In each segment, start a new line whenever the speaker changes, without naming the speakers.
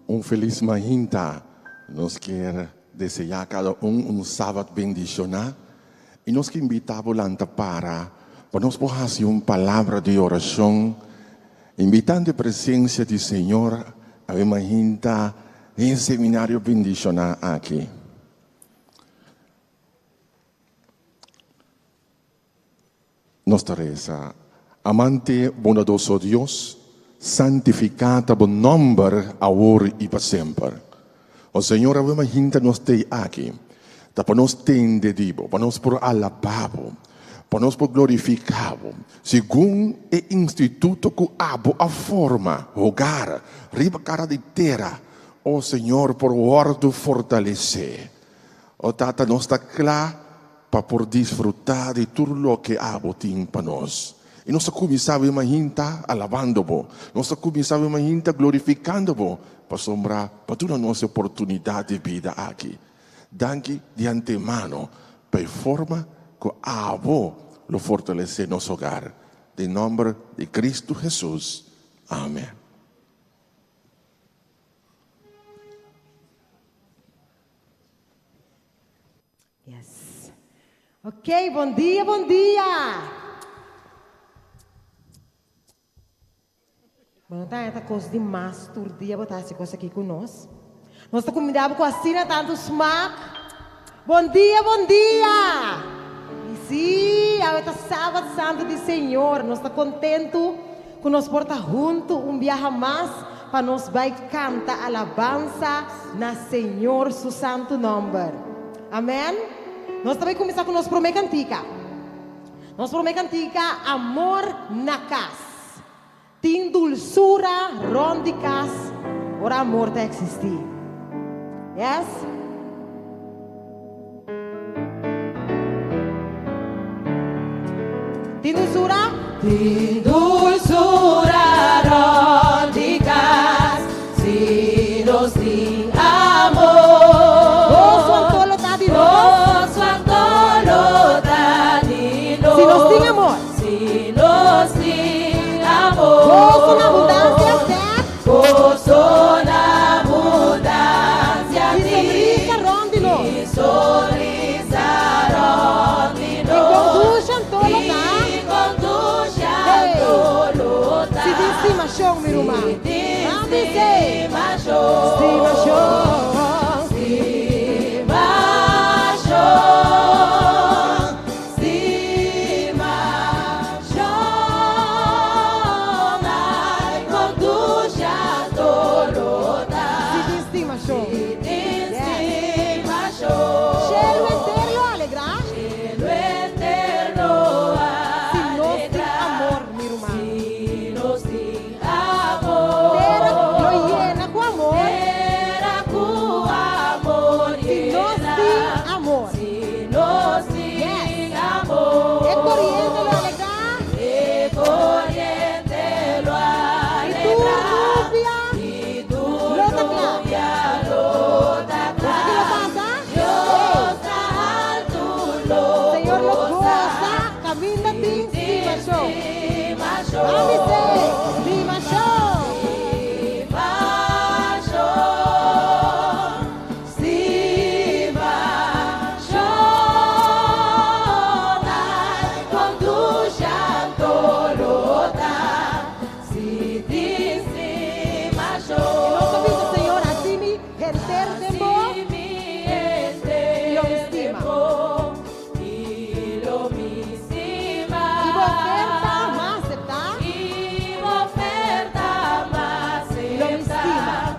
Um feliz Mahinta. Nos quer desejar a cada um sábado bendicional. E nos que invitamos para nós fazer uma palavra de oração, invitando a presença do Senhor a Mahinta em seminário bendicional aqui. Nossa reza, amante bondadoso Deus, santificado bom nome agora e para sempre. O Senhor a Mahinta nos tem aqui, para nos entender, para nos por alabado, para nos por glorificado, segundo o instituto que abo a forma, hogar, riba cara de terra, o Senhor por ordo fortalecer. O Tata nos está claro para por desfrutar de tudo o que abo tem para nós. E nós começamos a Mahinta alabando-o, nós começamos a Mahinta glorificando-o, para sombrar para toda a nossa oportunidade de vida aqui. Danke de antemano, para forma que abo lo fortalecer nosso hogar. Em nome de Cristo Jesus. Amém.
Yes. Ok, bom dia, bom dia. Bom, tá, essa coisa de mastur dia botar essa coisa aqui conosco. Nós estamos convidados com a cena tanto smack. Bom dia, bom dia. E sim, é o sábado santo do Senhor. Nós estamos contentes que nós porta junto viaje mais para nós vai cantar alabança na Senhor seu santo nome. Amém? Nós também começar com nossa primeira cantica. Nossa primeira cantica, amor na casa. Tem dulçura, ronde casa, ora amor está existir. Yes? Tinusura?
Dulzura rondicas, sinos din amor.
Gozo ang tolota di nos.
Gozo ang tolota di nos.
Sinos din amor.
Sinos din amor.
Gozo na abundancia, Seth.
Gozo na abundancia
Y sonrisa ron di nos.
y sonrisa rondino.
Y conduce ang tolota. Si din si masyong miruma. Mami say. Si masyong.
Si masyong. Si masyong ay conduce a tolota.
Si din si masyong.
Si din si masyong.
Cielo eterno alegra.
Cielo eterno
Si nos di
alegra.
amor miruma.
Sinos din amor.
Terra lo llena con amor.
Terra cu amor
Si nos
llena.
di amor.
Sinos din
Yes.
amor.
E corriente lo alegra.
E corriente lo
Y tu
alegra.
rubia.
Y tu
Lota clara.
rubia lota
¿Qué lo
clara.
pasa?
Dios alto lo
Señor lo
goza.
goza. Camina din si masyong.
Si
Mami
masyong.
say. Si masyong. No sabes, Señor, así mi gente temo. Y oferta más acepta.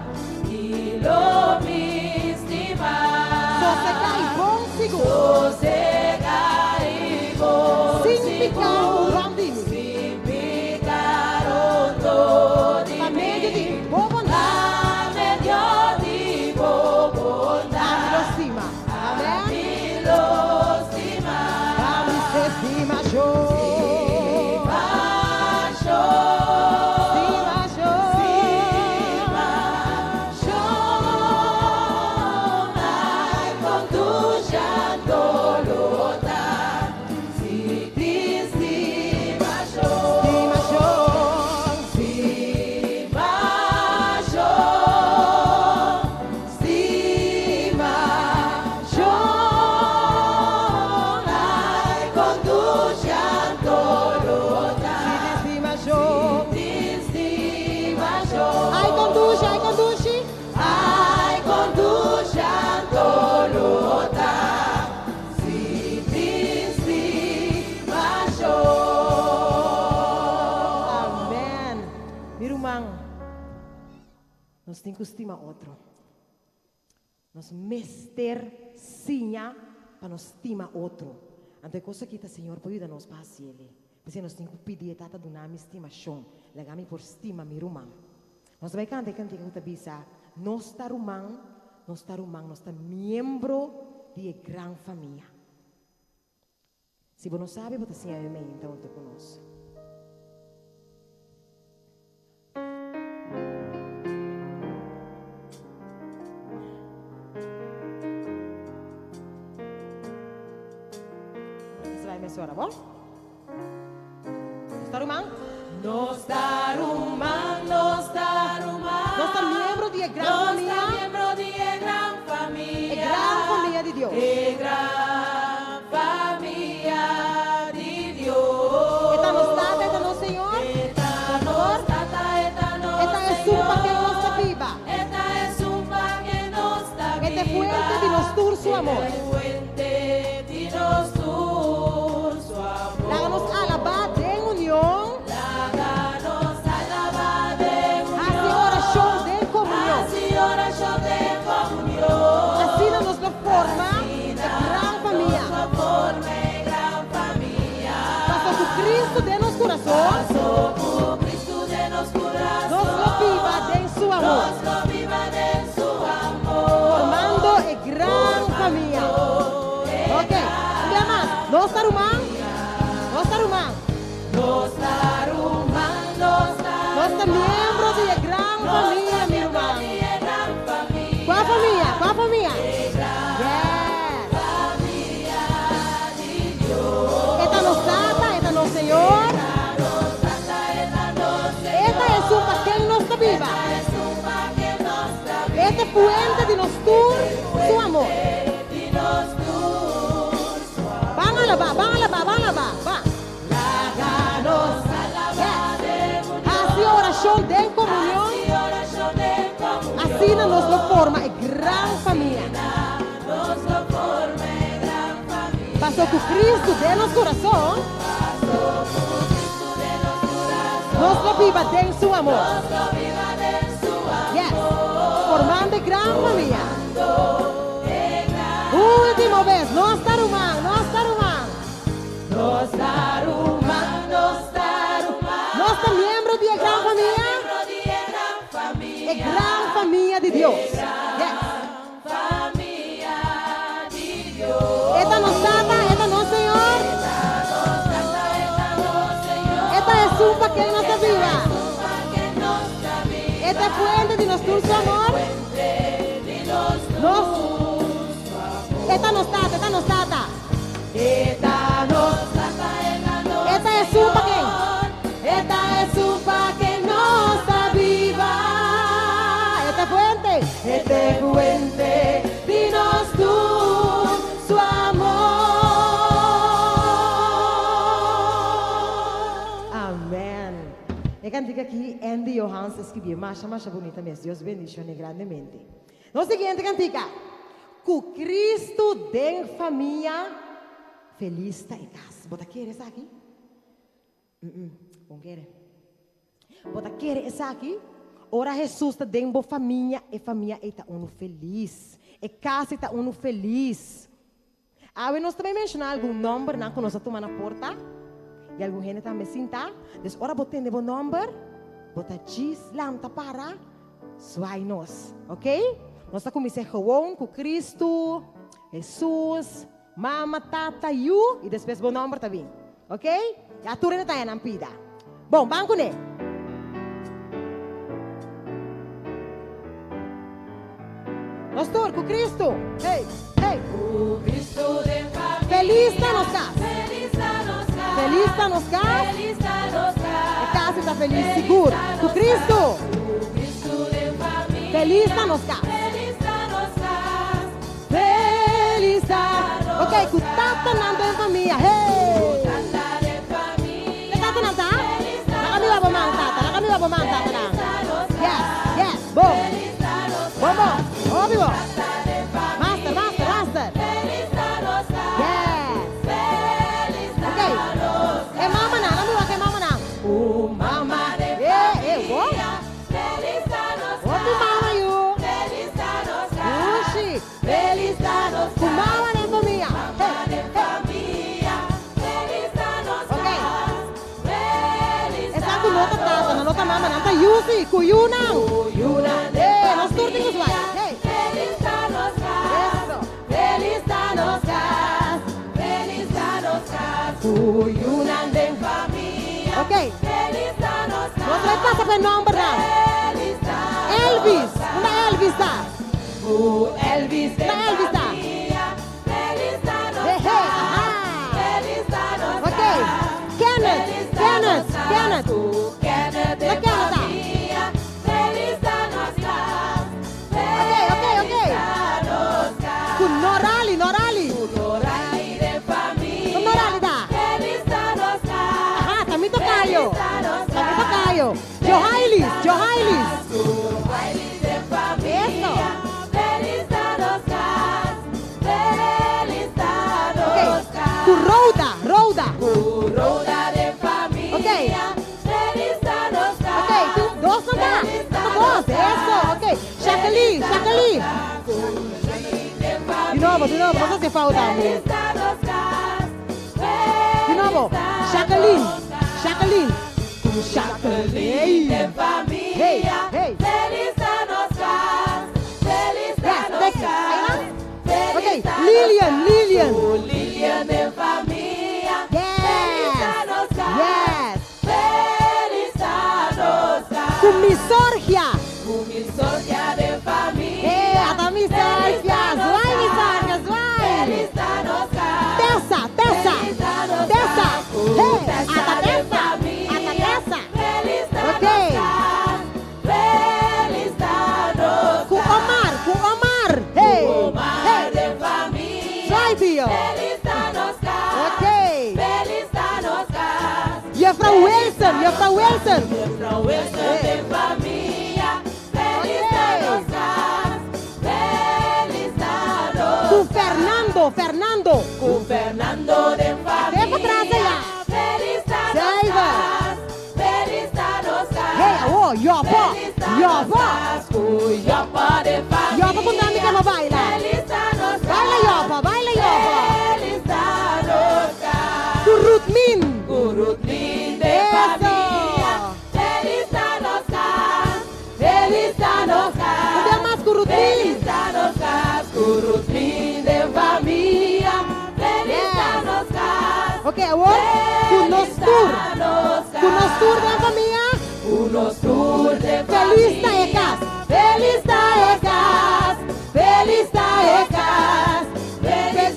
Sosega y consigo. Sin picar un randimi. Pa medio di bobondad. Amilostima. Amen. Vamos a estima yo. Ai conduce, ai conduce.
Ai conduce a tolota, si triste
Amen. Mirumang, nos tem que estimar outro. Nos mester sinha para nos estimar outro. Ante coisa que o Senhor pode nos passar ele. Porque nós temos que pedir tata do nome estimação. Legami por estima mirumang. Nós vai cantar que kita bisa. Nós está rumang, nós está membro de gran família. Se você não sabe, você sim é amém, então te conosco. Você vai me sorar, bom? Nós está rumang?
Nos darumang, nos darumang.
Nós está membro de gran
Nos
família.
da miembro de gran
É
familia.
gran família de Deus.
De gran familia de Dios.
Eta nos tata, eta nos Senhor.
Eta
Por
nos
favor.
tata, eta nos
Esta es
Señor.
un pa que nos viva.
Esta es un pa que nos da
Este
viva.
fuente de nos tur su amor.
Este fuente de nos tur su amor.
Láganos alabar en unión.
Láganos alabar de unión.
Así oración de comunión.
Así oración de comunión.
Así nos da forma.
Así
Nós tarumang. Nós tarumang.
Nós tarumang, nós
Nós tá membro de gran família, meu irmão. Qual família? Qual família? Yes. Esta nos trata, esta nos Senhor. Esta é sua quem nos está viva. Esta fuente de nos tur, su amor. Van a lavar, van a lavar, van a lavar. Va. Assim oração de comunhão. Assim nos lo forma é gran família. Passou com Cristo de nosso coração. Nós lo viva de seu amor. Yes. Formando gran família. Última vez. Nós tarumang, nós tarumang.
Nós tarumang, nós tarumang.
Nós somos membros de gran família. É gran família de Deus. Yes. Esta nos trata, esta nos Senhor. Esta é sua que nos está viva. Esta é fuente de nosso amor. Nos. Esta nos trata, esta nos trata. Esta é sua quem?
Esta é sua que nos está viva.
Esta é fuente.
Esta é fuente de nós tu, su amor.
Amém. Eu canto aqui, Andy Johans escreveu, mais bonita mesmo. Deus bendicione grandemente. No seguinte cantica, com Cristo de família, feliz está em casa. Bota querer essa aqui? Não querer. Bota querer essa aqui? Ora Jesus está dentro da família, e família está feliz. E casa está feliz. Aí nós também mencionar algum número que nós tomamos na porta. E algum gente também sinta. Então, ora botando o número, bota diz, lanta para, suai nós, ok? Nós começamos gewoon com Cristo, Jesus, mama, tata, you, e depois o número também, ok? E a turma está na pida. Bom, banco né? Nós todos com Cristo, hey, hey.
O Cristo de família.
Feliz está nos casa.
Feliz está nos casa.
Feliz está nos casa.
Feliz está nos casa.
A casa está feliz, seguro. Com Cristo.
O Cristo de família.
Feliz está nos casa.
Feliz está nos casa.
Feliz está. Ok, com tata nando em família. Hey.
Tata de família.
Tata nanda?
Feliz está
Na kami babamang tata. Na kami babamang tata na. Yes, yes. Boom.
Feliz está nos
Boom, boom. Oh, vivo.
Tata de família.
Master, master, master.
Feliz está nos
Yes.
Feliz está
Ok. Eh, mama na. Kami wa kay mama na.
Mama de
What?
Feliz está nos
What do mama you?
Feliz está nos
Ushi.
Feliz está nos
Com mama na família. Hey,
de
hey.
família. Feliz está nos
Ok.
Feliz
Essa com nota tata. Na nota mama na. Tá yusi. Kuyunang.
Yuna de
Hey, nós turting os vai. Hey.
Feliz está nos
Eso.
Feliz está nos Feliz está nos Yuna de família.
Ok.
Feliz está nos
Nós vai passar pelo número na.
Feliz está
Elvis. Uma Elvis tá.
Elvis de
Uma Elvis tá.
família. Feliz está nos
Hey, hey. Aha.
Feliz está nos
Ok. Kenneth. Kenneth. Kenneth.
Kenneth de
Da Kenneth.
família. Feliz está nos
Ok, ok. Com Norali. Norali.
Norai de família.
Com Norali tá.
Feliz está nos
Aha, também tocayo. Também tocayo. Johailis. Johailis.
Baile de família.
Eso.
Feliz está nos Feliz está
Ok.
nos
Com Rhoda. Rhoda.
Roda de família.
Ok.
Feliz está nos
Ok, tu dos não dá. Dos. Eso. Ok. Jacqueline. Jacqueline. De novo. Você se falta.
Feliz está nos
De novo. Jacqueline. Jacqueline.
Jacqueline de família.
Hey, hey.
Feliz está nos Feliz está
Yes,
nos
Becky. Aí lá. Ok.
Feliz está
Lilian. Lilian.
Lilian de família.
Rio.
Feliz está nos cas.
Ok.
Feliz está nos cas.
Juffrouw Wilson, Juffrouw Wilson.
Juffrouw Wilson de família. Feliz está nos cas. Feliz está nos.
Com Fernando.
Com Fernando de família.
Tempo atrás aí.
Feliz está nos
Saiba.
cas. Feliz está nos cas.
Hey, oh, Jopa. Jopa.
Jopa de família.
Jopa com dami que não baila.
Feliz está nos cas.
Baila Jopa, baila Jopa.
Feliz está nos cas.
Kurutmin.
Curutmin de
Eso.
família. Feliz está nos cas. Feliz está nos cas.
Cadê mais
Feliz
Kurutmin?
está nos cas. Curutmin de família. Feliz está nos cas.
Ok, agora, Kunostur da família.
Kunostur de
Feliz está em casa.
Feliz está em casa. Feliz está em casa.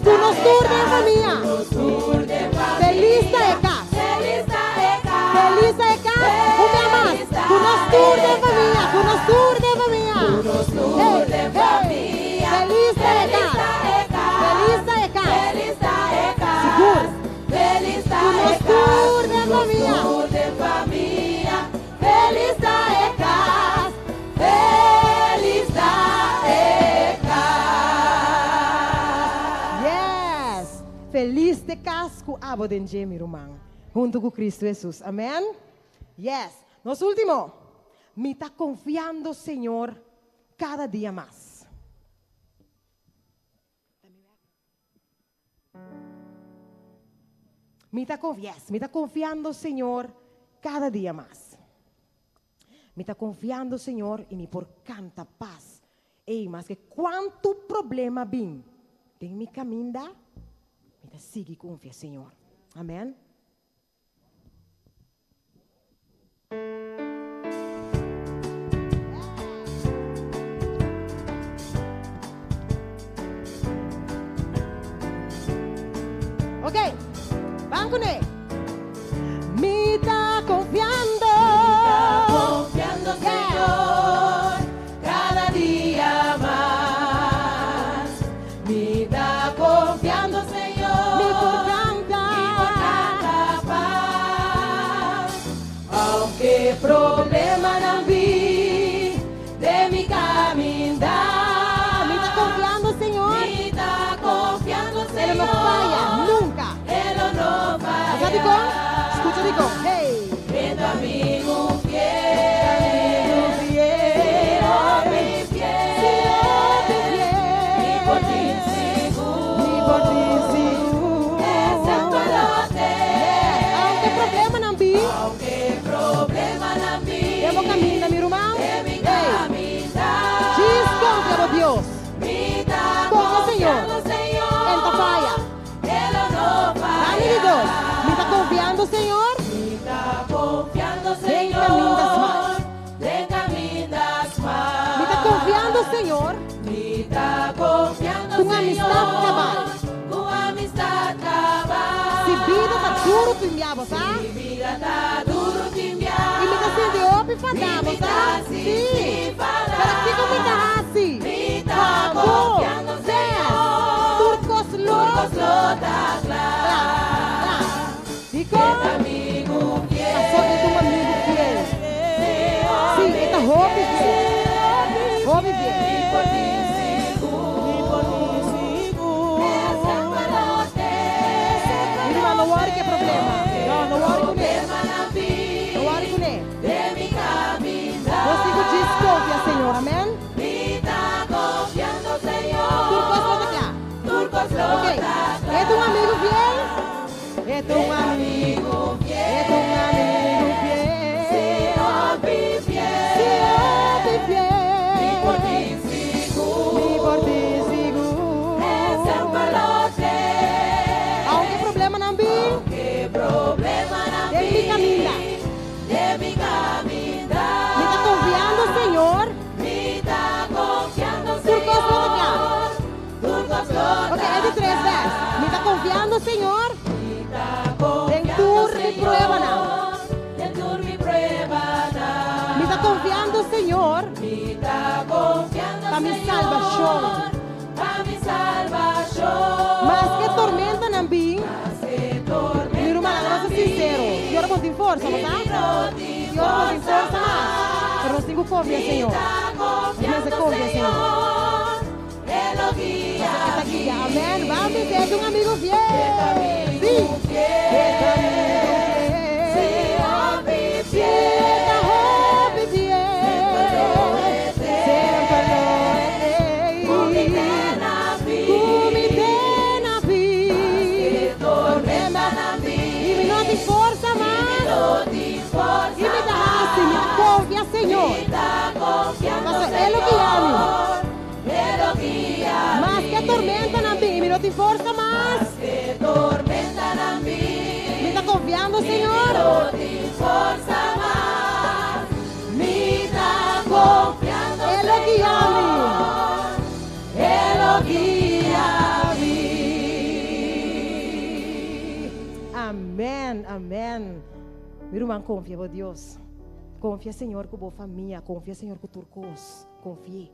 Kunostur da família.
Kunostur de família.
Feliz está em casa.
Feliz está em casa.
Feliz está em casa. O que mais? Kunostur da família. Kunostur da família.
Kunostur de família.
Feliz está em casa. Feliz está em casa.
Feliz está em casa.
Seguro.
Feliz está em
Kunostur da família.
Kunostur de família. Feliz está em casa. Feliz está em casa.
Yes. Feliz de casco abo den mi irmão. Junto com Cristo Jesus. Amém? Yes. Nos último. Me está confiando, Senhor, cada dia mais. Me está confiando, Senhor, cada dia mais. Me está confiando, Senhor, e me por canta paz. Ei, mas que quanto problema vem, tem me caminho, me está sigue confia, Senhor. Amém? Ok, vamos com ele. Me está confiando.
Confiando, Señor, cada día más. Me está confiando, Señor,
Me por canta.
tanta paz. Aunque problema não vi de mi caminar.
Me está confiando, Senhor.
Me está confiando,
Ele
Señor.
não falha, nunca.
Ele não falla.
Já digo? Escuta, digo. Hey.
Mi tu amigo fiel, homem fiel, y por ti seguro, es el palote.
Aunque problema não vi,
Aunque problema não vi,
eu vou caminhar, meu irmão.
de mi
Ei,
caminar,
desconfia de Deus.
me está
Confia, Senhor.
confiando, Señor,
Ele não falha.
Ele não
Dá-me de Deus. Me está confiando, Senhor.
Me está confiando,
Tem caminho das
Senhor,
mãos.
tem caminho das mãos.
Me está confiando, Senhor.
Me está confiando,
Com
Senhor,
amistade cabal.
com amistade cabal.
Se vida tá duro, tu enviava, tá?
Se vida tá duro, te enviar.
E me tá sendo open
E
fadamos,
me
tá?
tá se falar.
Para que como tá assim?
Me tá confiando, Senhor,
Turcos
Turcos
loucos.
lota clara.
Dico,
Esse amigo fiel,
passou de um amigo fiel. Sim, ele tá roupa fiel. Roupa fiel.
por ti seguro, esse é o palote.
Irmã, não ore que é problema. Não ore com ele.
Problema na vida,
Não ore com ele.
de mi caminar.
Consigo desconfia, Senhor. Amém?
Me está confiando, Senhor.
Turcos lota cá.
Turcos
Ok.
lota
É de um amigo fiel? É de um amigo.
amigo fiel.
É de um amigo fiel.
Se homem
Se
fiel,
homem fiel.
por ti
Me
seguro,
por ti seguro.
esse é o palote.
Aunque problema não vi,
Que problema na
de mi camina.
de mi caminar.
Me está confiando, Senhor.
Me está confiando,
Turcos lota cá.
Senhor. Turcos lota
Ok, é de 3, 10. Me está confiando, Senhor.
Me está confiando,
Tem turno e
Senhor.
prueba, não.
Tem turno e prueba, não.
Me está confiando, Senhor.
Me está confiando,
Pa mi
Senhor.
salvación.
Pa mi salvación.
Mas que força, não tá? Dios nos esforça más. Pero nos tengo confía, Señor. Nos tengo confía, Señor.
Él lo guía.
Esta guía, amén. Vamos a ser un amigo fiel. Sí. Señor, é lo guia, mas que tormenta na mim, me não te força mais. Me está confiando, Senhor.
No te força mais, me está confiando,
É lo guia-me.
Él lo guía-me.
Amém, amém. Meu irmão, confia em Deus. Confia, Senhor, com a boa família. Confia, Senhor, com o turcos. Confia.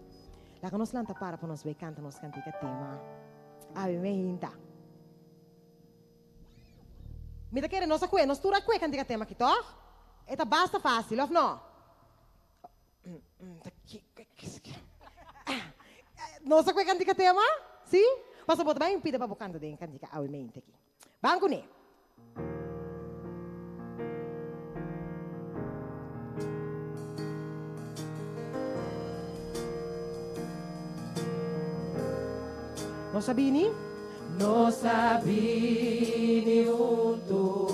Lá que nós lanta para nós ver canta nos cantica tema. Ave me hinta. Me da querer nós aqui, nós tura aqui cantica tema aqui, tá? Eta basta fácil, ou não? Nós aqui cantica tema? Sim? Passa botar bem pida para bocando de cantica ave me hinta aqui. Banco ne. Nós sabini?
Nos sabini juntos,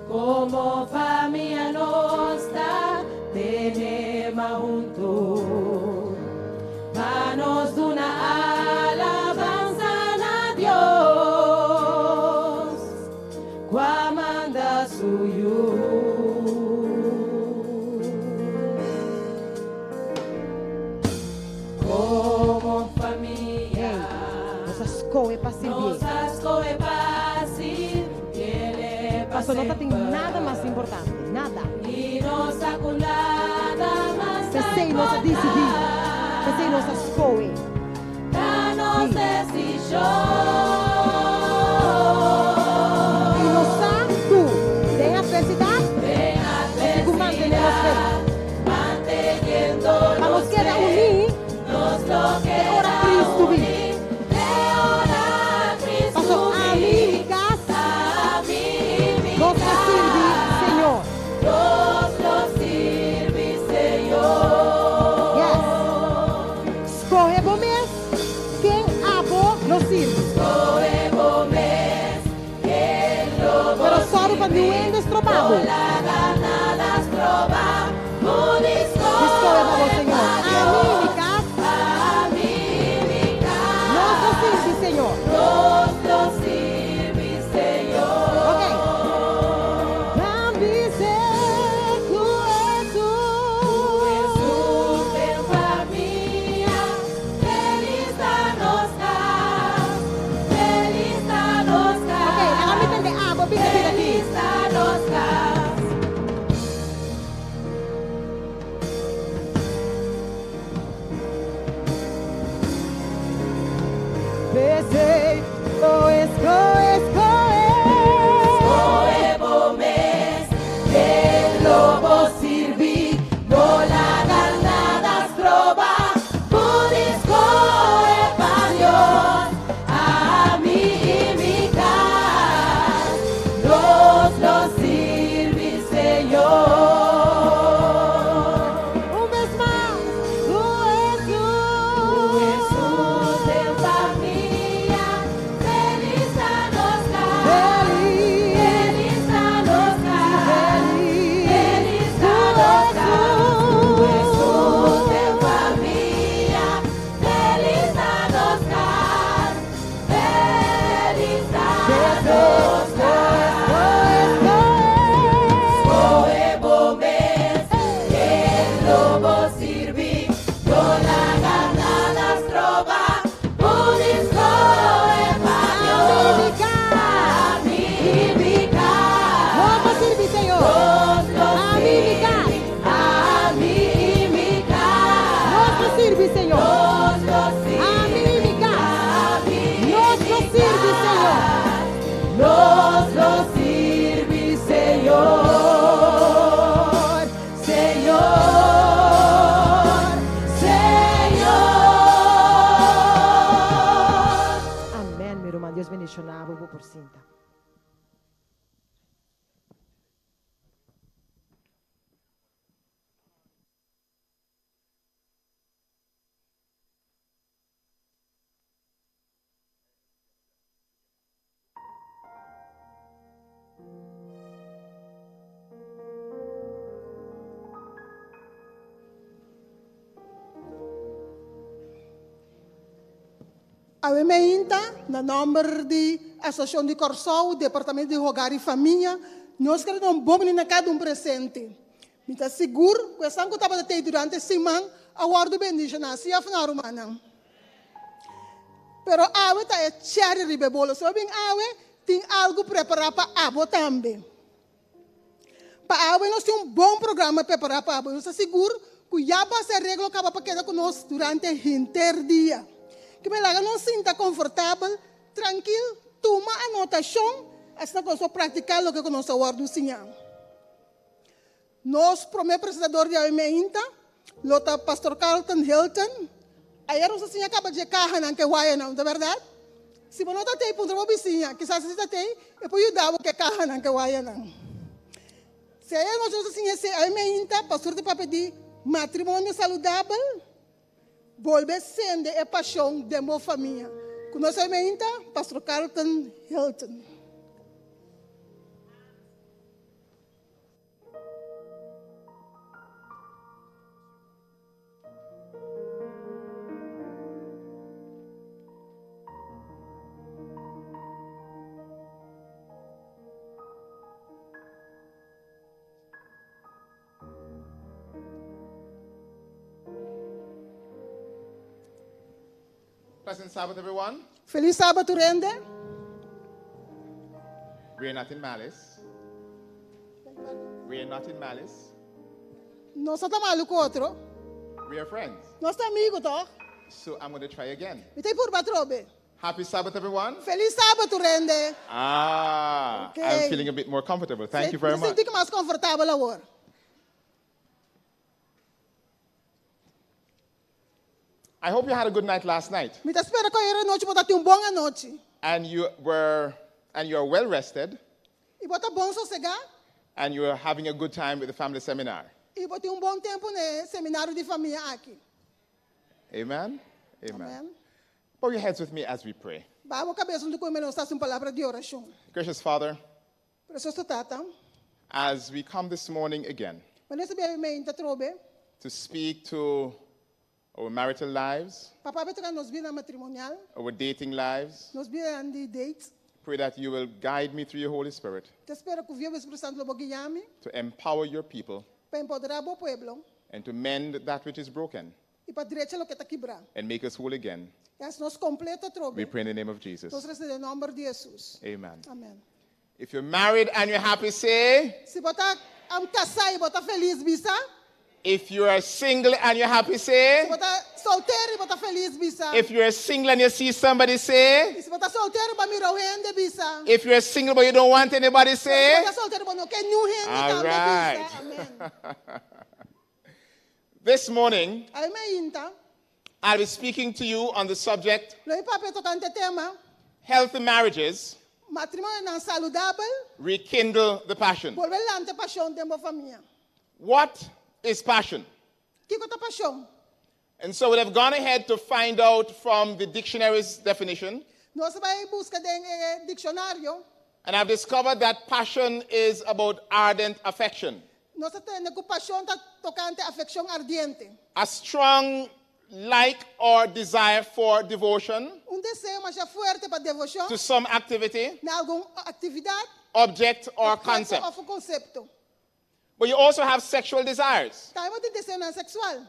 como familia nostra, tenemos juntos, manos de una alabanza a Dios, cuamanda suyo. Como familia.
Coe para servir. Pastor, não tem nada mais importante. Nada. Pensei em nossa decidir. Pensei em nossa escolha. E nossa, tu, tem adversidade? Você mantém nos feliz. Vamos querer unir. Ora Cristo vive. Quando ele estropado. Escolha para o Senhor. Nosso sirve, Senhor. Ok.
Jesús en familia, feliz a
Deus bendicionava por cinta.
Ave meinta, na nome de Associação de Corsol, Departamento de Rogar e Família, nós queremos um bom menino a cada presente. Me está seguro que essa coisa estava ter durante a semana, a hora do bendição, assim a final romana. Pero ave está é cherry ribebolo, só bem ave tem algo preparado para abo também. Para ave nós temos bom programa preparado para abo, nós está seguro que já passa a regra que vai quedar conosco durante o inteiro dia. Que me laga não sinta confortável, tranquilo, toma anotação, esta coisa praticar o que nós ordem do Senhor. Nós, primeiro presidente de Aimeinta, lota pastor Carlton Hilton, aí nós assim acaba de carro não que vai não, é verdade? Se você não tem ponto de vizinha, que se você tem, é para ajudar o que carro não que vai não. Se aí nós assim esse Aimeinta, pastor de pedir matrimônio saudável, volver sendo a paixão de minha família. Conhecimento, pastor Carlton Hilton.
Pleasant Sabbath, everyone.
Feliz sábado, Rende.
We are not in malice. We are not in malice.
Nós estamos malucos outro.
We are friends.
Nós estamos amigos, tá?
So I'm going to try again.
Me tem por batrobe.
Happy Sabbath, everyone.
Feliz sábado, Rende.
Okay. I'm feeling a bit more comfortable. Thank you very much.
Me sinto mais confortável agora.
I hope you had a good night last night.
Me espero que a noite você tenha boa noite.
And you are well rested.
E você bom sossegado.
And you are having a good time with the family seminar.
E você tem bom tempo no seminário de família aqui.
Amen. Amen.
Amen.
Bow your heads with me as we pray.
Vamos cabeça onde começamos uma palavra de oração.
Gracious Father,
Precioso tata.
as we come this morning again
Quando esse bebê me trobe,
to speak to our marital lives,
papai vai tocar nos vida matrimonial,
our dating lives,
nos vida de dates.
pray that you will guide me through your Holy Spirit
Te espero que o Vivo Espírito Santo lo guiame
to empower your people
para empoderar o pueblo
and to mend that which is broken
e para direita o que está quebrado.
and make us whole again.
E assim nós completa
We
trobe.
pray in the name of Jesus.
Nós recebemos em nome de Jesus.
Amen.
Amém.
If you're married and you're happy, say.
Se botar casar e botar feliz, bisa.
If you are single and you're happy,
Se
say.
botar solteiro e botar feliz, bisa.
If you're single and you see somebody, say.
E se botar solteiro para mirar o rende, bisa.
If you're single but you don't want anybody,
Se
say.
botar solteiro para não quer nenhum rende
All
também,
right.
bisa. Amém.
This morning,
Aí me inta.
I'll be speaking to you on the subject
Lo aí papai tocante tema.
healthy marriages
Matrimônio não saudável.
rekindle the passion.
Volver lá ante paixão de uma família.
What is passion?
Que é paixão?
And so we have gone ahead to find out from the dictionary's definition.
Nós vai buscar em dicionário.
And I've discovered that passion is about ardent affection,
Nós temos que paixão tá tocante afecção ardiente.
a strong like or desire for devotion
Desejo mais forte para devoção.
to some activity,
Na alguma atividade.
object, or concept.
Ou conceito.
But you also have sexual desires,
Tá, eu tenho desejo não sexual.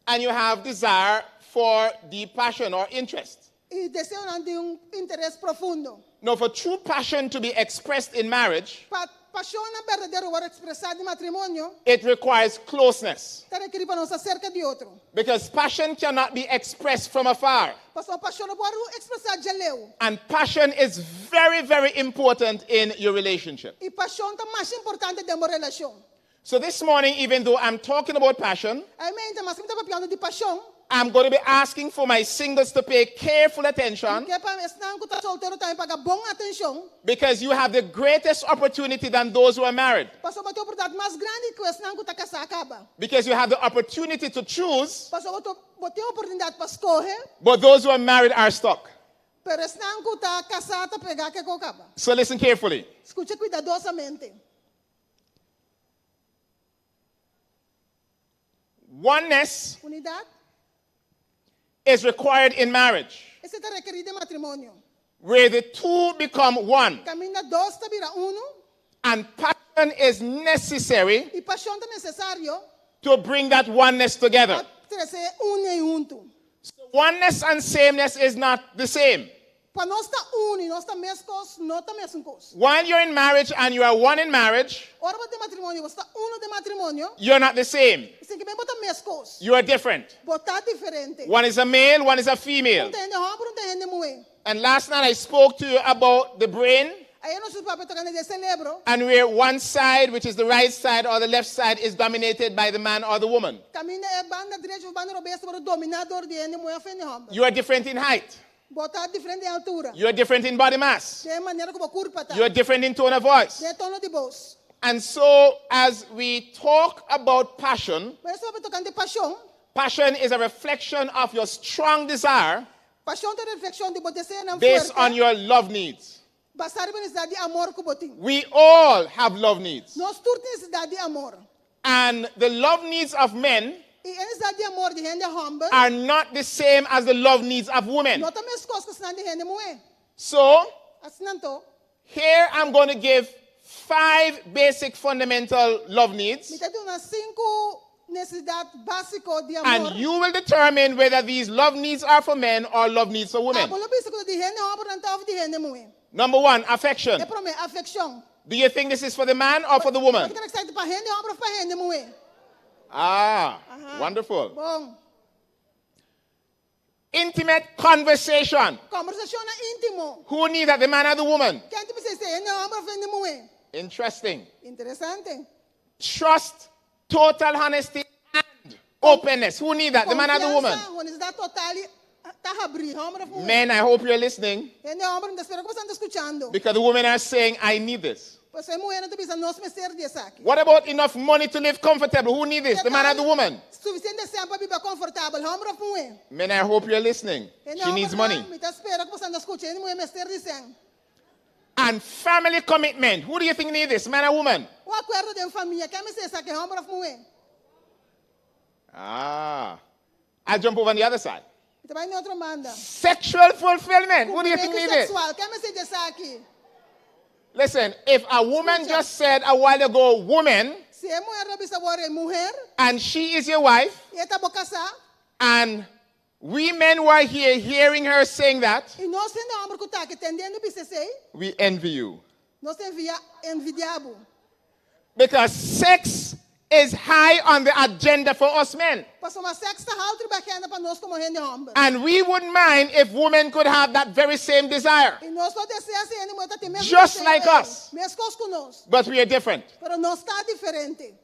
and you have desire for deep passion or interest.
E desejo não de interesse profundo.
Now, for true passion to be expressed in marriage,
Paixão verdadeira para expressar de matrimônio.
it requires closeness,
Tá requerido para nós acerca de outro.
because passion cannot be expressed from afar.
Passou paixão não pode expressar de leu.
And passion is very, very important in your relationship.
E paixão tá mais importante de uma relação.
So this morning, even though I'm talking about passion,
Aí me inta, mas me tá falando de paixão.
I'm going to be asking for my singles to pay careful attention
Que pa esnan ko ta solteiro tayo paga bom atenção.
because you have the greatest opportunity than those who are married.
Paso ba oportunidade mais grande que esnan ko ta casa acaba.
Because you have the opportunity to choose,
Paso ba tem oportunidade para escolher,
but those who are married are stuck.
pero esnan ko ta casa ta pegar que ko acaba.
So listen carefully.
Escute cuidadosamente.
Oneness
Unidade,
is required in marriage,
esse está requerido em matrimônio.
where the two become one.
Caminha dois ta vira uno,
And passion is necessary
e paixão é necessário
to bring that oneness together.
para trazer e junto.
So oneness and sameness is not the same.
Para nós estar uno e nós estar mescos, não está mesmo coisa.
While you're in marriage and you are one in marriage,
Ora de matrimônio, você está uno de matrimônio,
you're not the same.
você que bem botar mescos.
You are different.
Botar diferente.
One is a male, one is a female.
Não tem gente homem, não tem gente mulher.
And last night I spoke to you about the brain,
Aí nós vamos tocar de cerebro.
and where one side, which is the right side or the left side, is dominated by the man or the woman.
Caminha é banda direita ou banda obeso para o dominador de gente mulher frente homem.
You are different in height.
Botar diferente em altura.
You are different in body mass.
De maneira como curva tá.
You are different in tone of voice.
De tono de voz.
And so, as we talk about passion,
Mas nós vamos tocar de paixão.
passion is a reflection of your strong desire
Paixão é reflexão de botar ser na
based on
forte.
your love needs.
Basar a necessidade de amor que botim.
We all have love needs.
Nós todos temos necessidade de amor.
And the love needs of men
E a necessidade de amor de gente homem.
are not the same as the love needs of women.
Não também as coisas que de gente mulher.
So,
Assim não tô.
here I'm going to give 5 basic fundamental love needs,
Me tem umas 5 necessidades básicas de amor.
and you will determine whether these love needs are for men or love needs for women.
Bolo básico de gente homem não tá de gente mulher.
Number 1, affection.
É para mim afeição.
Do you think this is for the man or for the woman?
Porque que sai para gente homem para gente mulher.
Ah, wonderful.
Bom.
Intimate conversation.
Conversação íntimo.
Who needs that, the man or the woman?
Quem te precisa gente homem para gente mulher.
Interesting.
Interessante.
Trust, total honesty, and openness. Who needs that, the man or the woman?
Honestidade total tá abrir homem para mulher.
Men, I hope you're listening,
Gente homem não espera que você está escutando.
because the women are saying, I need this.
Pois é mulher não te precisa nós me ser disso aqui.
What about enough money to live comfortable? Who needs this, the man or the woman?
Suficiente tempo para viver confortável, homem para mulher.
Men, I hope you're listening. She needs money.
Me tá espera que você não escute, gente mulher me ser disso.
And family commitment. Who do you think needs this, man or woman?
O acordo de família, quem me ser isso aqui, homem para mulher.
Ah. I'll jump over on the other side.
Então vai em outra banda.
Sexual fulfillment. Who do you think needs it?
Sexual, quem me ser disso aqui?
Listen, if a woman just said a while ago, woman,
Se é mulher não precisa agora é mulher,
and she is your wife,
e está boa casar,
and we men were here hearing her saying that,
e nós temos homem que está aqui entendendo que você
we envy you.
nós envidiamos.
Because sex is high on the agenda for us men.
Passou uma sexta alta bacana para nós como gente homem.
And we wouldn't mind if women could have that very same desire.
E nós só desejamos gente mulher tem mesmo
Just
desejo,
like us.
mesmo coisa que nós.
But we are different.
Mas nós está diferente.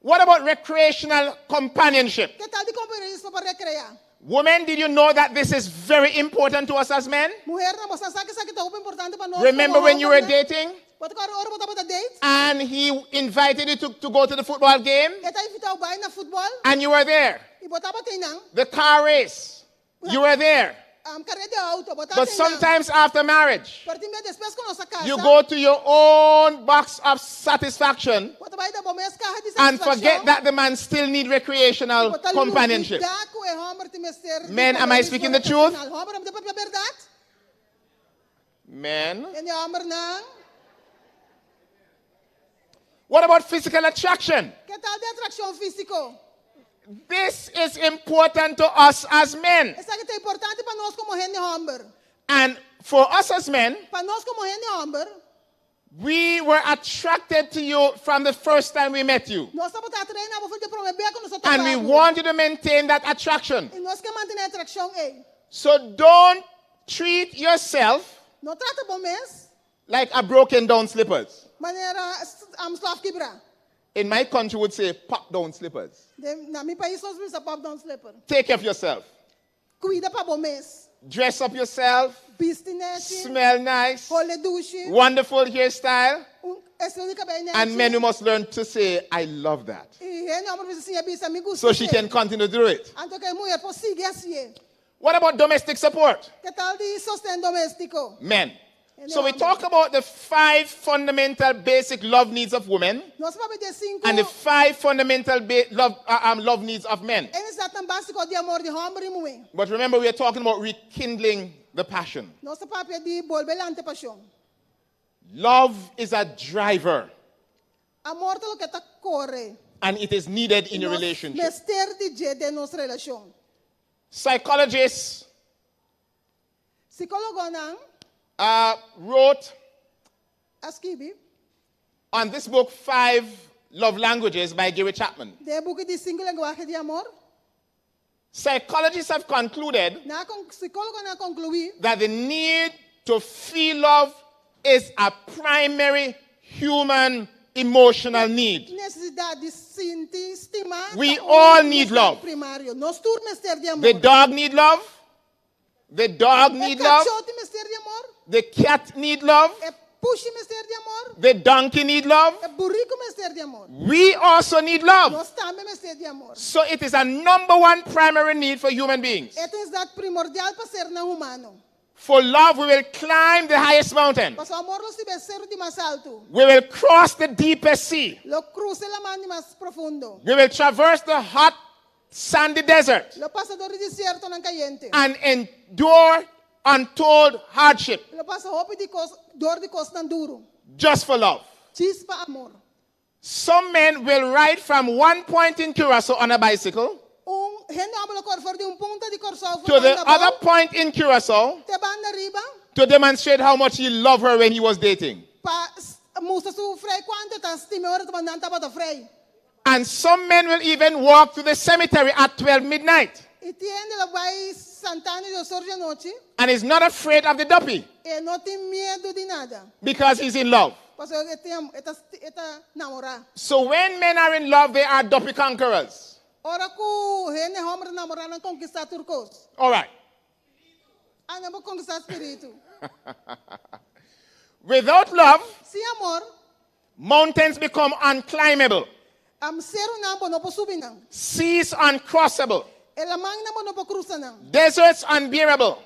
What about recreational companionship?
Que tal de companheirismo para recrear?
Women, did you know that this is very important to us as men?
Mulher não você sabe que isso aqui é importante para nós.
Remember when you were dating
Pode agora botar para date?
and he invited you to go to the football game
E tá invitar o baile na futebol
and you were there?
e botar para treinar.
The car race, you were there.
Carreira de auto, botar
But sometimes after marriage,
Partir meio depois com nossa casa.
you go to your own box of satisfaction
Bota vai dar bom mês carro de
and
satisfação.
forget that the man still need recreational
Botar
companionship.
lugar com o homem te meser.
Men, am I speaking the truth?
Homem não tem verdade.
Men,
E homem não.
what about physical attraction?
Que tal de atração físico?
This is important to us as men.
Isso aqui é importante para nós como gente homem.
And for us as men,
Para nós como gente homem,
we were attracted to you from the first time we met you.
nós estamos a treinar para fazer promover com nosso
And we
trabalho.
want you to maintain that attraction.
E nós queremos manter a atração aí.
So don't treat yourself
Não trata bom mês,
like a broken down slippers.
maneira slav quebrar.
in my country would say pop down slippers.
Na mi país nós vimos a pop down slipper.
Take care of yourself.
Cuida para bom mês.
Dress up yourself.
Bistinete.
Smell nice.
Role douche.
Wonderful hairstyle.
Estilo de cabelo.
And men who must learn to say, I love that.
E ele homem precisa bisa me gusta.
So she can continue to do it.
Anto que mulher possa assim.
What about domestic support?
Que tal de sostén doméstico?
Men. So we talk about the 5 fundamental basic love needs of women
Nós vamos ter 5
and the 5 fundamental love needs of men.
eles já tão básico de amor de homem e mulher.
But remember, we are talking about rekindling the passion.
Nosso papel de volver paixão.
Love is a driver,
Amor é o que tá corre.
and it is needed in a relationship.
Mester de nossa relação.
Psychologists
Psicólogo não,
wrote
escreve
on this book 5 Love Languages by Gary Chapman.
de book de 5 linguagens de amor.
Psychologists have concluded
Na psicólogo na concluir
that the need to feel love is a primary human emotional need.
necessidade de sentir estimar.
We all need love.
Primário. Nós todos mester de amor.
The dog need love. The dog need love.
Cachorro tem mester de amor.
The cat need love.
É puxa mester de amor.
The donkey need love.
É burrico mester de amor.
We also need love.
Nós também mester de amor.
So it is a number 1 primary need for human beings.
É necessidade primordial para ser não humano.
For love, we will climb the highest mountain.
Mas o amor não se vê ser de mais alto.
We will cross the deepest sea.
Lo cruza la mano mais profundo.
We will traverse the hot, sandy desert
Lo passa do deserto não caliente.
and endure untold hardship
Lo passa roupa de dor de costa duro.
just for love.
Chispa amor.
Some men will ride from one point in Curacao on a bicycle
Gente habla cor for de punta de corso
to the other point in Curacao
te banda arriba
to demonstrate how much he loved her when he was dating.
pa musta su frei quanto ta stime ora banda ta bata frei.
And some men will even walk to the cemetery at 12 midnight
E tiene la vai Santana de sorge noche
and is not afraid of the duppy
e não tem medo de nada.
because he's in love.
Parce que eta namora.
So when men are in love, they are duppy conquerors.
Ora ku gente homem namorar não conquistar turcos.
All right.
Ana vou conquistar espírito.
Without love,
Se amor,
mountains become unclimbable,
ser nambo não posso subir não.
seas uncrossable,
Ela magna não posso cruzar não.
deserts unbearable,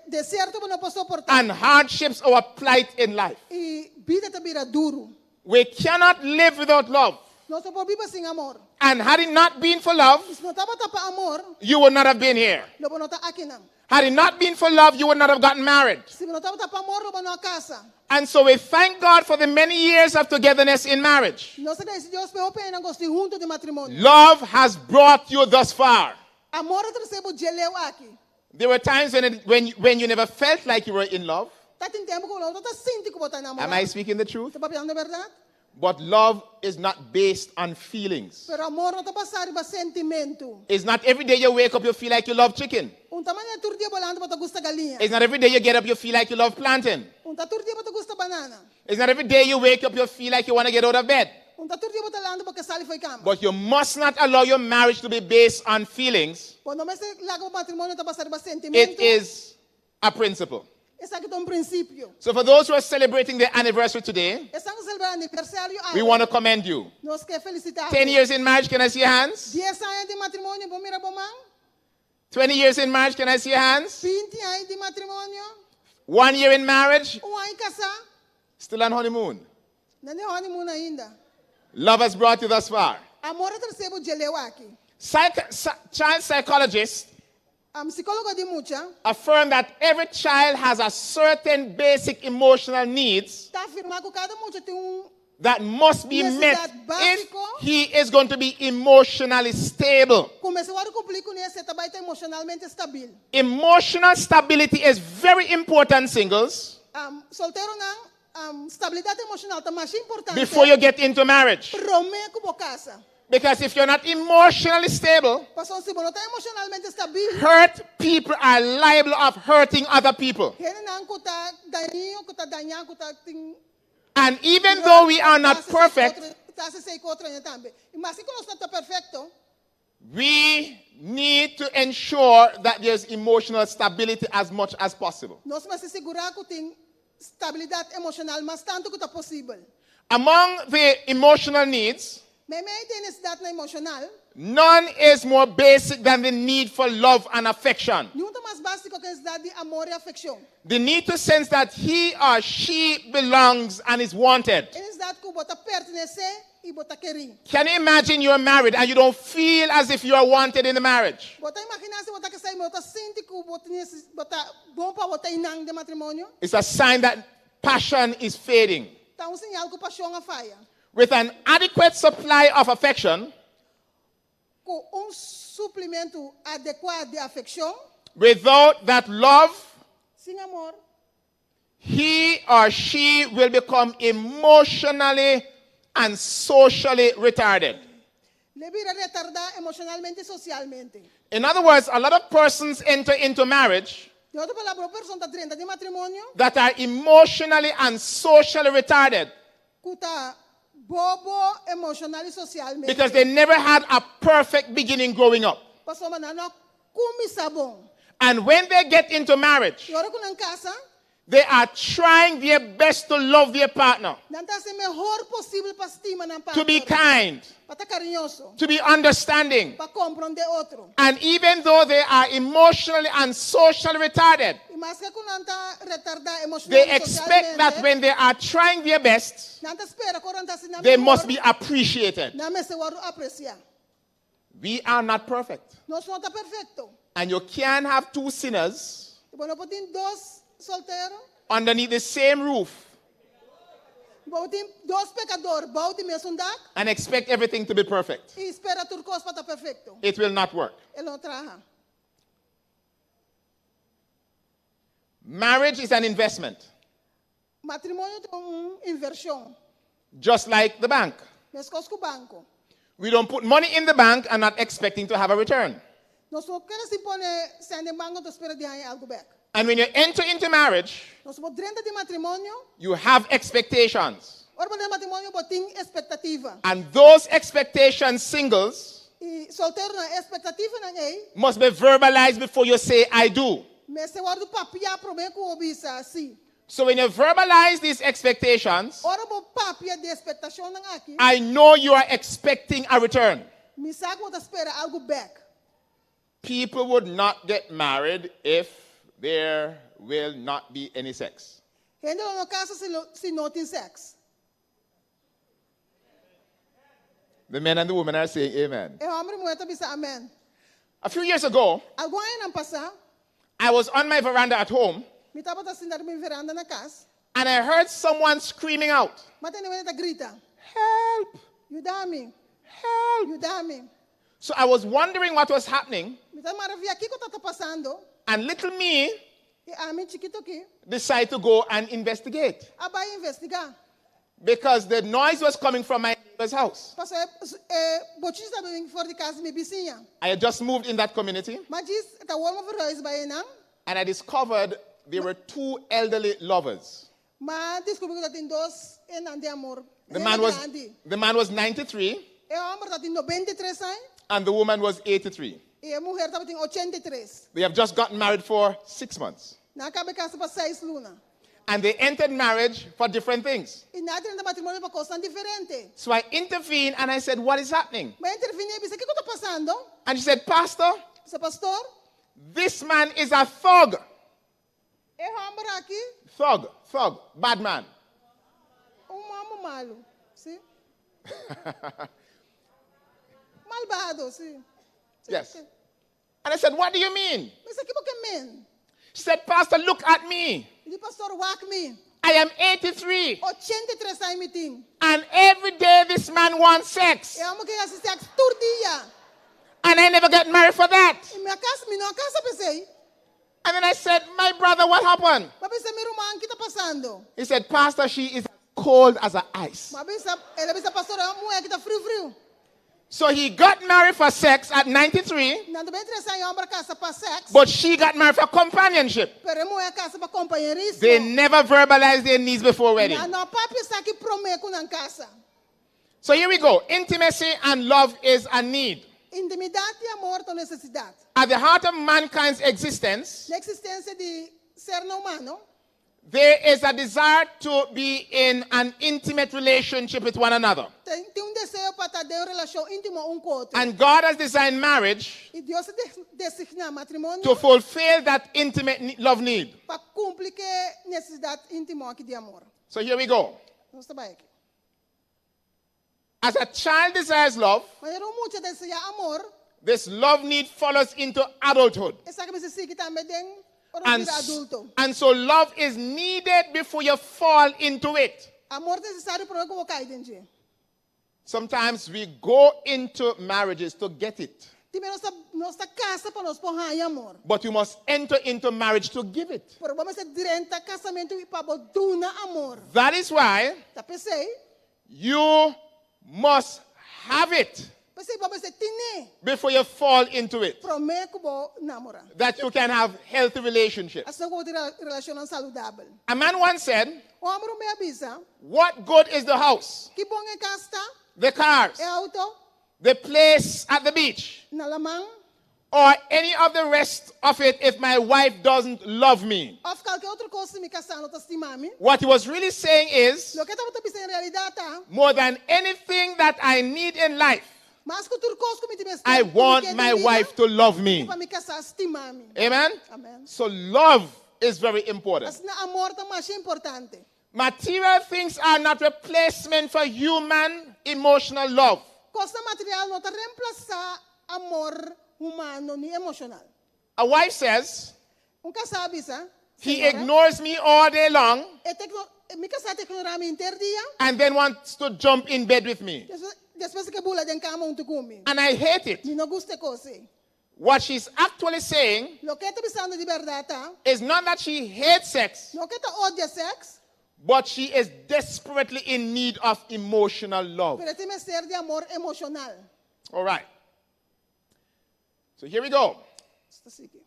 Deserto não posso suportar.
and hardships our plight in life.
E vida te vira duro.
We cannot live without love.
Não se pode viver sem amor.
And had it not been for love,
Se não estava para amor,
you would not have been here.
não vou estar aqui não.
Had it not been for love, you would not have gotten married.
Se não estava para amor, não vou na casa.
And so we thank God for the many years of togetherness in marriage.
Não sei se Deus me opena gosto junto de matrimônio.
Love has brought you thus far.
Amor é recebo geleu aqui.
There were times when you never felt like you were in love.
Tá tem tempo que eu não tá sentindo que vou estar
Am
namorando.
I speaking the truth?
Tá falando a verdade?
But love is not based on feelings.
Pero amor não tá passado para sentimento.
It's not every day you wake up you feel like you love chicken.
Tamanho tur dia bolando para gusta galinha.
It's not every day you get up you feel like you love plantain.
Tur dia para gusta banana.
It's not every day you wake up you feel like you want to get out of bed.
Tur dia para lando porque sali foi cama.
But you must not allow your marriage to be based on feelings.
Quando mais lago matrimônio tá passado para sentimento.
It is a principle.
Esse aqui é um princípio.
So for those who are celebrating their anniversary today,
Estamos celebrando aniversário.
we want to commend you.
Nós quer felicitar.
10 years in marriage, can I see your hands?
10 anos de matrimônio, bom mira bom man.
20 years in marriage, can I see your hands?
20 anos de matrimônio.
1 year in marriage,
Ano casar.
still on honeymoon.
Não é honeymoon ainda.
Love has brought you thus far.
Amor é recebo geleu aqui.
Child psychologists
Psicólogo de mucha
affirm that every child has a certain basic emotional needs
está afirmando que cada mucha tem
that must be met
Necesidade
if
básico.
he is going to be emotionally stable.
começou a cumprir com isso, também está emocionalmente estável.
Emotional stability is very important, singles,
Solteiro não, estabilidade emocional está mais importante.
before you get into marriage.
Romeu com casa.
Because if you're not emotionally stable,
Passou se não está emocionalmente estável.
hurt people are liable of hurting other people.
Ele não está daninho, que está danhando, que está tem
And even though we are not perfect,
Está se sei contra ele também. Mas se nós não está perfeito,
we need to ensure that there's emotional stability as much as possible.
nós vamos se segurar que tem estabilidade emocional, mas tanto que está possível.
Among the emotional needs,
Mas tem necessidade na emocional,
none is more basic than the need for love and affection.
nenhum tá mais básico que a necessidade de amor e afeição.
The need to sense that he or she belongs and is wanted.
É necessidade que bota pertencer e bota querer.
Can you imagine you're married and you don't feel as if you are wanted in the marriage?
Bota imaginar se bota que sai, bota sente que bota bom para botar inang de matrimônio,
It's a sign that passion is fading.
tá sinal que paixão a falha.
With an adequate supply of affection,
Com suplemento adequado de afeição,
without that love,
sem amor,
he or she will become emotionally and socially retarded.
le vira retardar emocionalmente e socialmente.
In other words, a lot of persons enter into marriage
De outra palavra, a pessoa está dentro de matrimônio,
that are emotionally and socially retarded
que está bobo emocional e socialmente.
because they never had a perfect beginning growing up.
Pastor Manano, começa bom.
And when they get into marriage,
E agora que na casa,
they are trying their best to love their partner,
não está se melhor possível para estima na
to be kind,
para estar carinhoso,
to be understanding.
para compreender outro.
And even though they are emotionally and socially retarded,
E mais que quando está retardado emocionalmente
they
e
expect that
socialmente,
when they are trying their best,
não está espera quando está se
they must be appreciated.
não me se vai apreciar.
We are not perfect.
Nós não está perfeito.
And you can't have two sinners
E bom, nós temos dois solteiros,
underneath the same roof
bom, temos dois pecadores, bom, de mesmo andar,
and expect everything to be perfect.
e espera tudo coisa para estar perfeito.
It will not work.
Ele não traga.
Marriage is an investment,
Matrimônio é inversão.
just like the bank.
Mesmo coisa que o banco.
We don't put money in the bank and not expecting to have a return.
Nós não queremos se pôr sem de banco, então espera de ganhar algo back.
And when you enter into marriage,
Nós somos dentro de matrimônio,
you have expectations.
ora de matrimônio, tem expectativa.
And those expectations, singles,
E solteiro não é expectativa, não é?
must be verbalized before you say, I do.
Mas se guarda o papia, problema com o obisa, assim.
So when you verbalize these expectations,
Ora o papia de expectação não aqui.
I know you are expecting a return.
Me sabe quando espera algo back.
People would not get married if there will not be any sex.
Gente não casa se não tem sexo.
The men and the women are saying amen.
É homem e mulher também dizem amém.
A few years ago,
Algo aí não passa.
I was on my veranda at home
Me estava assim na minha veranda na casa.
and I heard someone screaming out,
Mas tem ninguém que grita.
help,
Ajuda-me.
help.
Ajuda-me.
So I was wondering what was happening,
Me estava maravilhando aqui que está passando.
and little me
E a mim chiquito aqui.
decided to go and investigate
Vai investigar.
because the noise was coming from my neighbor's house.
Parce botinho está bem fora de casa, minha vizinha.
I had just moved in that community
Mas diz, está o homem verões vai não.
and I discovered there were two elderly lovers.
Mas descobri que tem dois em de amor.
The man was 93
E o homem está tem 93 anos.
and the woman was 83.
E a mulher está tem 83.
They have just gotten married for 6 months.
Na acaba casa para 6 lunas.
And they entered marriage for different things.
E nada de matrimônio para coisas diferentes.
So I intervened and I said, what is happening?
Mas intervine e disse, o que está passando?
And she said, Pastor,
Disse, pastor,
this man is a thug.
é o homem aqui,
Thug, bad man.
homem malo. Sim? Malvado, sim.
Yes. And I said, what do you mean?
Mas aqui porque men.
She said, Pastor, look at me.
E o pastor walk me.
I am 83.
83 anos me tem.
And every day this man wants sex.
É homem que assiste a todo dia.
And I never get married for that.
E minha casa, minha casa pensei.
And then I said, my brother, what happened?
Mas pensei, meu irmão, o que está passando?
He said, Pastor, she is cold as a ice.
Mas pensei, ele pensa, pastor, é uma mulher que está frio.
So he got married for sex at 93,
Nando bem 3 anos para casa para sexo.
but she got married for companionship.
Pero mulher casa para companheirismo.
They never verbalized their needs before wedding.
Não papi está aqui prometo na casa.
So here we go. Intimacy and love is a need.
Intimidade e amor são necessidade.
At the heart of mankind's existence,
Na existência de ser humano,
there is a desire to be in an intimate relationship with one another.
tem desejo para ter uma relação íntima com o outro.
And God has designed marriage
E Deus designa matrimônio
to fulfill that intimate love need.
para cumprir que necessidade íntima aqui de amor.
So here we go.
Vamos trabalhar aqui.
As a child desires love,
Mas eu muito desejo amor.
this love need follows into adulthood.
Essa que você sigue também tem para
And,
vida adulto.
and so love is needed before you fall into it.
Amor necessário para eu colocar dentro.
Sometimes we go into marriages to get it,
Time nossa casa para nós pôr amor.
but you must enter into marriage to give it.
Pero vamos ser direito a casamento e para botar amor.
That is why
Tá pensei?
you must have it
Pensei vamos ser tine.
before you fall into it,
Prometo que vou namorar.
that you can have healthy relationships.
Assim eu vou ter relação saudável.
A man once said,
O amor me avisa.
what good is the house,
Que bom é casa,
the cars,
é auto,
the place at the beach,
na lamang,
or any of the rest of it if my wife doesn't love me?
ou qualquer outra coisa se me casar, não tá estimando.
What he was really saying is,
Lo que estava pensando em realidade, tá?
more than anything that I need in life,
Mas que outra coisa que me tivesse
I want my wife to love me.
para me casar, estimar-me.
Amen?
Amen.
So love is very important.
Assim, amor tá mais importante.
Material things are not replacement for human emotional love.
Coisa material não tá reemplaçar amor humano nem emocional.
A wife says,
Casal avisa,
he ignores me all day long
me casar te ignorar me inteiro dia.
and then wants to jump in bed with me.
Depois que bula de cama junto comigo.
And I hate it.
Me não gusta coisa.
What she's actually saying
Lo que está pensando de verdade, tá?
is not that she hates sex,
Lo que está odia sexo,
but she is desperately in need of emotional love.
pero tem ser de amor emocional.
All right. So here we go.
Está assim aqui.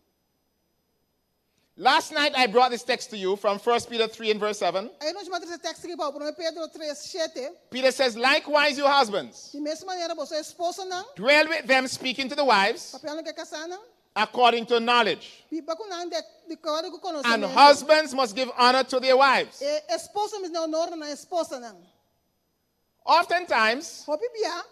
Last night I brought this text to you from 1 Peter 3 and verse 7.
Aí nós mandamos esse texto aqui para o 1 Pedro 3:7.
Peter says, likewise, you husbands,
De mesma maneira, você é esposa não,
dwell with them, speaking to the wives,
papel não quer casar não,
according to knowledge.
pipa com não de código
And
conhecimento.
husbands must give honor to their wives.
Esposa me não honra na esposa não.
Oftentimes,
Hopi bia,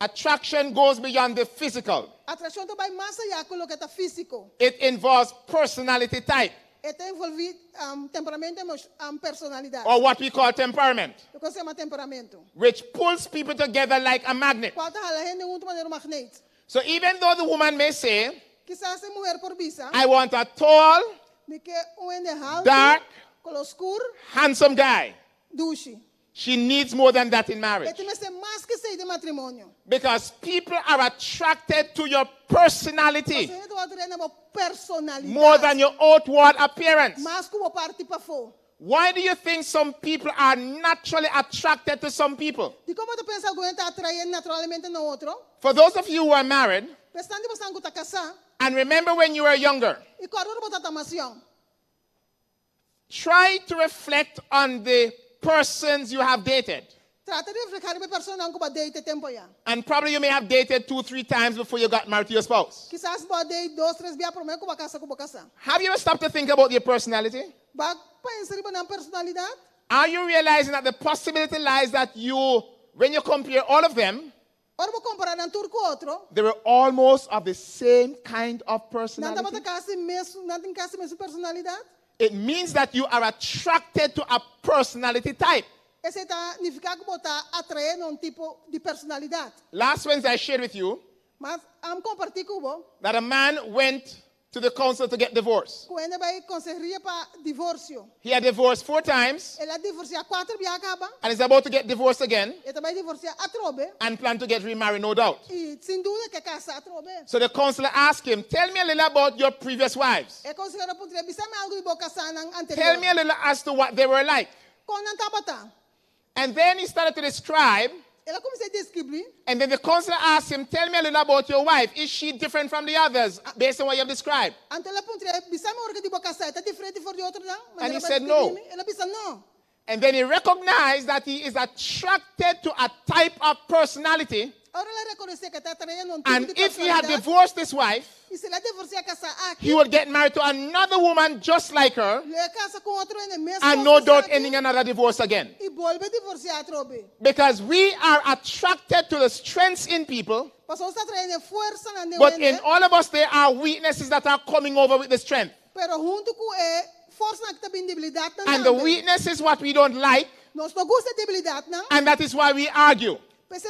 attraction goes beyond the physical.
atração também mais allá com o que está físico.
It involves personality type,
Está envolvido temperamento e personalidade.
or what we call temperament,
O que se chama temperamento.
which pulls people together like a magnet.
Qual está a gente junto maneira magnética.
So even though the woman may say,
Quizás a mulher por visa,
I want a tall,
me que de alto,
dark,
color escuro,
handsome guy,
duche.
she needs more than that in marriage.
Tem que ser mais que ser de matrimônio.
Because people are attracted to your personality
Você não vai ter uma personalidade.
more than your outward appearance.
Mais que uma parte para fora.
Why do you think some people are naturally attracted to some people?
De como tu pensa alguém está atraindo naturalmente no outro?
For those of you who are married,
Pensando que você está casado,
and remember when you were younger,
e quando você está mais jovem,
try to reflect on the persons you have dated.
trata de refletir a pessoa que vai date tempo já.
And probably you may have dated 2-3 times before you got married to your spouse.
Quizás pode date 2-3 vezes para mim que vai casar com casar.
Have you ever stopped to think about your personality?
Vai pensar na personalidade?
Are you realizing that the possibility lies that you, when you compare all of them,
Ora vou comparar um turco com outro.
they were almost of the same kind of
Não dá
personality?
para casar mesmo, não tem casar mesmo personalidade.
It means that you are attracted to a personality type.
Esse significa que você está atraindo tipo de personalidade.
Last Wednesday I shared with you
Mas compartilhar com você,
that a man went to the council to get divorced.
quando ele vai conseguir para divórcio.
He had divorced 4 times
Ele divorcia 4 vezes acaba.
and is about to get divorced again
Ele também divorcia a trobe.
and plan to get remarried, no doubt.
E sem dúvida que casa a trobe.
So the counselor asked him, tell me a little about your previous wives.
É conselheiro para entrevistar me algo de boca sana anterior.
Tell me a little as to what they were like.
Quando não estava tá.
And then he started to describe
ela começou a descobrir.
And then the counselor asked him, tell me a little about your wife. Is she different from the others based on what you have described?
Então ela perguntou, bisa mo orga di ba kasay, tá diferente for the outro não?
And he said no.
Ela bisa no.
And then he recognized that he is attracted to a type of personality.
Ahora ela reconhece que tá traindo
And if he had divorced his wife,
e se ela divorcia casa aqui,
he would get married to another woman just like her,
le casa com outro ene mesmo.
and no doubt ending another divorce again.
E volve divorciar trobe.
Because we are attracted to the strengths in people,
Pastor está traindo força na
but
neuen.
in all of us there are weaknesses that are coming over with the strength.
Pero junto com força que tá bem debilidade
And the weakness is what we don't like,
nós não gosta de debilidade não.
and that is why we argue.
Pense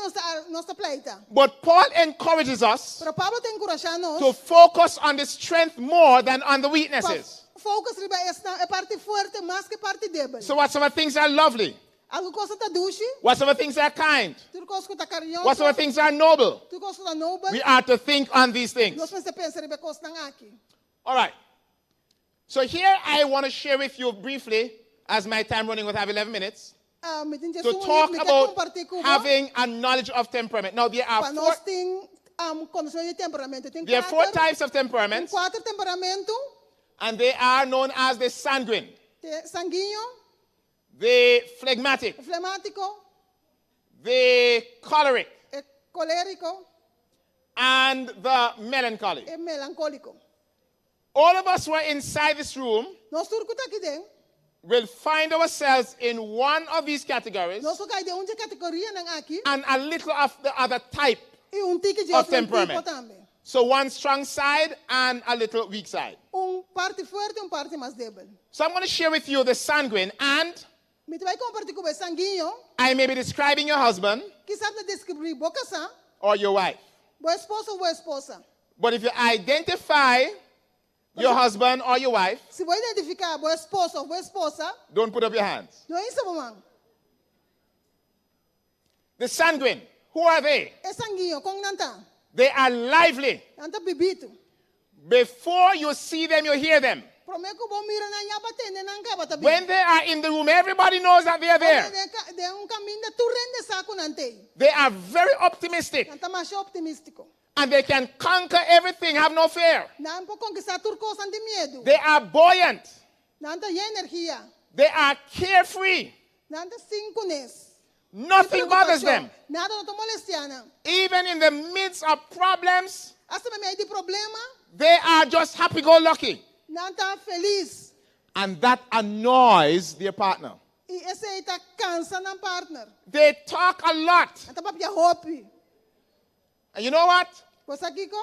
nossa pleita.
But Paul encourages us
Pero Pablo te encoraja nós.
to focus on the strength more than on the weaknesses.
Focus riba esta parte forte mais que parte débil.
So what some of the things are lovely?
Algo coisa tá duche,
What some of the things are kind?
tudo coisa que tá carinhoso.
What some of the things are noble?
Tudo coisa que tá nobre.
We are to think on these things.
Nós pensa riba coisa nang aqui.
All right. So here I want to share with you briefly, as my time running will have 11 minutes, to talk about having a knowledge of temperament. Now there are four types of temperaments,
Quatro temperamento,
and they are known as the sanguine,
sanguíneo,
the phlegmatic,
flemático,
the choleric,
colérico,
and the melancholic.
e melancólico.
All of us who are inside this room
Nós tudo que tá aqui dentro,
will find ourselves in one of these categories
nós só cai de onde categoria nang aqui
and a little of the other type.
e tique de
Of
outro tipo
temperament.
também.
So one strong side and a little weak side.
Parte forte e parte mais débil.
So I'm going to share with you the sanguine, and
Me vai compartilhar com o sanguíneo,
I may be describing your husband
que sabe descobrir boa casa,
or your wife.
boa esposa ou boa esposa.
But if you identify your husband or your wife,
Se vou identificar boa esposa ou boa esposa,
don't put up your hands.
não é isso, mamãe.
The sanguine, who are they?
É sanguíneo, com nanta.
They are lively.
Nanta bibito.
Before you see them, you hear them.
Prometo bom mira na nhaba tende na ngaba tabi.
When they are in the room, everybody knows that they are there.
De caminho de turrende saco nante.
They are very optimistic,
Nanta mais optimístico.
and they can conquer everything, have no fear.
Na po conquistar turco santi medo.
They are buoyant.
Nanta y energia.
They are carefree.
Nanta cincones.
Nothing bothers them.
Nada no te molestiana.
Even in the midst of problems,
Hasta me hay de problema.
they are just happy-go-lucky.
Nanta feliz.
And that annoys their partner.
Y ese ita cansa ng partner.
They talk a lot.
Nanta papya hopi.
And you know what?
Pues aquí ko.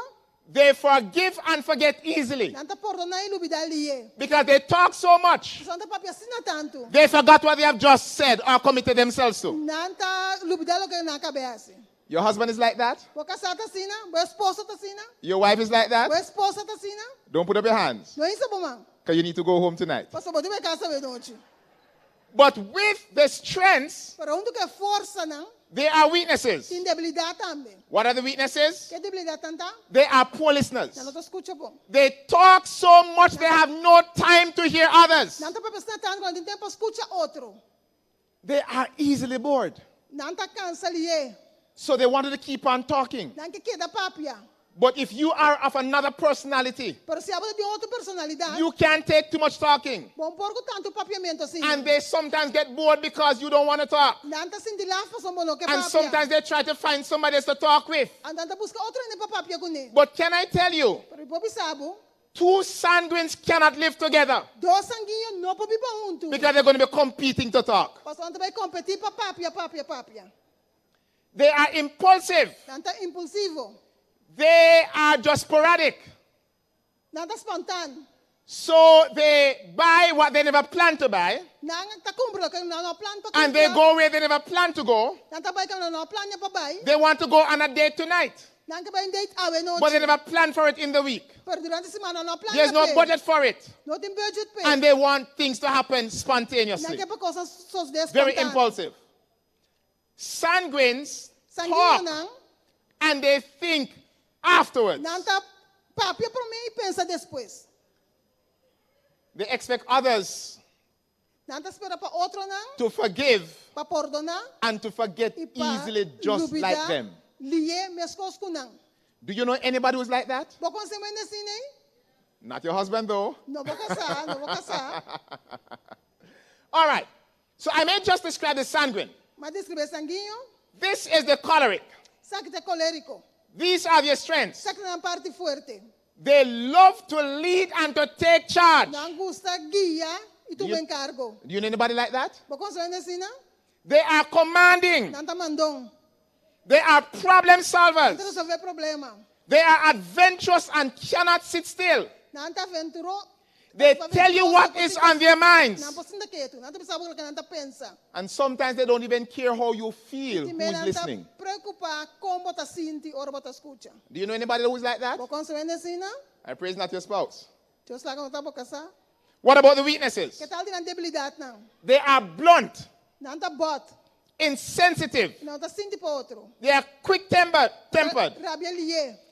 They forgive and forget easily.
Nanta porto na ilubidaliye.
Because they talk so much,
Nanta papya sina tanto.
they forgot what they have just said or committed themselves to.
Nanta lubidalo que na kabeasi.
Your husband is like that?
Boa casata sina. Boa esposa ta sina.
Your wife is like that?
Boa esposa ta sina.
Don't put up your hands,
No isa bumang.
because you need to go home tonight.
Paso bote me casa ve noche.
But with the strengths,
Pero unto que força nang.
there are weaknesses.
Sin debilidad también.
What are the weaknesses?
¿Qué debilidad tanta?
They are poor listeners.
Ya no te escucho po.
They talk so much they have no time to hear others.
Nanta papesna tanto cuando tiene tiempo escucha otro.
They are easily bored.
Nanta cansa liye.
So they wanted to keep on talking.
Nanke queda papia.
But if you are of another personality,
Pero si habla de otra personalidad,
you can't take too much talking.
bon porco tanto papiamento assim.
And they sometimes get bored because you don't want to talk.
Nanta sinti lafa so mono que
And
papia.
sometimes they try to find somebody else to talk with.
Andanta busca outro ne papia kuni.
But can I tell you,
Pero ipo bisabo,
two sanguines cannot live together
dos sanguinhos no po biba junto.
because they're going to be competing to talk.
Paso anta vai competir pa papia.
They are impulsive.
Nanta impulsivo.
They are just sporadic.
Nanta spontan.
So they buy what they never planned to buy,
Nang takumbro kay no plan pa.
and they go where they never planned to go.
Nanta bay kang no plan niya pa bay.
They want to go on a date tonight,
Nang bay date awe no.
but they never planned for it in the week.
Pero durante semana no plan.
There's no budget for it,
No tem budget pe.
and they want things to happen spontaneously.
Nang pa cosas sos de
Very
spontan.
impulsive. Sanguines
Sanguíneo
talk,
nang
and they think afterwards.
nanta papia por mim e pensa depois.
They expect others to forgive and to forget easily just like them. Do you know anybody who's like that? Not your husband, though. All right. So I may just describe the sanguine. This is the choleric. These are their strengths. They love to lead and to take charge. Do you know anybody like that? They are commanding. They are problem solvers. They are adventurous and cannot sit still. They tell you what is on their minds. And sometimes they don't even care how you feel, who is listening. Do you know anybody who is like that? I pray it's not your spouse. What about the weaknesses? They are blunt, insensitive. They are quick-tempered.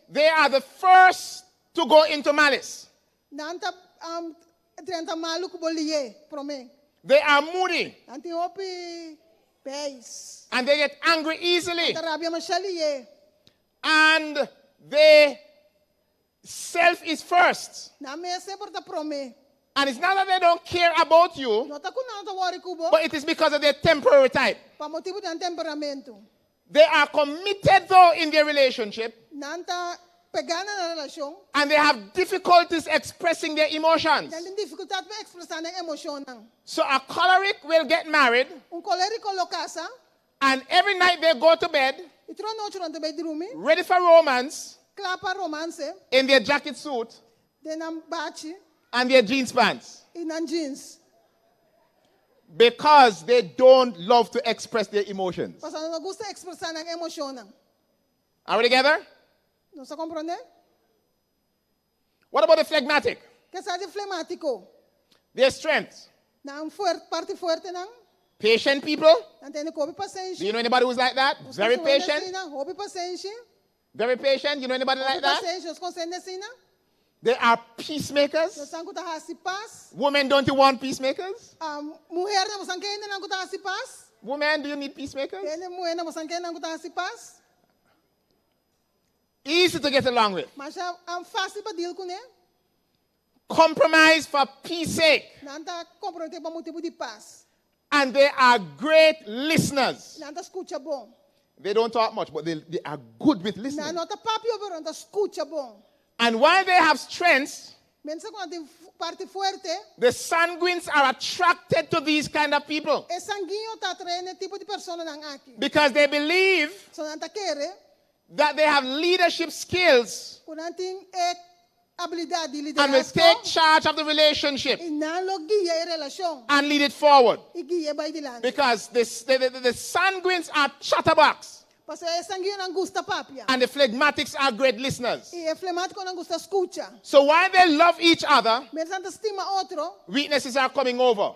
They are the first to go into malice. They are moody. And they get angry easily. And they self is first. And it's not that they don't care about you, but it is because of their temporary type. They are committed, though, in their relationship. And they have difficulties expressing their emotions. So a choleric will get married. And every night they go to bed, ready for romance, in their jacket suit, and their jeans pants. Because they don't love to express their emotions. Are we together? What about the phlegmatic? Their strengths. Patient people. Do you know anybody who's like that? Very patient. Very patient. You know anybody like that? They are peacemakers. Women, don't you want peacemakers? Women, do you need peacemakers? Easy to get along with. Compromise for peace sake. And they are great listeners. They don't talk much, but they are good with listening. And while they have strengths, the sanguines are attracted to these kind of people. Because they believe that they have leadership skills and will take charge of the relationship and lead it forward. Because the sanguines are chatterbox. And the phlegmatics are great listeners. So while they love each other, weaknesses are coming over.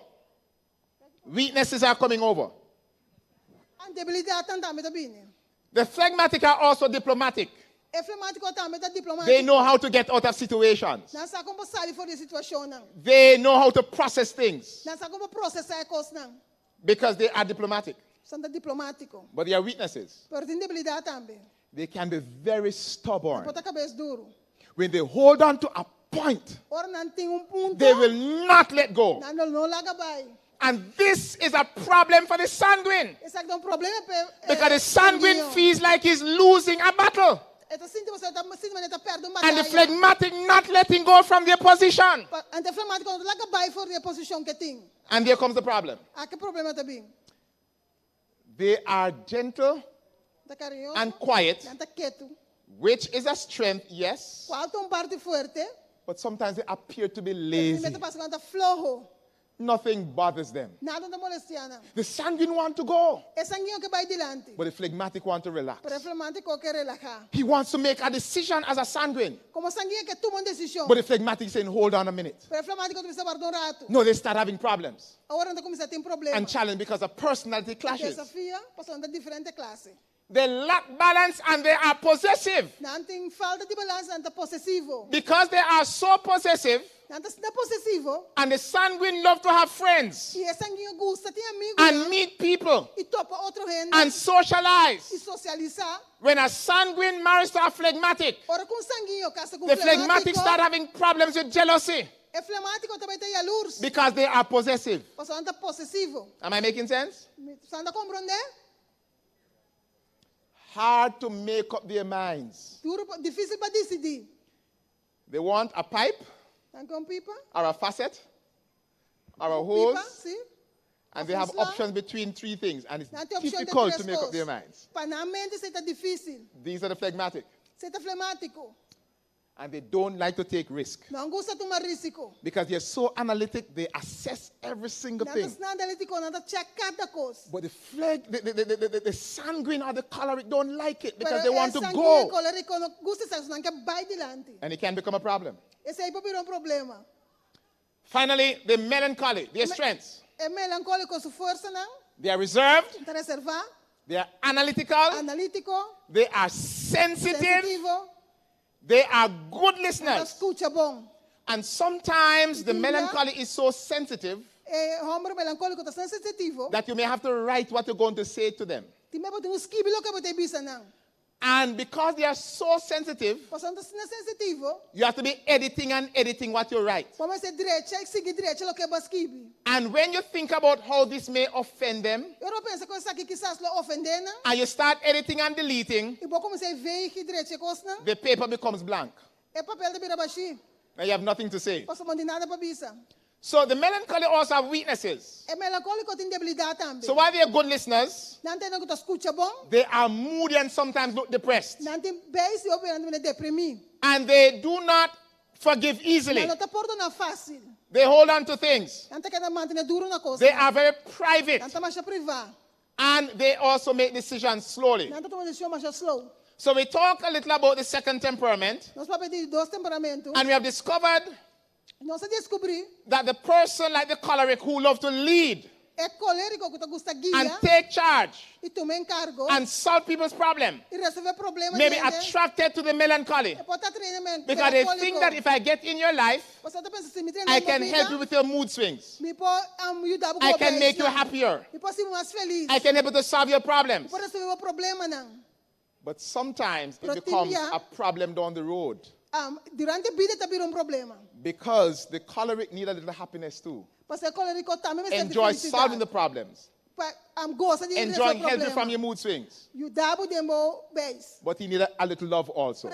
Weaknesses are coming over. The phlegmatic are also diplomatic. They know how to get out of situations. They know how to process things. Because they are diplomatic. But there are weaknesses. They can be very stubborn. When they hold on to a point, they will not let go. And this is a problem for the sanguine. Because the sanguine feels like he's losing a battle. And the phlegmatic not letting go from their position. And here comes the problem. They are gentle and quiet, which is a strength, yes. But sometimes they appear to be lazy. Nothing bothers them. The sanguine want to go, but the phlegmatic want to relax. He wants to make a decision as a sanguine, but the phlegmatic is saying, hold on a minute. No, they start having problems and challenge because of personality clashes. They lack balance and they are possessive. Because they are so possessive, And the sanguine love to have friends and meet people and socialize. When a sanguine marries to a phlegmatic, the phlegmatic start having problems with jealousy because they are possessive. Am I making sense? Hard to make up their minds. They want a pipe, or a facet, or a hose, and they have options between three things, and it's difficult to make up their minds. These are the phlegmatic. And they don't like to take risk. Because they're so analytic, they assess every single thing. But the sanguine or the choleric don't like it because they want to go. And it can become a problem. Finally, the melancholy, their strengths. They are reserved. They are analytical. They are sensitive. They are good listeners. And sometimes the melancholy is so sensitive that you may have to write what you're going to say to them. And because they are so sensitive, you have to be editing what you write. And when you think about how this may offend them, and you start editing and deleting, the paper becomes blank. And you have nothing to say. So the melancholy also have weaknesses. So while they are good listeners, they are moody and sometimes look depressed. And they do not forgive easily. They hold on to things. They are very private. And they also make decisions slowly. So we talk a little about the second temperament. And we have discovered that the person like the choleric who loves to lead and take charge and solve people's problems may be attracted to the melancholy because they think that if I get in your life, I can help you with your mood swings. I can make you happier. I can help you to solve your problems. But sometimes it becomes a problem down the road. Because the choleric need a little happiness too. Enjoy solving the problems. Enjoying helping from your mood swings. But he needed a little love also.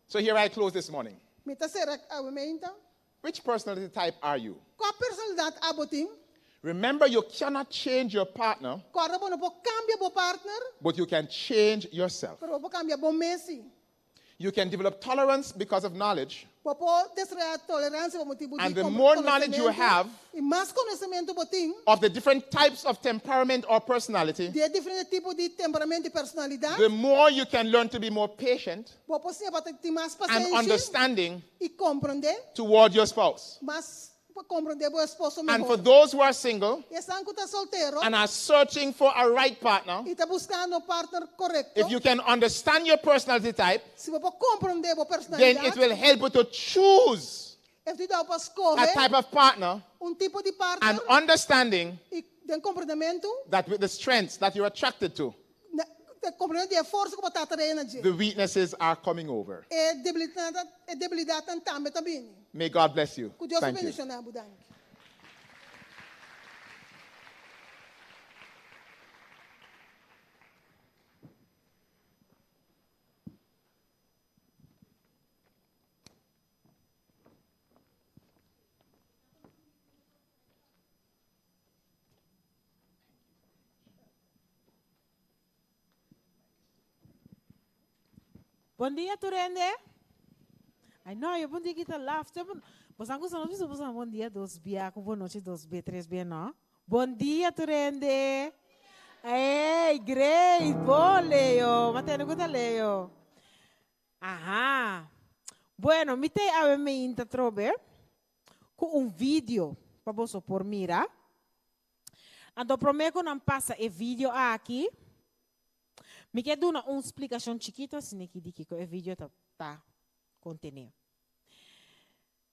So here I close this morning. Which personality type are you? Remember, you cannot change your partner, but you can change yourself. You can develop tolerance because of knowledge. And the more knowledge you have of the different types of temperament or personality, the more you can learn to be more patient and understanding toward your spouse. And for those who are single and are searching for a right partner, if you can understand your personality type, then it will help you to choose a type of partner and understanding that with the strengths that you're attracted to, the weaknesses are coming over. May God bless you. Thank you.
Bom dia, Turende. I know you bom dia kita laugh. Você não gosta de você bom dia 2B, boa noite 2B, 3B, não? Bom dia, Turende. Ei, great, bom Leo. Matendo gusta Leo. Aha. Bueno, me tem a me inta trobe com vídeo para você por mira. Então prometo não passa e vídeo aqui. Me quer dar uma explicação chiquita, se não que o vídeo está contendo.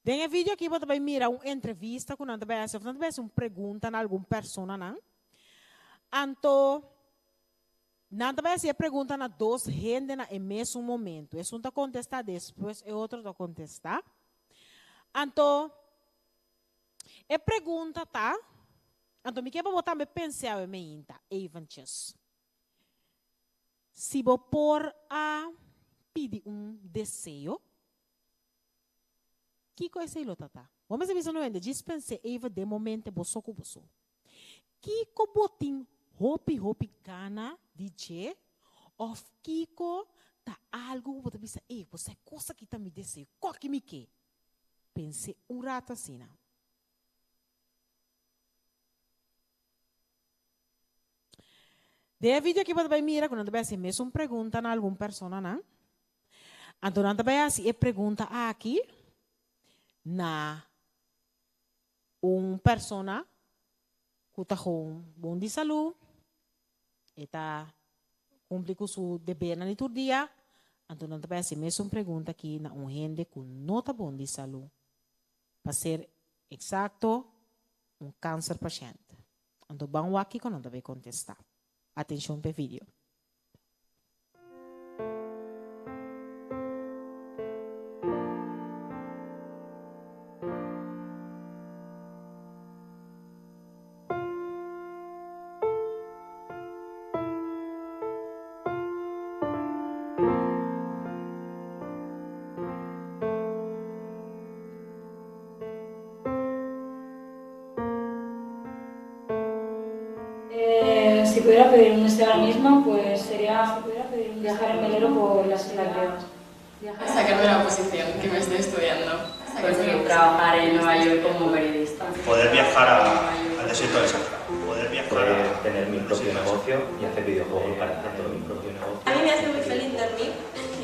En el vídeo aqui você vai mirar uma entrevista com nós vai fazer uma pergunta a alguma pessoa não. Então, nada vai ser pergunta a duas gente no mesmo momento. É um tá contestar depois e outro tá contestar. Então, é pergunta tá. Então, me quer botar me pensar em mim tá, evantes. Se vou por a pedir desejo, que coisa é isso, tá? Vamos ver se não ainda dispense Eva de momento você com você. Que botin hopi cana DJ ou Kiko tá algo que você pensa, você coisa que tá me desejo, qual que me quer? Pense rato assim, não? De vídeo que você vai mirar quando você vai fazer mesmo pergunta a alguma pessoa, não? Então, você vai fazer pergunta aqui na uma pessoa que está com bom de saúde, está cumprindo com seu dever no outro dia, então não vai fazer mesmo pergunta aqui na uma gente que não está bom de saúde, para ser exato câncer paciente. Então vamos aqui quando não vai contestar. Atenção para o vídeo.
Si pudiera pedir un deseo ahora mismo, pues sería viajar en velero por las islas griegas.
Sacarme la oposición que me estoy estudiando.
Pues trabajar en Nueva York como periodista.
Poder viajar al desierto del Sahara. Poder
tener mi propio negocio y hacer videojuegos para hacer todo mi propio negocio.
A mí me hace muy feliz dormir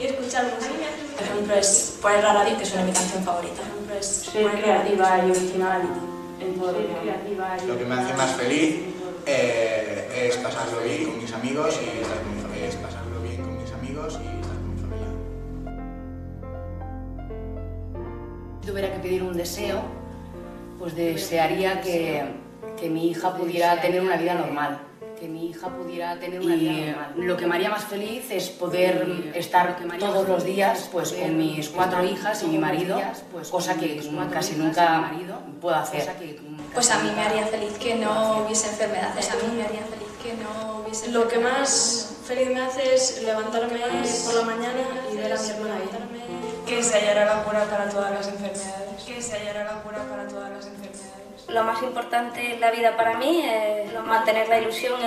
y escuchar música.
Por ejemplo, es poner la radio, que suena mi canción favorita.
Ser creativa y original en todo lo que hago.
Lo que me hace más feliz es pasarlo bien con mis amigos y estar con mi familia.
Si tuviera que pedir un deseo, pues desearía que mi hija pudiera tener una vida normal. Lo que me haría más feliz es poder estar todos los días pues, con mis 4 hijas y mi marido, cosa que casi nunca puedo hacer.
Pues a mí me haría feliz que no hubiese enfermedades. Lo que más feliz me hace es levantarme por la mañana y ver a mi hermana ahí.
Que se hallara la cura para todas las enfermedades.
Lo más importante en la vida para mí es mantener la ilusión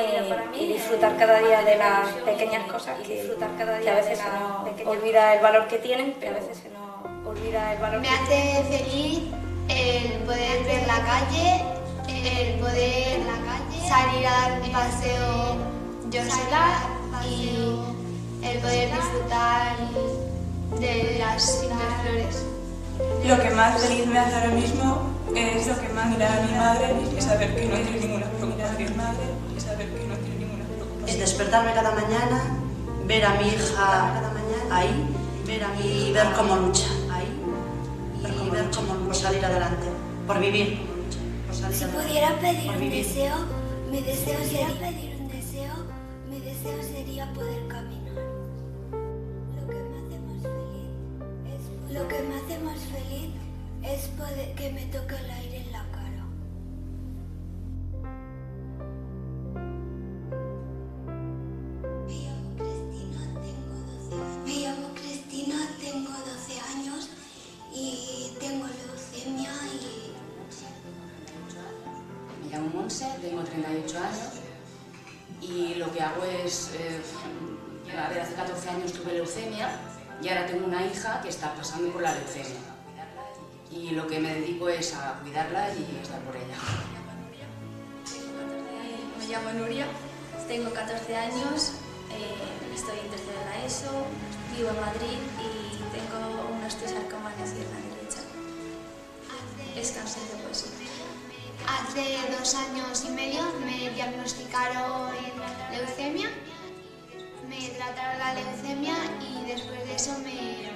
y disfrutar cada día de las pequeñas cosas que a veces se nos olvida el valor que tienen, pero a veces se nos olvida el valor que tienen.
Me hace feliz el poder ver la calle, el poder salir a dar un paseo yo sola y el poder disfrutar de las simples flores.
Lo que más feliz me hace ahora mismo es mirar a mi madre y saber que no tiene ninguna preocupación.
Es despertarme cada mañana, ver a mi hija ahí y ver cómo lucha. Por salir adelante, por vivir.
Si pudiera pedir un deseo, mi deseo sería poder caminar. Lo que me hace más feliz es poder que me toque el aire en la cara. Me llamo Cristina, tengo 12 años y tengo leucemia y...
Me llamo Monse, tengo 38 años y lo que hago es... hace 14 años tuve leucemia y ahora tengo una hija que está pasando por la leucemia. Y lo que me dedico es a cuidarla y estar por ella.
Me llamo Nuria, tengo 14 años, estoy en tercero de la ESO, vivo en Madrid y tengo un osteosarcoma en la pierna derecha. Es cáncer de hueso.
Hace 2 años y medio me diagnosticaron leucemia. Me trataron la leucemia y después de eso me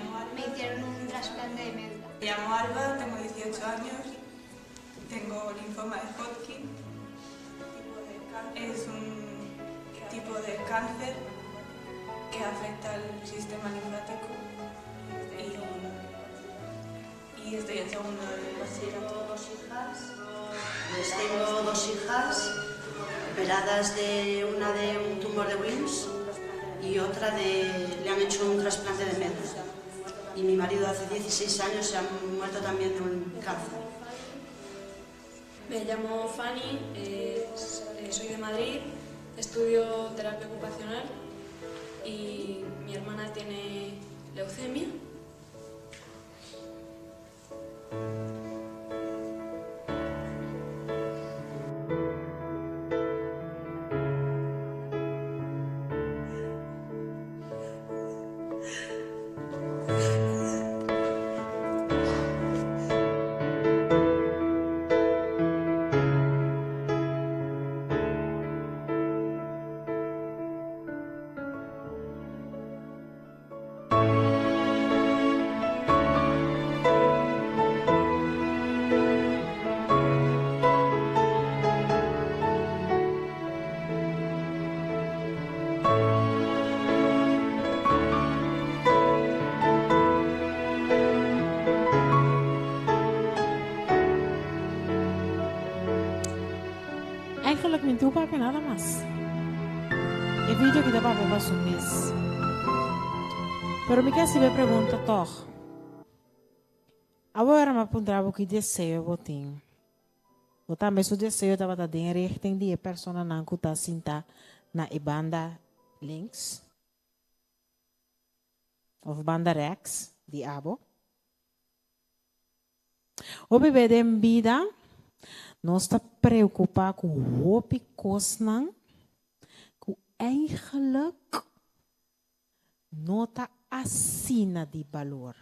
hicieron un trasplante de médula.
Me llamo Alba, tengo 18 años, tengo linfoma de Hodgkin, es un tipo de cáncer que afecta al sistema linfático y estoy en segundo de bachillerato.
Pues tengo 2 hijas operadas de una de un tumor de Wilms y otra le han hecho un trasplante de médula. Y mi marido hace 16 años se ha muerto también de un cáncer.
Me llamo Fanny, soy de Madrid, estudio terapia ocupacional y mi hermana tiene leucemia.
Eigenlijk mijn toepakken nada más. El vídeo que daba para su mes. Pero me quer me pergunta toch. Agora me apontava que desejo botinho. O também seu desejo estava da em richting die persona não que está sinta na banda links of banda rechts die abo. O bebê de vida não está preocupado com o que coisa que eigenlijk não está acima de valor.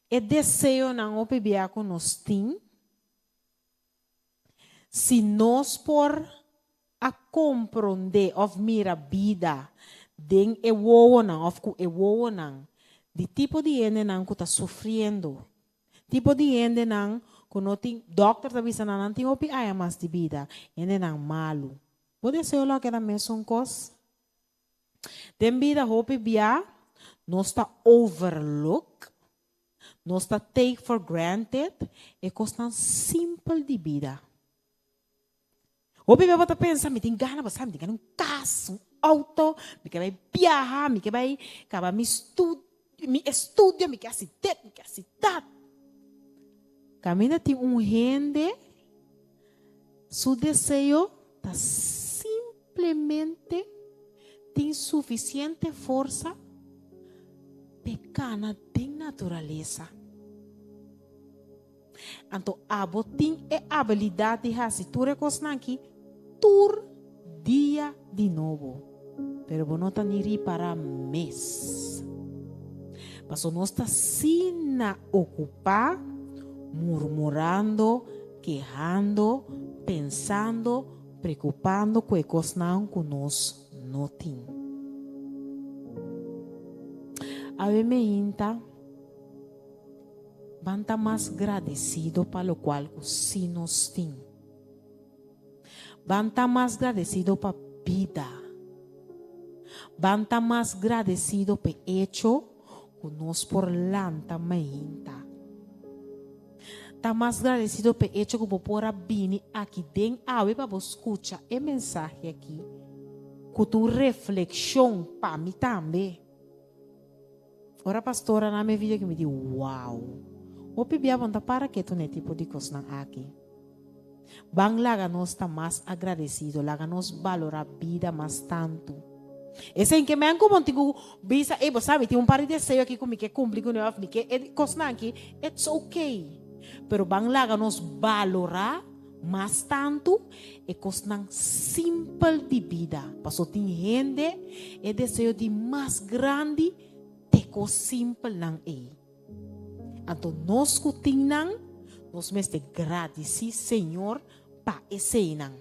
E desejo não obedece com nós tem, se nós por a compreender of mira vida den e woa não of ku e woa não de tipo de ende não que está sofrendo, tipo de ende não que não tem doctor da visa não tem opi ai mais de vida ende não malo. O desejo lá que era mesmo coisa. Den vida hope bia nós está overlook. Nós está take for granted e coisa simples de vida. O bebê vai pensar, me tem gana, você me tem um carro, um auto, me quer vai viajar, me quer vai acabar me estudo, me quer assistir, me quer assistir. Caminha tem rende, seu desejo está simplesmente tem suficiente força pecana tem natureza. Então, abo tem a habilidade de fazer tudo aqui, tur dia de novo. Pero não está nem para mês. Mas nós está sem ocupar, murmurando, quejando, pensando, preocupando com coisas que nós não temos. A me inta, banta mais agradecido para o qual o sim nos tem. Banta mais agradecido para a vida. Banta mais agradecido para o hecho que nós por lanta me inta. Tá mais agradecido para o hecho que por a bini aqui dentro para escutar a mensagem aqui. Com tu reflexão para mim também. Ora pastora na minha vida que me diz, uau, o pibia banda para que tu ne tipo de coisa aqui. Bang laga nós está mais agradecido, laga nós valora a vida mais tanto. Esse em que me anco contigo, bisa, você sabe, tem par de desejo aqui comigo que cumpre com eu, que é coisa aqui, it's okay. Pero bang laga nós valora mais tanto é coisa simples de vida. Passou tem gente é desejo de mais grande teko simple nang Então, nós que tinang, nós mesmo agradecer Senhor para esse nang.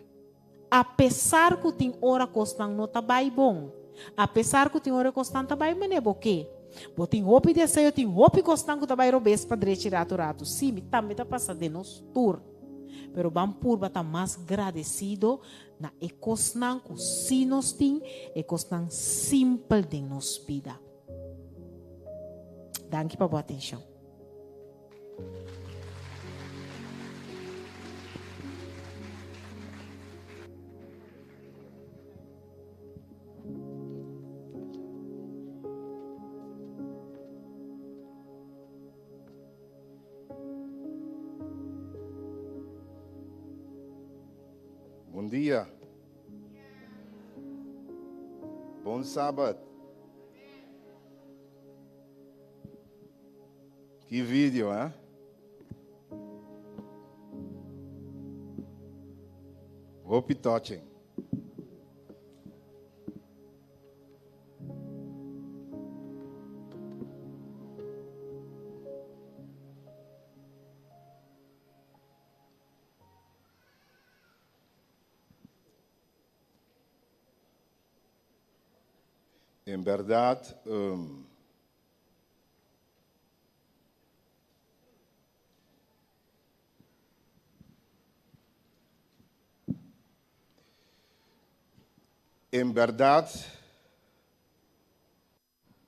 Apesar que tem hora costang não tá bem bom, apesar que tem hora costang tá bem mané boque, Botin hopi de saio, tin hopi costango também robes para direito rato. Sim, também tá passando de nos tour. Pero bam purba tá mais agradecido na ecosnan com sinos tin, ecosnan simple de nos vida. Danke para boa atenção.
Bom dia. Bom sábado. Que vídeo, hein? Hope touching. En verdad,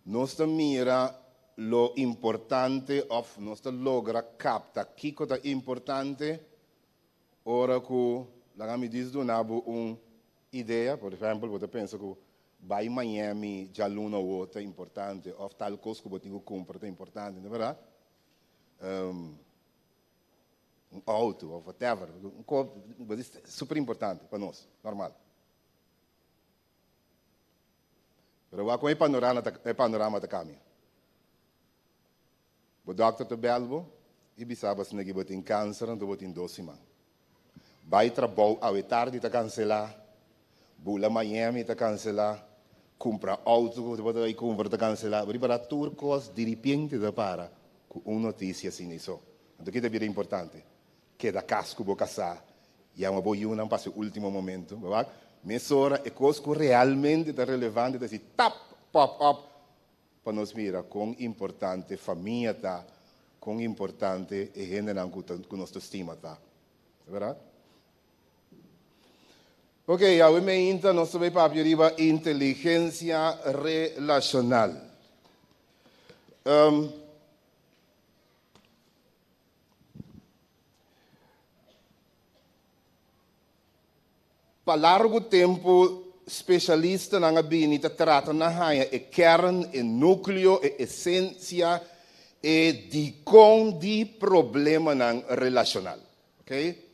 nos mira lo importante of nos logra capta kiko da importante ora que la me diz do nabo ideia, por exemplo, você pensa que vai Miami, já luna outra importante, ou tal coisa que você compra é importante, não é verdade? Auto, ou whatever, é super importante para nós, normal. Mas agora com o panorama da caminho. O doctor te belbo, e bisaba se não tem câncer, não tem 12 semanas. Vai trabalhar, a tarde está cancelar, bula Miami está cancelar, compra auto, você compra está cancelar, mas para turcos de repente da para com uma notícia assim isso. Então que é bem importante, que da casco vou casar, e é uma boa não passa o último momento, vai? Mesora é coisa que realmente é relevante, desse tap, pop up, para nós mirar quão importante família tá, quão importante é gente que nós estima tá, é verdade? Ok, a me inta nós vamos para arriba inteligência relacional. Para largo tempo, especialista na gabinete trata na raia é kern, é núcleo, é essência, é de problema relacional, ok?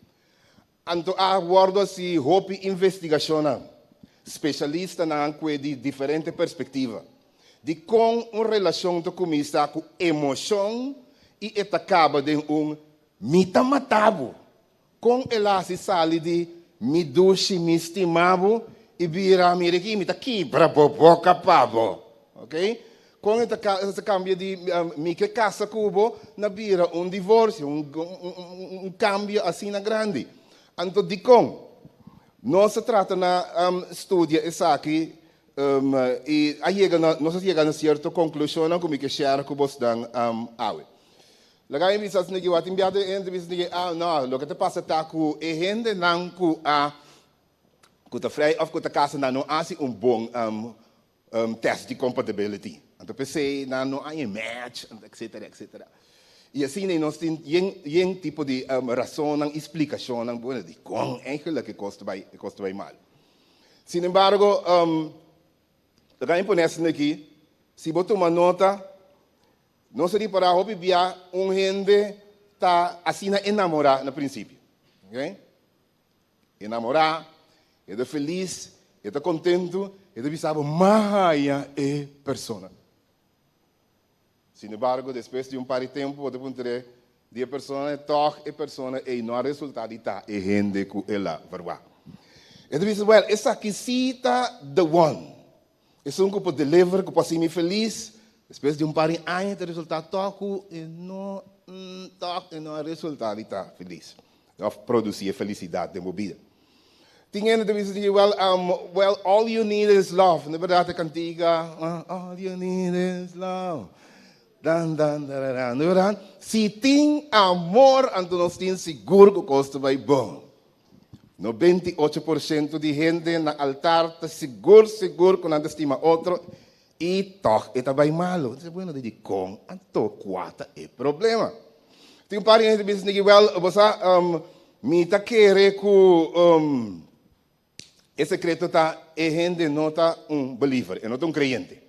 Anto aguardo si hopi investigação, especialista na de diferente perspectiva, de com relação to começa com emoção e acaba de mita matabo, com ela se sale de mi dushi, mi estimavo, e vira miriki, mi aqui para boca pavo, ok? Com essa cambia de mi que casa cubo, na vira divórcio, cambio assim na grande. Anto di com, não se trata na estudia essa aqui, e nós chegamos a certa conclusão como que share com você dan awe. Lagay mi sa snigi watin biado ende bis nigi no lo que te passa tá com e gente não com ta frei of com ta casa não assim bom test de compatibility. Então pensei não há match etc. E assim nós tem yen tipo de razão não explicação não boa de com eigenlijk que custa vai mal. Sin embargo lagay po nessa aqui se botar uma nota não seria para hobby via gente tá assim na enamorar no princípio, ok? Enamorar, é feliz, é contento, é pensava maia é persona. Sin embargo, depois de par de tempo, você pode ter de persona é persona e não há resultado tá é gente com ela verba. É diz well, essa aqui cita the one. É um que pode deliver, que pode ser me feliz. Depois de par de anos, o resultado toco e não há resultado está feliz. Não produzir felicidade de movida. Tingnan na sige, well, all you need is love. Na verdade, cantiga, all you need is love. Dan, dan, dan, dan. Na verdade, se tem amor, então nós temos seguro que o custo vai bom. 98% de gente na altar está seguro que não estima outro. E toch, ita vai malo. Dice, bueno, de com, anto quata é problema. Tem par de gente que diz, well, você, mita querer que, esse secreto está, é gente não está believer, é não um creyente.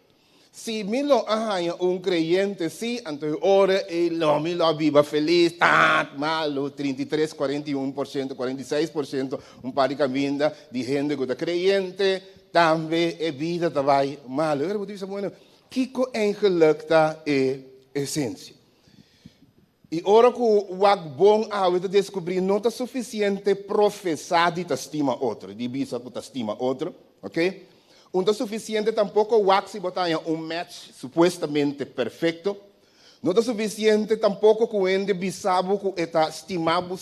Se me lo arranha creyente, sim, então ora e me lo viva feliz, malo, 33, 41%, 46%, par de caminda de gente que está creyente, também é vida vai malo. Eu vou dizer, bueno, Kiko engelukta é essência. E ora que o bom ao descobrir não está suficiente professar de estima outro, de bisa que estima outro, ok? Não está suficiente tampoco o se botar match supuestamente perfeito. Não está suficiente tampoco que o ende bisabo que está estimado,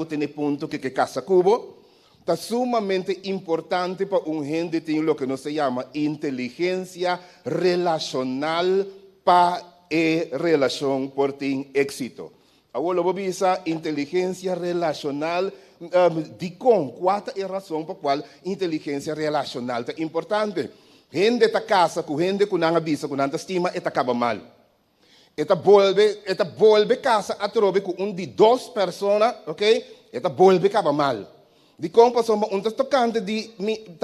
tem ponto que casa cubo. Está sumamente importante para gente ter o que não se chama inteligência relacional para a relação por ter êxito. Agora, vou dizer inteligência relacional de qual é a razão por qual inteligência relacional é importante. Gente da casa, com gente que não avisa, que não estima, acaba mal. Esta volve casa a trobe com de duas pessoas, ok? Esta volve acaba mal. De como passou tocante de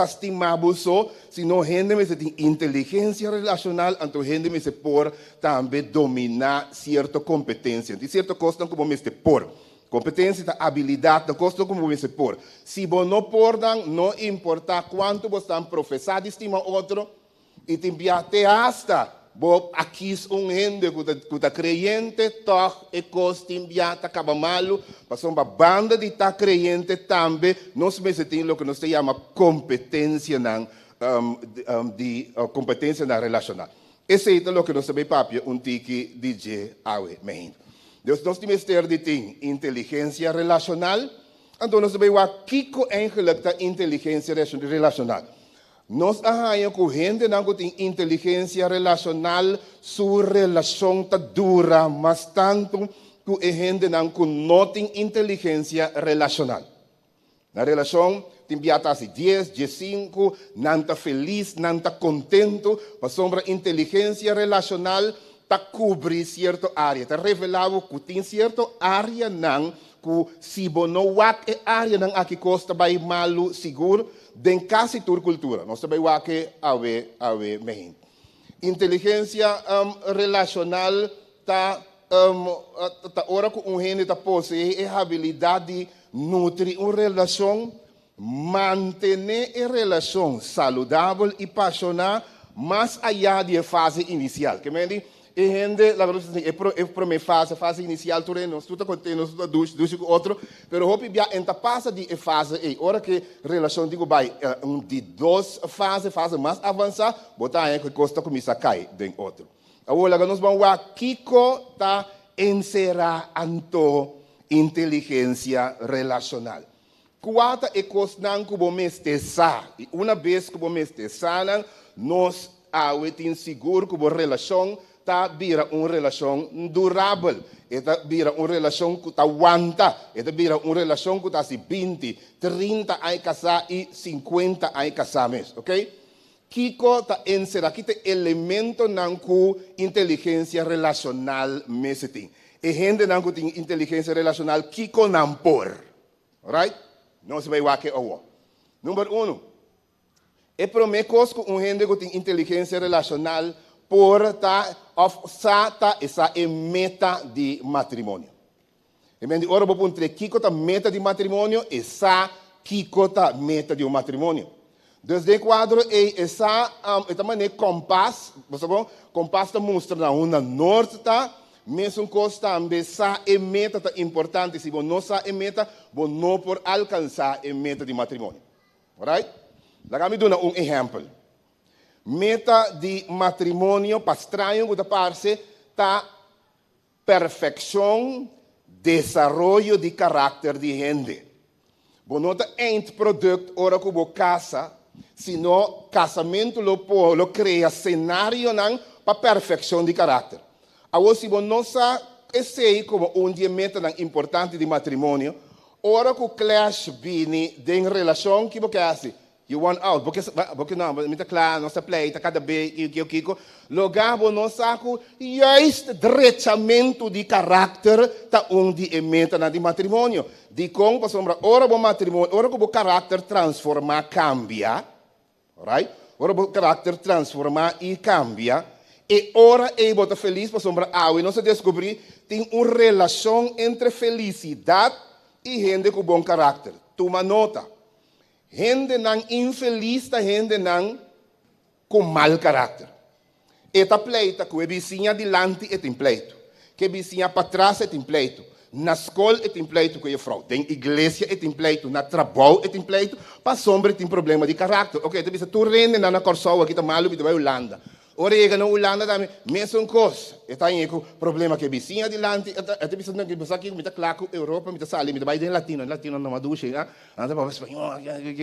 estimado só, se não gente me tem inteligência relacional, então gente me se por também dominar certa competência. De certa coisa como me se por. Competência, habilidade, da coisa como me se por. Se você não por, não importa quanto você está professado, estima outro, e tem até hasta, aqui gente que está creyente, toch, e coisa tem acaba malo, passou uma banda de tá creyente também, nós mesmos temos o que nós chamamos competência competência relacional. Esse é o que nós sabemos, papi, tiki DJ awe mehin. Deus nós temos ter de ter inteligência relacional, então nós sabemos que engelukta inteligência relacional. Nós arranhamos com gente que tem inteligência relacional, sua relação está dura, mas tanto que gente que não tem inteligência relacional. Na relação, tem assim 10, 15, não está feliz, não está contento, mas sombra inteligência relacional está cobrir certa área, está revelado que tem certa área não, que se não é área não aqui costa vai malo seguro, den quase toda cultura. Nós sabemos que ave mehin. Inteligência relacional está ora com gente está possui a habilidade de nutrir uma relação, manter a relação saudável e apaixonada mais allá da fase inicial. Que me diz? E gente, la verdade é para fase inicial, tu não está contente, não está duas com outro, pero hope bia enta passa de fase e ora que relação digo vai de duas fases mais avançada, botar aí que costa começa a cair den outro. Agora nós vamos a Kiko tá encerrando inteligência relacional. Quatro é costan que vos mestesar e uma vez que vos mestesar, nós tem seguro que vos relação tá vira uma relação durável, esta vira uma relação que tá aguanta, esta vira uma relação que tá 20, 30 anos casar e 50 anos casar mesmo, ok? Kiko tá encerrar aqui tem elemento não com inteligência relacional mesmo tem. E gente não com inteligência relacional Kiko não por, alright? Não se vai o que ou. Número 1. É promecos com gente que tem inteligência relacional por essa é meta de matrimônio. E bem, ora vou pôr Kiko tá meta de matrimônio, essa Kiko tá meta de matrimônio. Desde o quadro essa maneira compass, você bom? Compass tá mostra uma norte tá, mesmo coisa também essa é meta tá importante, se você não sabe meta, você não por alcançar a meta de matrimônio. Alright? Lá me dou um exemplo. Meta de matrimônio, para estranho, que parece, está perfeição, desenvolvimento de caráter de gente. bonota eindproduct ora kubo casa, sino casamento lo crea cenário para perfeição de caráter. Agora, se você sei como dia meta importante de matrimônio, ora que o clash vini de relação que você assim, you want out, porque não, me tá claro, nossa play, tá cada vez que lugar não saco, este direitamento de caráter tá de meta de matrimônio. De como para sombra, ora o matrimônio, ora que o caráter transforma, cambia, right? Ora o caráter transforma e cambia. E ora eu vou estar feliz para sombra, e nós descobrir tem uma relação entre felicidade e gente com bom caráter. Toma nota. Gente não infeliz, gente não com mau caráter. Eta pleita que a vizinha delante é tem pleito. Que a vizinha para trás é tem pleito. Na escola é tem pleito com a frau. Na igreja é tem pleito. Na trabalho é tem pleito. Para sombra tem problema de caráter. Ok, tu rende na Corsol, aqui está malo, tu vai Holanda. Ora, na Holanda também, mesma coisa. Está aí com problema que a vizinha delante. Até pensando que você aqui, me está claro, Europa, me está sali, me está bem latino não aduche, né? Anda para o espanhol,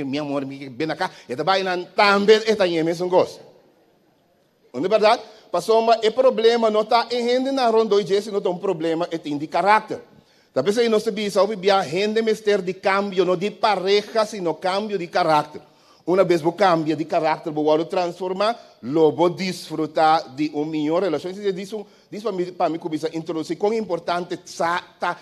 meu amor, bem cá. Está bem também, está aí mesma coisa. Não é verdade? Passou o problema não está em gente na ronda e não tem problema, é de caráter. Talvez aí não se bisa, a gente mister de cambio, não de pareja, sino cambio de caráter. Uma vez você cambia de caráter, você transformar, você desfrutar de uma melhor relação. Isso para mim, começa a introduzir quão importante está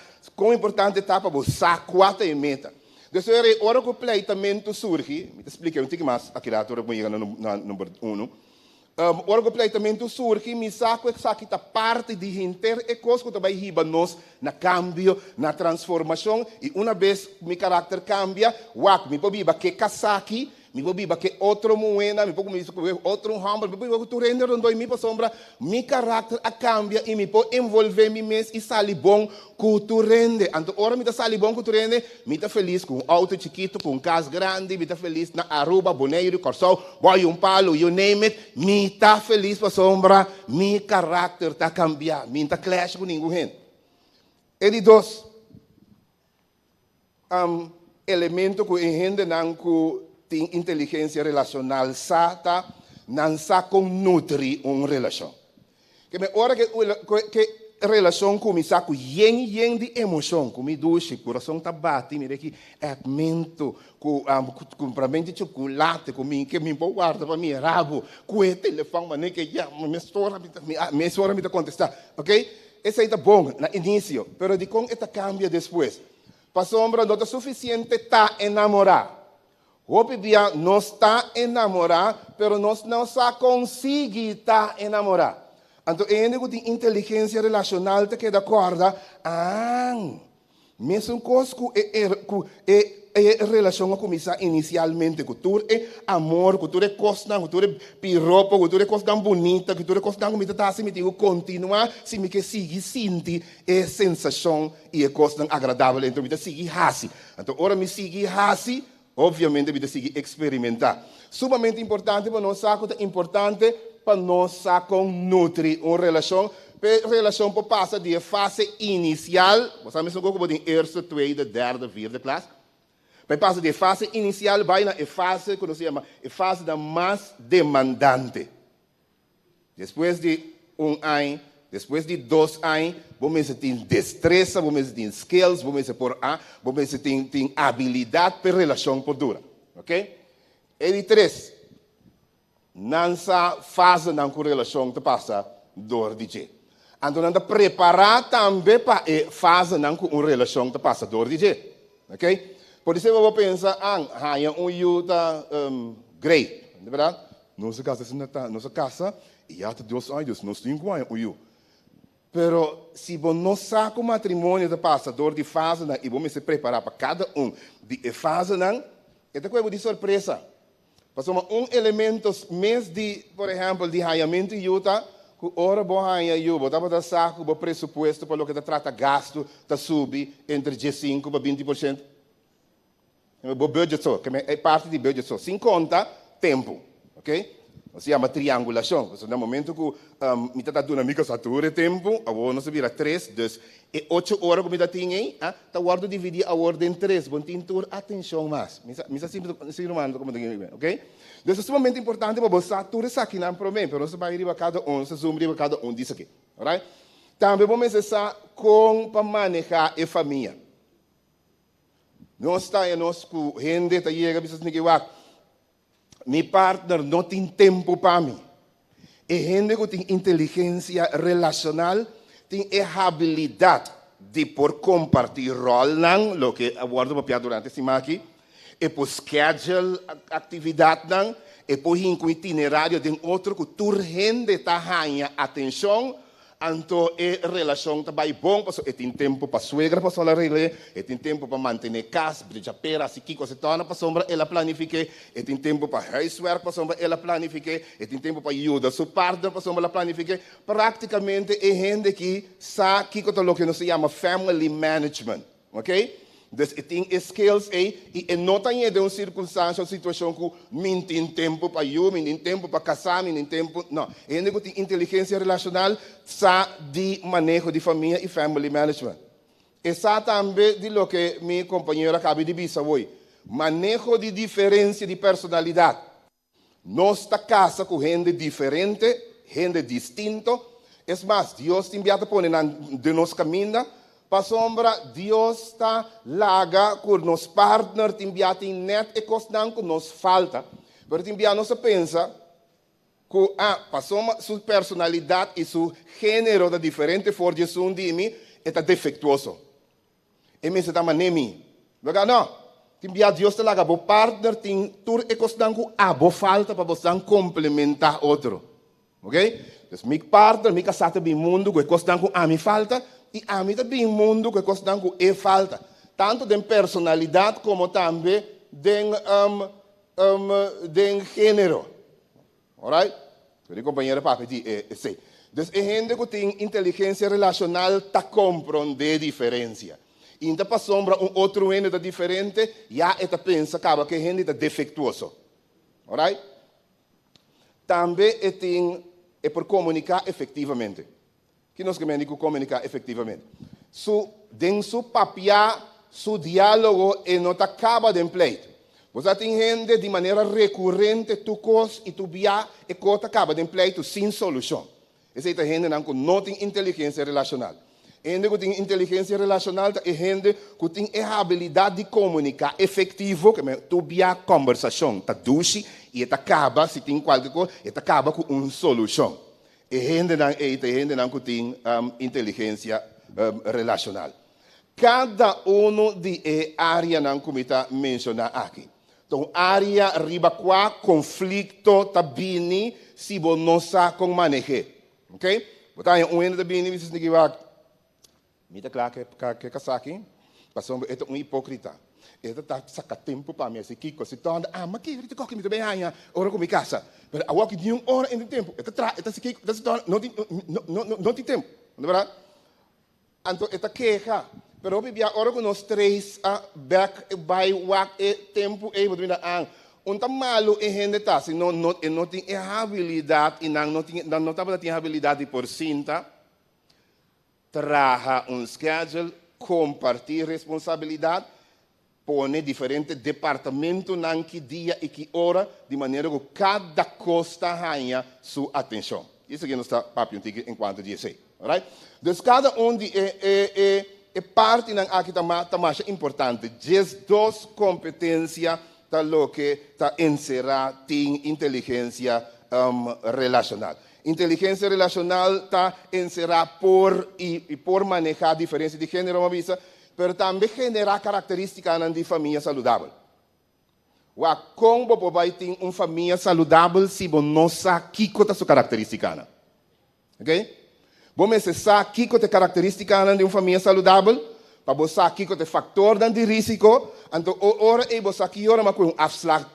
para você, quatro e meta. Então, hora que o pleitamento surge, me explica um pouquinho mais, aqui lá, agora vou chegar no número 1. Hora que o pleitamento surge, me saco que está parte de inter e coisa que vai riba nós na cambio, na transformação. E uma vez meu caráter cambia, me pode que casaqui, me pode que outro moeda, me pode outro humble, me pode tu render onde me para sombra, meu caráter cambia e me pode envolver me mês e sali bom que tu rende. Então, ora me tá sali bom que tu rende, me tá feliz com auto chiquito, com casa grande, me tá feliz na Aruba, Bonaire, Corsol, boy palo, you name it, me tá feliz para sombra, meu caráter tá cambia, me tá clash com ninguém. E de dois, elemento que a gente não tem inteligência relacional, não sabe como nutrir uma relação. Que me hora que relação começa com yen de emoção, com me duche, coração tá bate, me que é mento, com para mim de chocolate, com mim que me guarda para mim rabo, com o telefone, mas nem que já me história me contestar, ok? Esse aí tá bom no início, mas de como esta cambia depois. Para sombra não é suficiente tá enamorar. Hoje dia não está enamorar, mas nós não conseguimos estar enamorar. Então, é de inteligência relacional que de acordo, mesmo coisa que relação a começar inicialmente, que tu é amor, que tu é coisa, que tu é piropo, que tu é coisa bonita, que tu é coisa que me está assim, me digo continuar, se me que sigue sentir é sensação e é coisa agradável, então me sigue assim. Então, ora me sigue assim. Obviamente, deve seguir experimentar. Sumamente importante para nós, importante para nós nutrir uma relação. A relação passa de fase inicial, você mesmo como de eerste, tweede, derde, vierde classe. Passa de fase inicial, vai na fase, como se chama, a fase da mais demandante. Depois de ano, depois de 2 anos, você tem destreza, você tem skills, você tem habilidade para relação por dura. Ok? E de 3, nessa fase na relação que passa dor de jeito. Então, nós preparar também para a fase na relação que passa dor de jeito. Ok? Por isso, eu vou pensar, yuta great, não é verdade? Nossa casa, e há 2 anos, nós temos 5 anos, Pero se você não sabe o matrimônio da passador de fase, e vamos se preparar para cada de fase, então é de surpresa. Passamos elemento mês de, por exemplo, de raiamento e Utah, que ora bom raia e Utah, estava saco o pressuposto para o que trata gasto, está subir entre 15% para 20%. O budget só, que é parte de budget só, sem conta tempo, ok? Se chama triangulação. Então, no momento que me está dando amiga satura tempo, a hora se vira 3, dus 8 horas que me está tinha, tá guardo dividir a ordem em 3, bom tem tur atenção mais. Misa simples ser humano como tem, ok? Dus é sumamente importante para você satura aqui não problema, pero você vai ir cada se zoom ir cada disso aqui, alright? Também vamos começar com para manejar a família. Nós está nós com gente tá chega bisa ninguém meu partner não tem tempo para mim. E gente que tem inteligência relacional tem a habilidade de por compartilhar rol não, o que abordo para durante esse aqui, e por schedule atividade não, e por um itinerário de outro que tu gente está ganhando atenção. Então, a relação está bem bom, porque tem tempo para a suegra, para a relé, tem tempo para manter casa, brilhar pera, se Kiko se torna para a sombra, ela planifica, tem tempo para huiswerk, para a sombra, ela planifica, tem tempo para ajuda, seu partner, para a sombra, ela planifica. Praticamente, é gente que sabe Kiko está o que se chama family management, ok? Dus tem skills aí, e não tem de uma circunstância, uma situação que não tem tempo para eu, não tem tempo para casar, não tem tempo. Não, ainda que tem inteligência relacional, sabe de manejo de família e family management. E sabe também de lo que minha companheira acaba de dizer hoje, manejo de diferença de personalidade. Nossa casa com gente diferente, gente distinta. É mais, Deus te envia a pôr de nosso caminho. Para sombra, Deus está laga com nos partner, te envia tem net e costan que nos falta. Mas te envia nossa pensa que para sombra sua personalidade e seu gênero da diferente formação de mim é defeituoso. E me se dá manemi. Não, te envia Deus está laga o partner tem tur e costan que abo falta para você complementar outro. Ok? Então, meu partner, meu casado bem mundo que costan que a mim falta. E a mim também mundo que costan que é falta. Tanto de personalidade como também de gênero. Alright? Minha companheira papi diz, sei. Então, a gente que tem inteligência relacional está compreendendo a diferença. E então, para sombra, outro ente da diferente, já está pensa que a gente é defeituoso. Alright? Também é por comunicar efetivamente. Que nós queremos comunicar efetivamente. Dentro do papel, seu diálogo não acaba de pleito. Você tem gente de maneira recorrente, tu cos e tu via e cota acaba de pleito sem solução. Essa é a gente que não tem inteligência relacional. Gente que tem inteligência relacional é gente que tem a habilidade de comunicar efetivo, que tu via conversação, tá duche e acaba, se tem qualquer coisa, acaba com uma solução. E gente que tem inteligência relacional. Cada de área que me está mencionando aqui. Então, área riba qua conflito tabini se você não sabe como manejar. Ok? Botar um eno tabini, você tem que ver. Me está claro que casar aqui? Passou é hipócrita. Ele está sacando tempo para mim, se Kiko se torna, mas que ele corre muito bem aí, ora com minha casa. Mas a hora que de hora em tempo, ele se Kiko, se torna, não tem tempo, não é verdade? Então, ele queixa, mas eu bebia hora com nós três, back by walk e tempo e vou dizer, tá malo e gente tá, se não tem a habilidade e não tem a habilidade por cinta, traga schedule, compartilhar responsabilidade. Pone diferentes departamentos em que dia e que hora, de maneira que cada costa ganha sua atenção. Isso aqui não está papo enquanto dia sei. Right? Então, cada é parte aqui está mais importante. As duas competências tá lo que está encerrado em inteligência relacional. Inteligência relacional está encerrada por manejar a diferença de gênero, uma visa, mas também generar características de família saudável. Como você vai ter uma família saudável se você não sabe que é a sua característica? Ok? Você sabe que é a característica de uma família saudável? Para você saber que é o fator de risco. Então, ora você sabe que ora com afslag,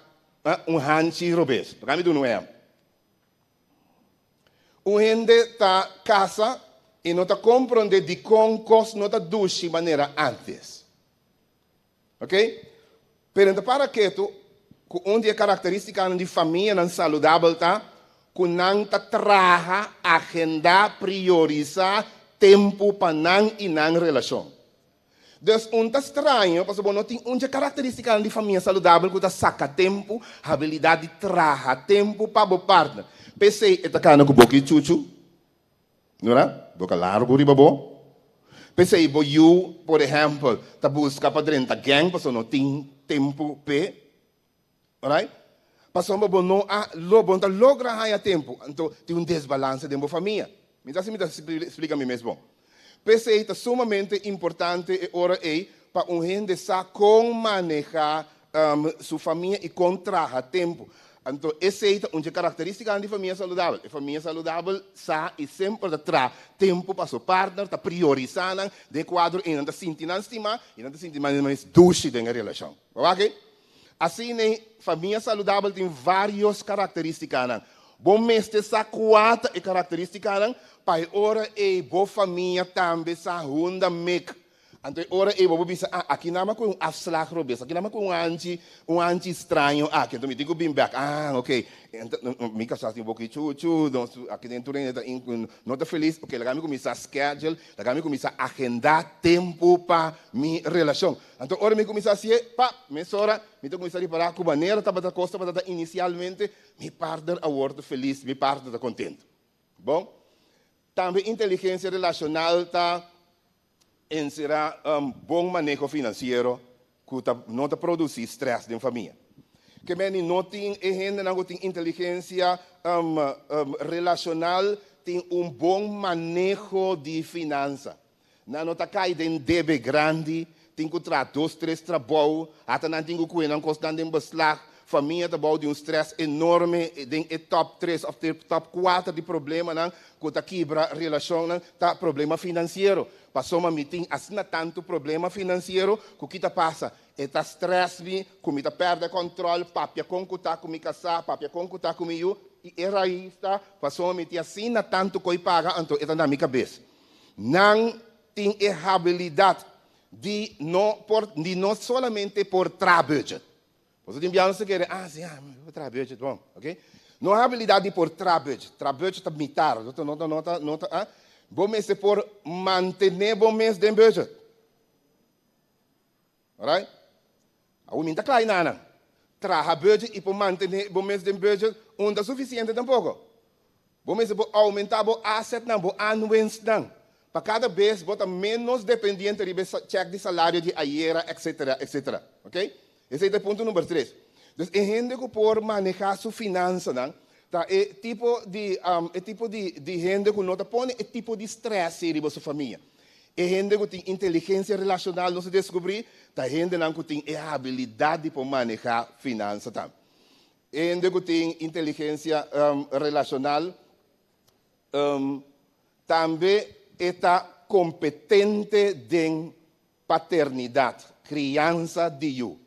handje robes. Para mim, não é. O gente está casa e não está compreendendo de como coisa não está duche de maneira antes. Ok? Pero para que tu, onde a característica de família não saudável está, kunang tatraha, agenda, priorizar tempo para nang inang relasyon. Dus un estranho, porque não tem uma característica de família saudável que saca tempo, habilidade de trabalhar tempo para o partner. Pensei, esta cana com boca chuchu, não é? Boca largo, riba bo. Pensei, bo you, por exemplo, tá busca para dentro da gang, porque não tem tempo pe, alright? Passou bo não a lobo, então logra há tempo, então tem desbalance dentro da família. Me explica a mim mesmo. Pensei, é sumamente importante e ora para gente saber como manejar sua família e contrar tempo. Então, essa é uma característica de família saudável. A família saudável sabe e sempre traz tempo para seu partner, está priorizando, de quadro, e não está sentindo estima, e não está sentindo mais duche na relação. Ok? Assim, a família saudável tem várias características. Bom mês essa quatro características, para ora e boa família também sa hunda mek. Então ora e boa bisa aqui não é com afslag robes, aqui não é com um anti estranho. Que então me digo bem back. Ok. Então me casar tem um pouquinho chuchu, aqui dentro não tá feliz. Ok, lá me começar schedule, lá me começar agendar tempo para minha relação. Então ora me começar assim, me sora, me tô começar a parar com maneira tá para costa para inicialmente me partner a word feliz, me partner contente. Bom? Também inteligência relacional está em será bom manejo financeiro que não te produz estresse na família. Que bem, não tem gente não tem inteligência relacional, tem bom manejo de finanças. Não está caindo em débito grande, tem que tratar 2, 3 trabalhos, até não tem que cuidar não constante em beslag. Família está de um stress enorme, tem top 3 ou top 4 de problema, que está quebra relação, está problema financeiro. Passou uma meeting, assim tanto problema financeiro, que o que passa? Está stress, que está perde controle, papia com que está comigo casar, papia com que está comigo, e era aí, está, passou uma meeting, assim tanto que paga, então está na minha cabeça. Não tem a habilidade de não somente por trabalho. Você tem que querer, vou trabalhar, bom, ok? Não há habilidade por trabalhar está mitar, nota, bom mês é por manter bom mês de budget. Alright? A mim está claro, não. Trabalhar budget e por manter bom mês de budget, não é suficiente tampouco. Bom mês é por aumentar o asset, não, o anuência, não. Para cada vez, bota menos dependente de cheque de salário de ayer, etc. Ok? Esse é o ponto número 3. Então, a gente que por manejar sua finança, tá? É tipo de gente que não põe é tipo de estresse em sua família. É gente que tem inteligência relacional, não se descobrir, tá? Gente que tem a habilidade de manejar finança, tá? Gente que tem inteligência relacional, também está competente em paternidade, criança de you.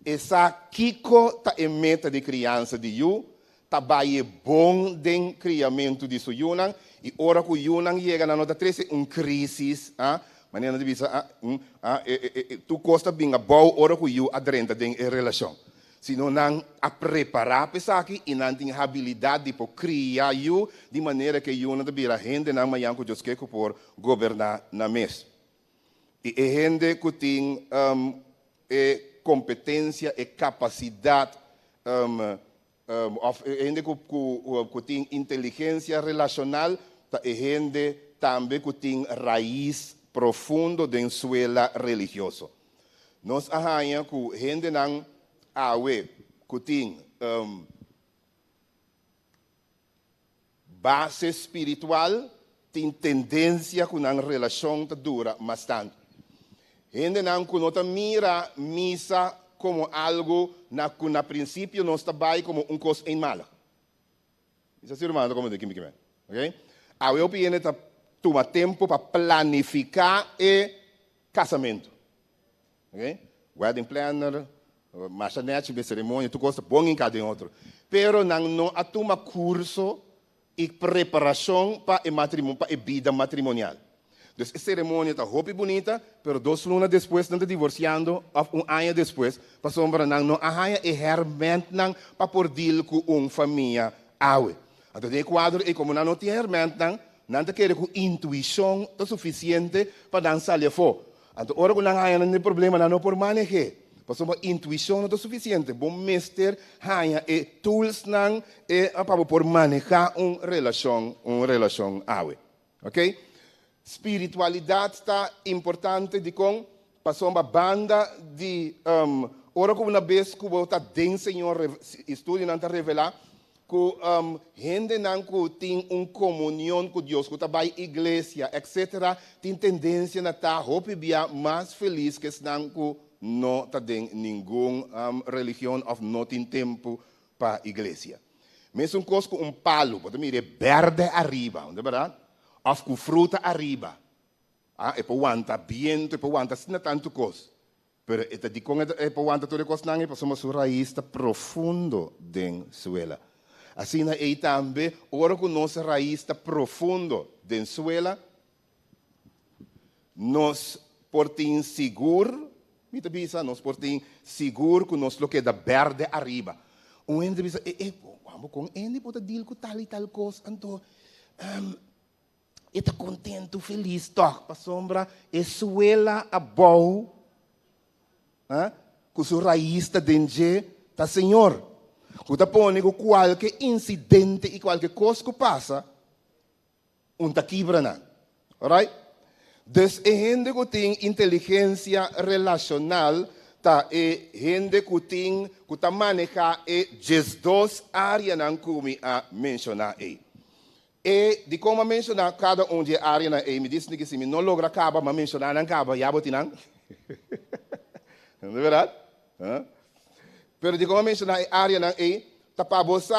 Essa Kiko tá em meta de criança de you, tá bom de criamento de sua Yunan, e ora que o Yunan chega na nota 13, crise, maneira de dizer, tu costa bem a boa hora que o you adrenta em relação. Se não a preparar para aqui e não tem habilidade de criar you de maneira que you não vira gente não manhã que Deus quer por governar na mesa. E a gente que tem competência e capacidade, gente que tem inteligência relacional, e gente também que tem raiz profunda de suela religiosa. Nós arranha que gente não que tem base espiritual, tem tendência com uma relação que dura bastante. Gente não que mira missa como algo que na princípio não está bem como coisa em mala. Isso é ser humano como de quem me ok? A eu piene tá toma tempo para planificar o casamento, ok? Wedding planner, machanete, cerimônia, tu gosta bom em cada outro. Pero não há toma curso e preparação para o matrimônio, para a vida matrimonial. Então, a cerimônia está roupa bonita, pero 2 lunas depois, não está divorciando, ou ano depois, passou para não há herramienta para por deal com família. Então, de quadro, e como não tem herramienta, não tem com intuição suficiente para dançar ali fora. Então, ora, quando não tem problema, não por manejar. Porque a intuição não é suficiente. Bom mestre, há tools para por manejar uma relação água. Ok? Spiritualidade está importante de com passou uma banda de ora como uma vez que eu está dentro Senhor estudo não está revelar que gente não tem uma comunhão com Deus, que está vai igreja, etc. Tem tendência a estar mais feliz que não que não está dentro nenhuma religião ou não tem tempo para a igreja. Mesmo coisa com palo, pode mirar verde arriba, não é verdade? Ou com fruta arriba. E poi aguanta viento, e poi aguanta sino tanto coisa. Pero esta di con e poi aguanta tutte cose nange, passamos su raiz profundo den suela. Assim na e também, ora com nossa raiz profundo den suela, nos portin seguro, mita bisa, nos portin seguro que nos lo que da verde arriba. Ende bisa, vamos com ende pode deal com tal e tal coisa, então está contento, feliz, toca para sombra, e suela a boa, com sua raiz está dentro da Senhor. Quando põe qualquer incidente e qualquer coisa que passa, está quebrando. Alright? Então, gente que tem inteligência relacional, é gente que tem que manejar as duas áreas que eu mencionar aí. E de como mencionar cada de área na me disse que se me não logra acabar, mas mencionar não acaba, já botin não. Não é verdade? Pero de como mencionar área na tá para você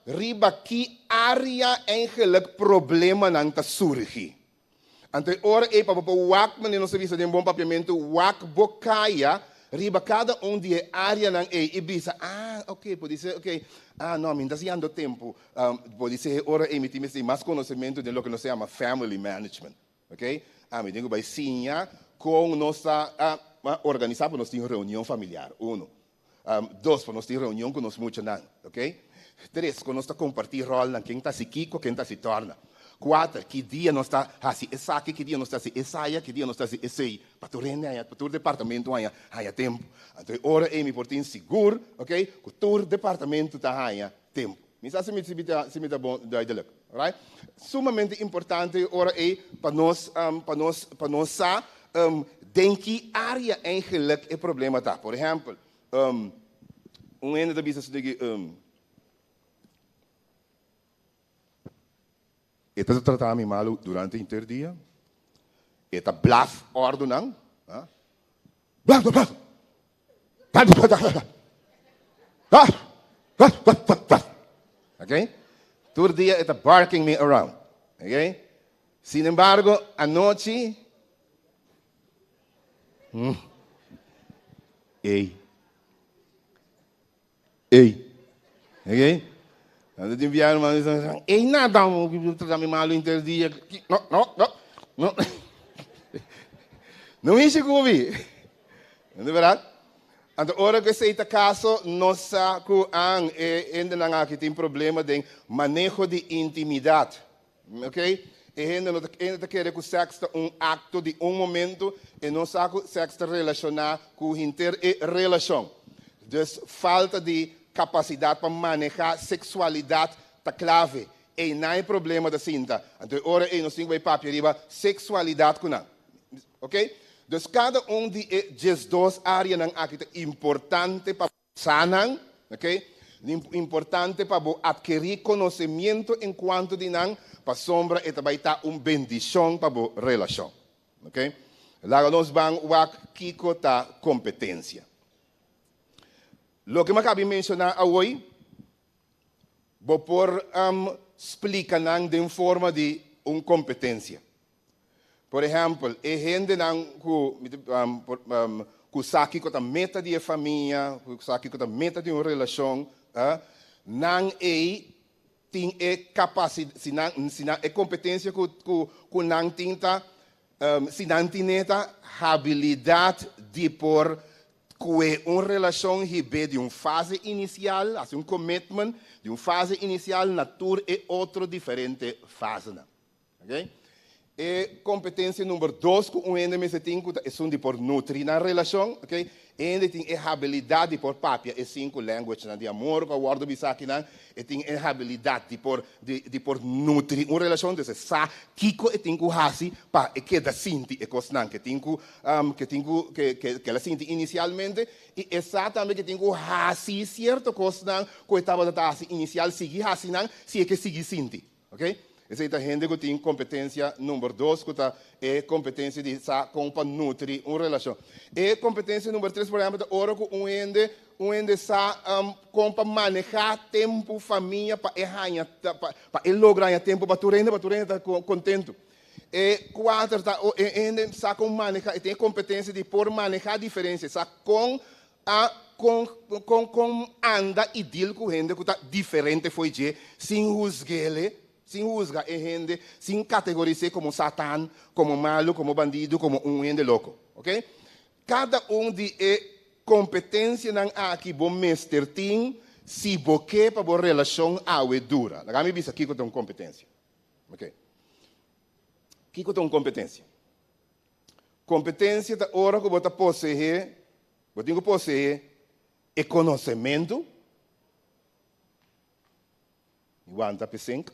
riba que área eigenlijk problema não tá surge. Então ora para o wak mas não serviço de bom papiamento wak bocaia riba cada de área na e bisa ok pode ser ok. Não, me está dando tempo. Pode ser, ora, me tem mais conhecimento de lo que nós chamamos family management. Ok? Me digo, vai sim, com nossa, organizar para nós ter reunião familiar. 1. 2, para nós ter reunião com nós muito não. Ok? 3, para nós compartilhar rol, quem está se Kiko, quem está se torna. 4, que dia nós está assim, essa que dia nós está assim, essa que dia nós está assim, esse para tu rende para tu departamento há tempo. Então ora me portem seguro, ok? Que tu departamento tá há tempo. Me sabe se me dá bom da ideia, right? Sumamente importante ora para nós em que área eigenlijk é problema tá. Por exemplo, ene da bisa se Eta tratar me mal durante o interdia. Eta blaf ordenang. Blaf. Ok? Todo dia eta barking me around. Ok? Sin embargo, anoche Ei. Ok? Quando te enviaram uma mensagem, ei, nada, tratar me mal interdia. Não. Não enche comigo. Não é verdade? Então, ora que seita caso, nossa cuang ainda não há que tem problema de manejo de intimidade. Ok? E ainda quer que o sexo acto de momento e não sabe que sexo relacionar com inter-relação. Então, falta de capacidade para manejar sexualidade está clave. E não é problema da cinta. Então, ora, nós temos que papel riba sexualidade com não. Ok? Então, cada de duas áreas é importante para sanar, ok? Importante para adquirir conhecimento enquanto de não, para sombra e também está uma bendição para a relação. Ok? Lá nós vamos aqui com a competência. Lo que me acabo de mencionar hoje, vou por explicar de forma de uma competência. Por exemplo, a gente que sabe que a meta de família, que sabe que a meta de uma relação, não tem capacidade, se não é competência que não tem, se não tem habilidade de por que uma relação ribe de uma fase inicial, assim um commitment, de uma fase inicial, natura e outra diferente fase. Ok? E competência número 2, que um ende me se tem, é um de por nutrir na relação, ok? Ende tem a habilidade de por papia, é 5 language, de amor, que o word bisaki na, e tem a habilidade de por nutrir uma relação, de sa kiko e tem que hasi pa e que da sinti e cosnan que tem que ela sinti inicialmente e exatamente que tem que hasi certo cosnan que estava da hasi inicial sigi hasi nan se é que sigi sinti, ok? Essa é a gente que tem competência número 2, que é competência de como nutrir uma relação. E competência número 3, por exemplo, hora que um ende como manejar tempo, família, para lograr tempo, para tu estar contente. E 4, ende como manejar, e tem competência de por manejar diferenças, com anda e deal com gente que está diferente, foi de, sem sem juzgar a gente, sem categorizar como Satã, como malo, como bandido, como um ende louco, ok? Cada de competência não aqui bom mestre tem, se boque para boa relação awe dura. Agora me diz aqui que tem competência, ok? Aqui que tem competência. Competência da hora que você possuir, é conhecimento. Igual tá pensando.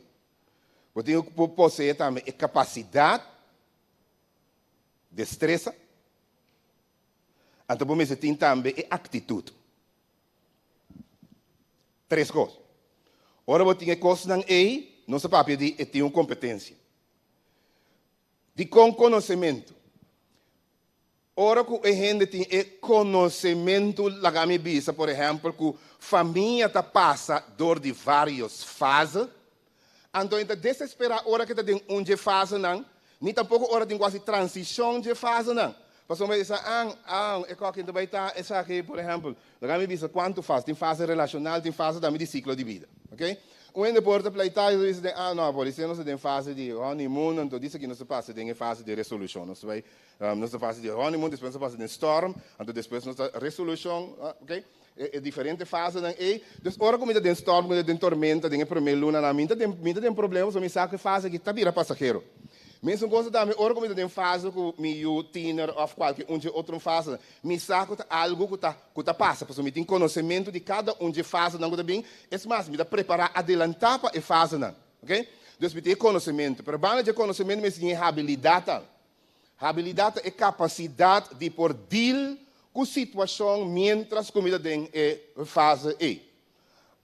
Você tem que possuir também a capacidade, destreza. Então, você tem também a atitude. 3 coisas. Ora, você tem coisas aí, não se pode pedir, tem uma competência. De conhecimento. Ora, que a gente tem conhecimento, lá me bisa, por exemplo, que a família passa por várias fases. Então, desesperar hora que tem uma fase, não, nem tampouco hora de quase transição de fase, não. Porque você diz, é que vai estar, essa aqui, por exemplo, lá me diz quanto fase, tem fase relacional, tem fase também de ciclo de vida, ok? Um deporte pleitar, diz, não, por isso não se tem fase de honeymoon, então diz que não se passa, tem fase de resolução, não se vai, não se fase de honeymoon, depois se passa de storm, então depois não se resolução, ok? É diferente fase, né? E dus ora como tem storm, como tem tormenta, tem primeira luna, na minha tem problemas, me sabe que fase que tá vira passageiro. Mesmo coisa também, ora como tem fase com meio teener ou qualquer outra fase, me sabe algo que tá passa, porque me tem conhecimento de cada de fase, não bem, é mais me dá preparar adelantar para a fase, não, ok? Dus me tem conhecimento, para banda de conhecimento me tem habilidade. Habilidade é capacidade de por deal com situação mientras comida tem fase E.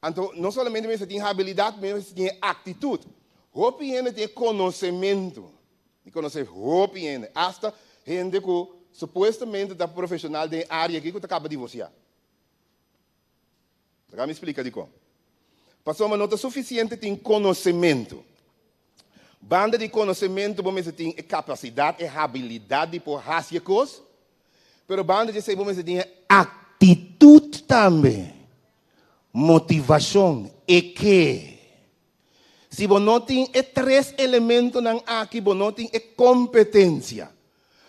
Então, não somente você tem habilidade, mas você tem atitude. Hope ainda tem conhecimento. E conhecer hope ainda. Hasta gente que supostamente está profissional da área que acaba de divorciar. Agora me explica de como. Passou uma nota suficiente, tem conhecimento. Banda de conhecimento, você tem capacidade e habilidade de por fazer coisas. Pero banda de ser você tem atitude também. Motivação. E que? Se você não tem 3 elementos aqui, você não tem competência.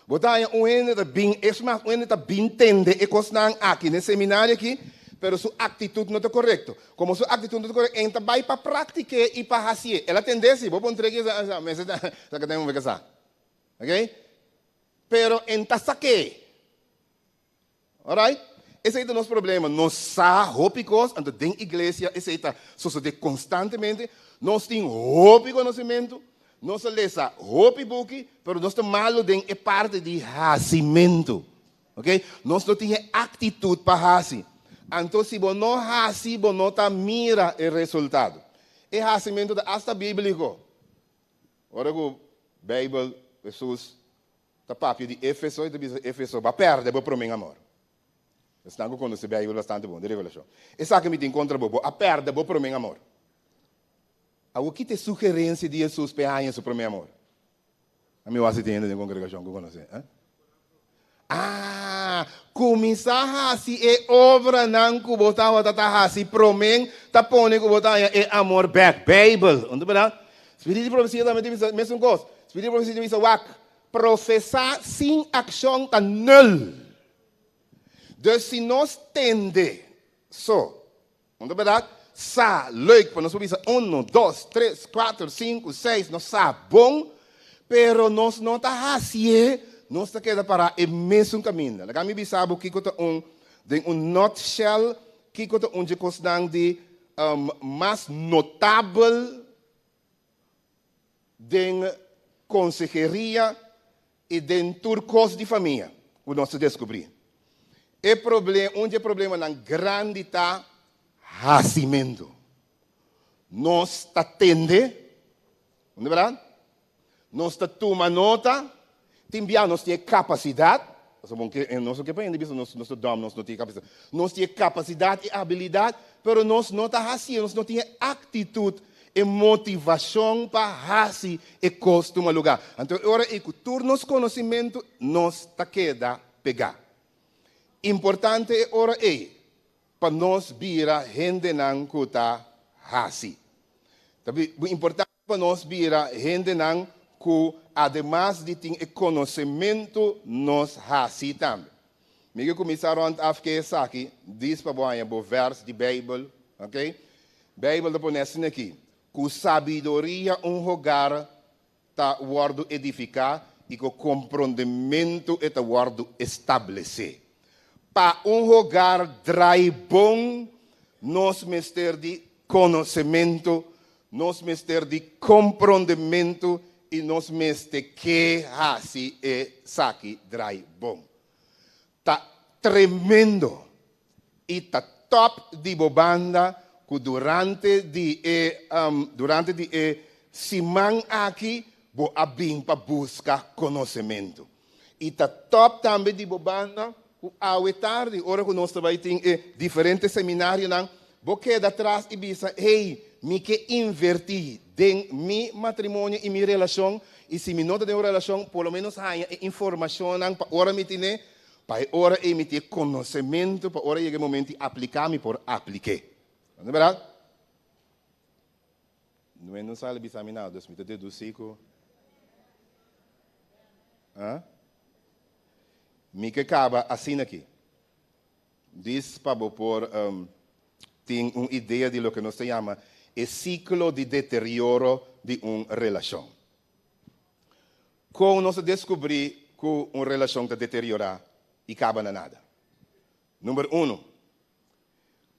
Você está bem, está bem entender e coisas aqui, nesse seminário aqui, mas sua atitude não está correta. Como sua atitude não está correta, então vai para praticar e para fazer. Ela tendência, vou pôr aqui, mas você tem que casar. Ok? Pero então saque. Alright? Esse é o nosso problema. Nós sabemos, então, dentro da igreja, esse é sucede constantemente. Nós temos conhecimento, nós lemos book, mas nós temos malo dentro é parte de fazimento. Ok? Nós não temos atitude para fazer. Então, se você não faz, você não mira o resultado. É fazimento hasta bíblico. Ora, o Bíblia, Jesus, está papo de Éfeso, e Éfeso vai perder para o meu amor. Estão com esse Bíblia bastante bom, de revelação. Essa que me tem contra o a perda para o meu amor. O que te sugerência de Jesus para isso para o meu amor? A minha assistente da congregação que eu conheço. Começar assim é obra não que botava tá assim promen tá pone que botava é amor back Bible. Onde para? Espírito de profecia também tem mesmo coisa. Espírito de profecia diz professar sem ação tá null. Dus se nós tende, onde verdade, sa, leuk, para nós subir 1, 2, 3, 4, 5, 6, nós sa bom, pero nós não está assim, nós está queda para o mesmo caminho. Na kami bisabo que kota de nutshell, que kota de costan de mais notável de consejeria e de turcos de família, o nosso descobrir. Onde é problema na grande tá racimento. Nós está tende, não é verdade? Nós está toma nota, nós temos capacidade, nós não temos capacidade, nós temos capacidade e habilidade, mas nós não está assim, nós não temos atitude e motivação para raci e costuma lugar. Então, agora, e com turnos conhecimento, nós está queda pegar. Importante é ora para nós vira gente não kuta raci. Tapi importante para nós vira gente não que además de ter conhecimento nós raci também. Me começaram a ficar aqui, diz para boa o verso de Bíblia, ok? Bíblia depois nessa aqui. Com sabedoria lugar está word edificar e com compreendimento está word estabelecer. Para lugar drai bom, nós mister de conhecimento, nós mister de compreendimento e nós mister que assim é saki drai bom. Tá tremendo e tá top de bobanda. Durante semana aqui, vou abrir para buscar conhecimento. E está top também de bobana, a tarde, hora que nós também temos diferentes seminários, vou quedar atrás e dizer, me que invertir em meu matrimônio e minha relação, e se me nota de uma relação, pelo menos há informação para hora me ter, para hora me ter conhecimento, para hora chegar o momento de aplicar-me por aplicar. Não é verdade? Não sabe examinar, Deus me deduzir. Me que acaba assim aqui. Diz para por tem uma ideia de lo que nós chamamos o ciclo de deterioro de uma relação. Quando nós descobrimos que uma relação está deteriorada e acaba na nada. Número 1.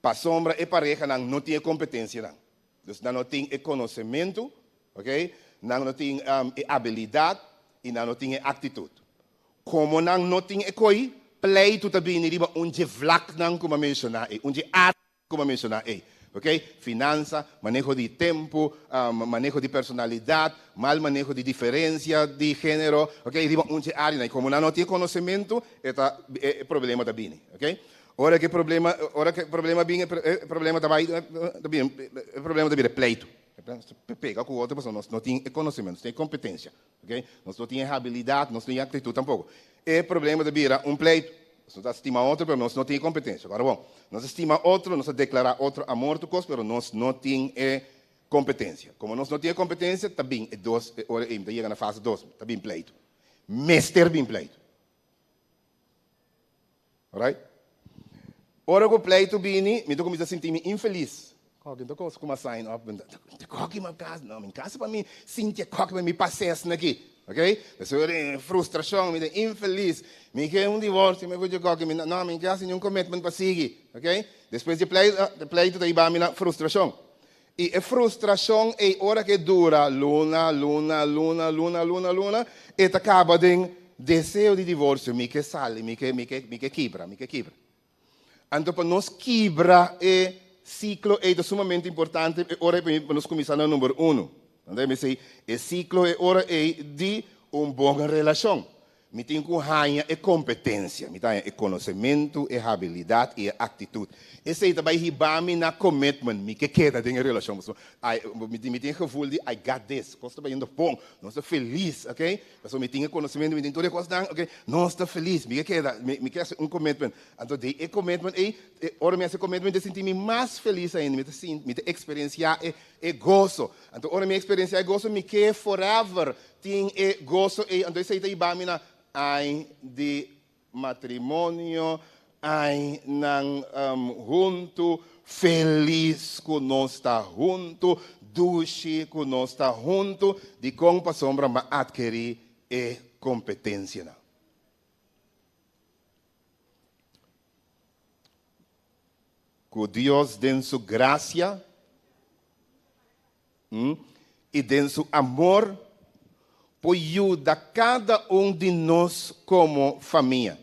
Para sombra e pareja não tem competência. Então, não tem conhecimento, ok? Não tem habilidade e não tem atitude. Como não tem coi, pleito também riba onde vlak não como mencionar, onde arte como mencionar, ok? Finança, manejo de tempo, manejo de personalidade, mal manejo de diferença de gênero, ok? Riba onde área, como não tem conhecimento, é problema também, ok? Ora que problema bem, problema também, problema também é pleito. Pega com outra pessoa, nós não temos conhecimento, nós temos competência, ok? Nós não temos habilidade, nós não temos atitude tampouco. É problema também um pleito. Nós estimamos outro, mas nós não temos competência. Agora, bom, nós estimamos outro, nós declaramos outro a morto, mas nós não temos competência. Como nós não temos competência, também é dois, ora ainda chega na fase 2, também pleito. Mestre bem pleito. Alright? Ora que o pleito vini, me começa a sentir-me infeliz. Então, como sign up, coque uma casa, não, minha casa para mim, sinto coque para mim passar aqui, ok? Isso é frustração, me infeliz, me quer divórcio, me vou de coque, não, minha casa nenhum commitment para seguir, ok? Depois de pleito daí vai minha frustração. E a frustração é hora que dura, luna, e acaba de desejo de divórcio, me que sale, me que quebra. Então, para nós quebrar o ciclo é sumamente importante. Ora, para nós começar no número 1. Então, o ciclo é hora de uma boa relação. Me tem que ganhar competência, me tem conhecimento, habilidade e atitude. Esse aí também ribame na commitment, me que queda em relação. Me tem gevoel de I got this, costa bem indo bom, nós estamos felizes, ok? Mas me tem conhecimento, me tem toda coisa, ok? Nós estamos felizes, me que queda, me quer commitment. Então, de commitment ora me commitment de sentir-me mais feliz ainda, me te experienciar gozo. Então, ora me experienciar gozo, me quer forever tem gozo, então esse aí ribame na ai de matrimônio, ai nang junto, feliz conosco junto, dushi conosco junto, de como sombra ma adquirir e competência. Que Deus den sua graça e den seu amor por ajudar cada de nós como família.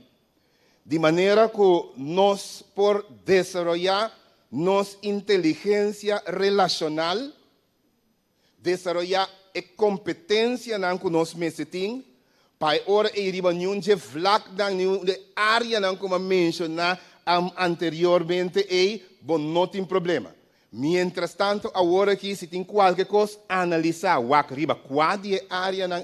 De maneira que nós, por desenvolver nossa inteligência relacional, desenvolver a competência que nós necessitamos, para ora ir a nenhum vlak na área como mencionar anteriormente não tem problema. Mientras tanto, agora que se tem qualquer coisa, analisar qual área não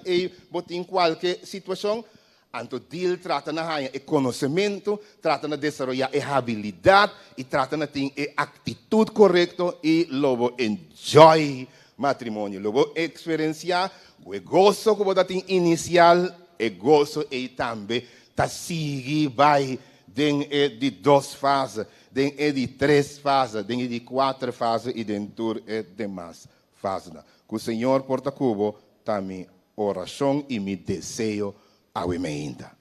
tem qualquer situação, então ele trata de ter conhecimento, trata de desenvolver a habilidade e trata de ter a atitude correta e logo enjoy matrimônio, logo experienciar o gozo que você tem inicial, e gozo e também tá seguir vai de 2 fases, de 3 fases, de 4 fases e dentro de mais fases. Que o Senhor porta cubo, tá minha oração e meu desejo ao ainda.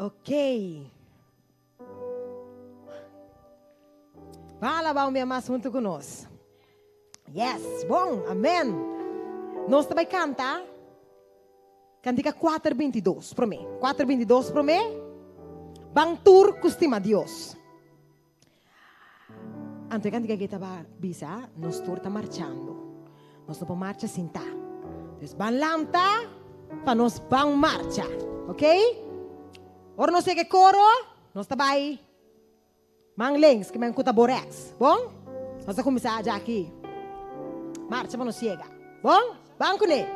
Ok. Fala, vamos me amar junto conosco. Yes, bom, amém. Nós também canta. Cantica 4:22, para mim. 4:22 para mim. Bang tur costima Deus. Antes cantica que estava bisa, nós tur está marchando. Nós estamos marcha sem tá. Então, ban lanta, para nós ban marcha, ok? Ora não sei que coro, nós está aí. Mang links, que me encuta borex. Bom? Nós vamos começar já aqui. Marcha, mas não chega. Bom? Banco ne.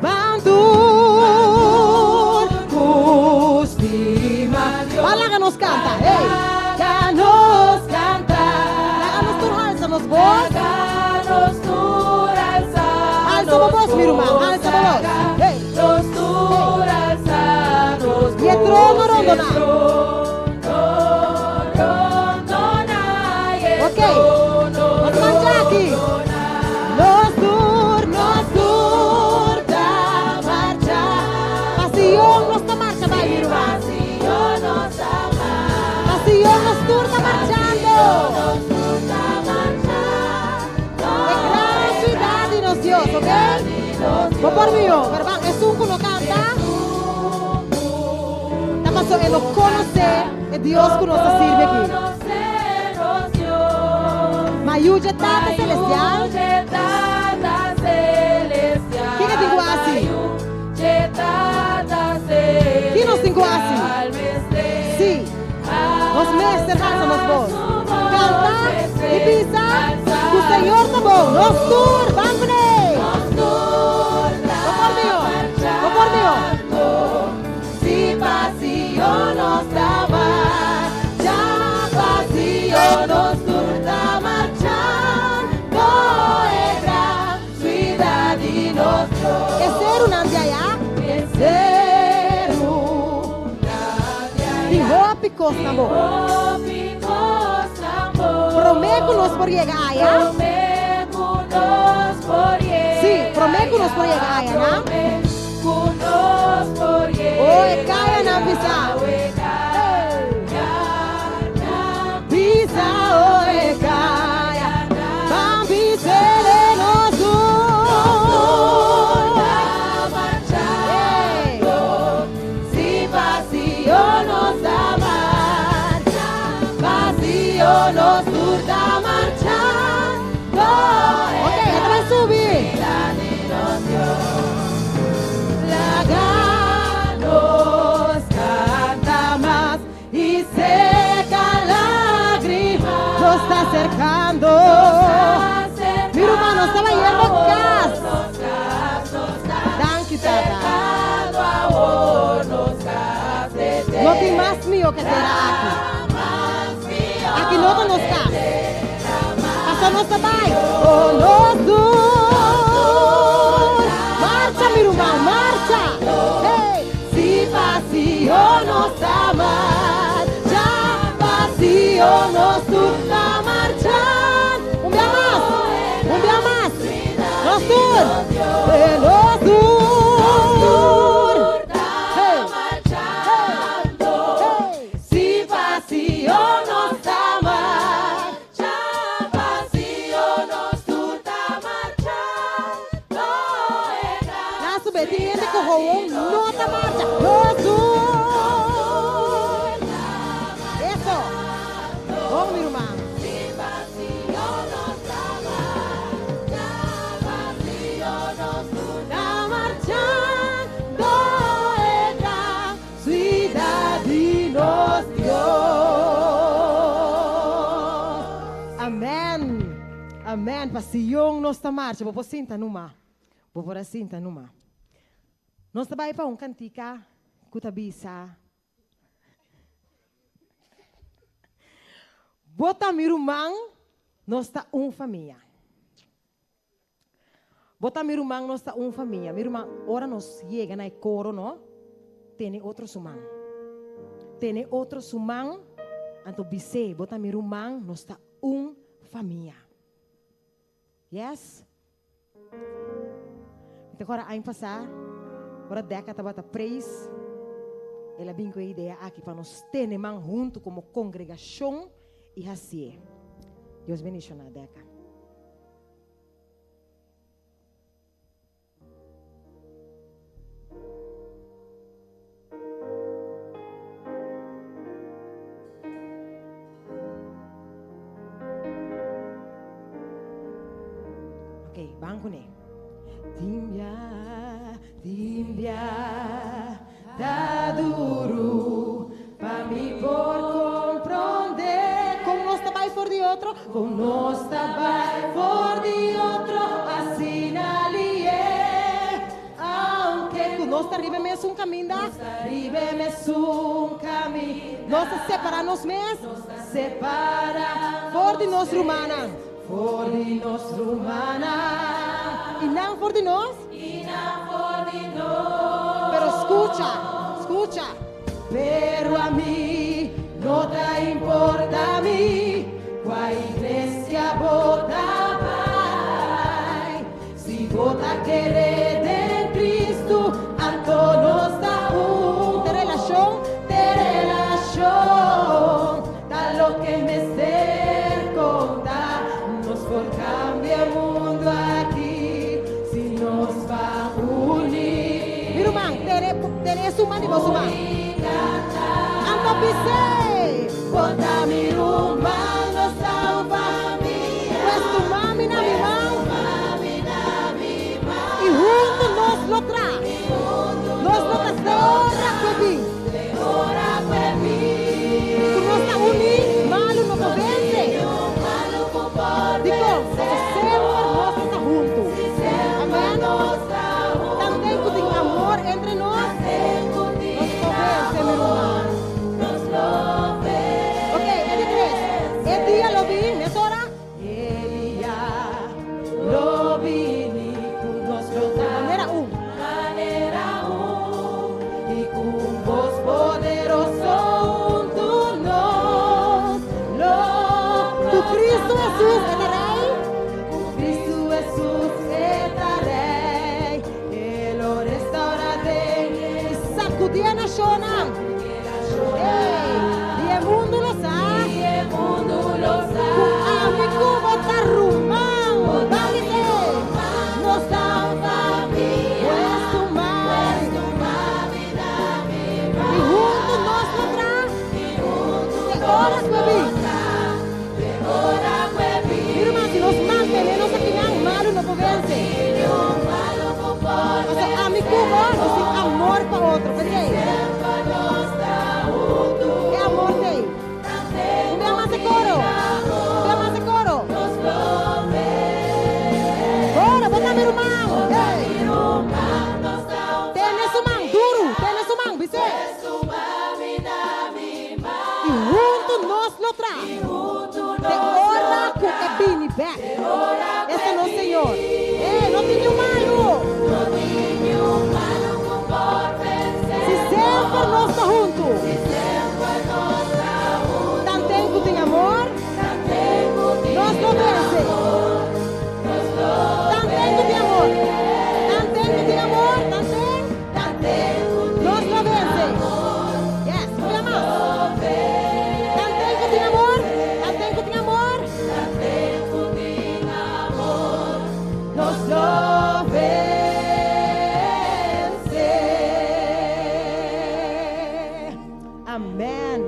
Bantur, costima. Fala que nos canta. Ei. Que nos canta. Que nos turma, nos voz. Alza voz, mi irmão, alza voz. Hey. E trono rondona. Ok. Vamos manjar aqui. Nos tur da marcha. Pasión nos da marcha, vai, mi irmão. Pasión nos tur da marchando. Dios, ¿ok? Por mío, ¿verdad? Es un que no canta. Estamos en lo conocer que Dios que nos sirve aquí. Mayuya Tata Celestial. ¿Quién es digo así? ¿Quién nos digo así? Sí. Los mestres danzan los vos. Canta y pisa. Tu Señor está bom. Nos tur, vamos. Si pasión nos daba, ya pasión nos turda marchar, no era cuidad y nuestro. ¿Es ser un andiaya? Es ser un andiaya. Y hopi costamo. Proméconos por llegar allá. Sí, proméconos por llegar allá, ¿no? Oe kaya na bisa. Bisa oe kaya. Bambisele no su. Si pasión nos da marcha, pasión nos da marcha. Ok, ya te voy a subir. que más mío que será aquí. Aquí no nos está. Pasó nuestra pai. Oh, nos dur. Marcha, mi rumán, marcha. Hey, si vacío nos ama, ya vacío nos turna marchar. Un día más. Nos dur. Nos dur. Nota marcha, eso, oh mi hermano. La marchando era ciudad de nos Dios. Amén, amén. Pasiyong nos ta marcha, po sinta numa, po sinta numa. Nós trabalhamos para cantica, cutabisa. Bota mirumang, nós está família. Bota mirumang, nós está família. Mirumang, ora nós chega na coro, não? Tem outro sumang. Tem outro sumang, anto bise. Bota mirumang, nós está família. Yes? Então agora aí passar. Agora década bata praise. Ela vem com a ideia aqui para nós ter man junto como congregação e assim. Deus bendiga na década. Ok, banco né. Timbia, tá duro para mim por compreender. Como nós trabalhamos por de outro, como nós trabalhamos por de outro, assim ali é. Aunque nós arribemos um caminho, nós separamos mesmo, separa por de nós romana, e não por de nós. Pero escucha, pero a mí no te importa a mí, cuál iglesia vota vai, si vota querer en Cristo, anto nos da te relación, da lo que me cerco, nos por cambia el mundo aquí, si nos va a unir. Irmão, terei suma de você, ando pisei, bota mi irmão, nos salva pues tu mami na mi mão, e junto nos lo tra, nos lo tesora quebi, tu nos ta uni, malo no convence, digo, sempre nos está junto, amém, também que tem amor entre nós, nos convence, ok, é de três, é dia lo vi, nessa hora, lo vi, nos lo da maneira e com voz poderoso tu nos tu Cristo Jesus estarei, Cristo Jesus estarei, Ele o restaurarei, sacudir a nação, e o mundo lo sabe, amigo botar rumão, nos salva pues tu mami, e junto nos lograr, de horas quebi, irmão, se nos mantenemos aqui não malo não pode vencer, amigo bom, amor para outro, entendeu? É amor tem. Vamos a coro. outra. Te ora com a bini back. Esse é nosso Senhor. Ei, não tem nenhum malo. Se sempre nós está junto. Tanto tempo tem amor. Nós não vence. Tanto tempo tem amor. Tanto tempo tem amor. Tanto tempo. Nós não vence. Yes, olha mais. Tanto tempo tem amor. Tanto tempo tem amor. Nós não vence. Amém.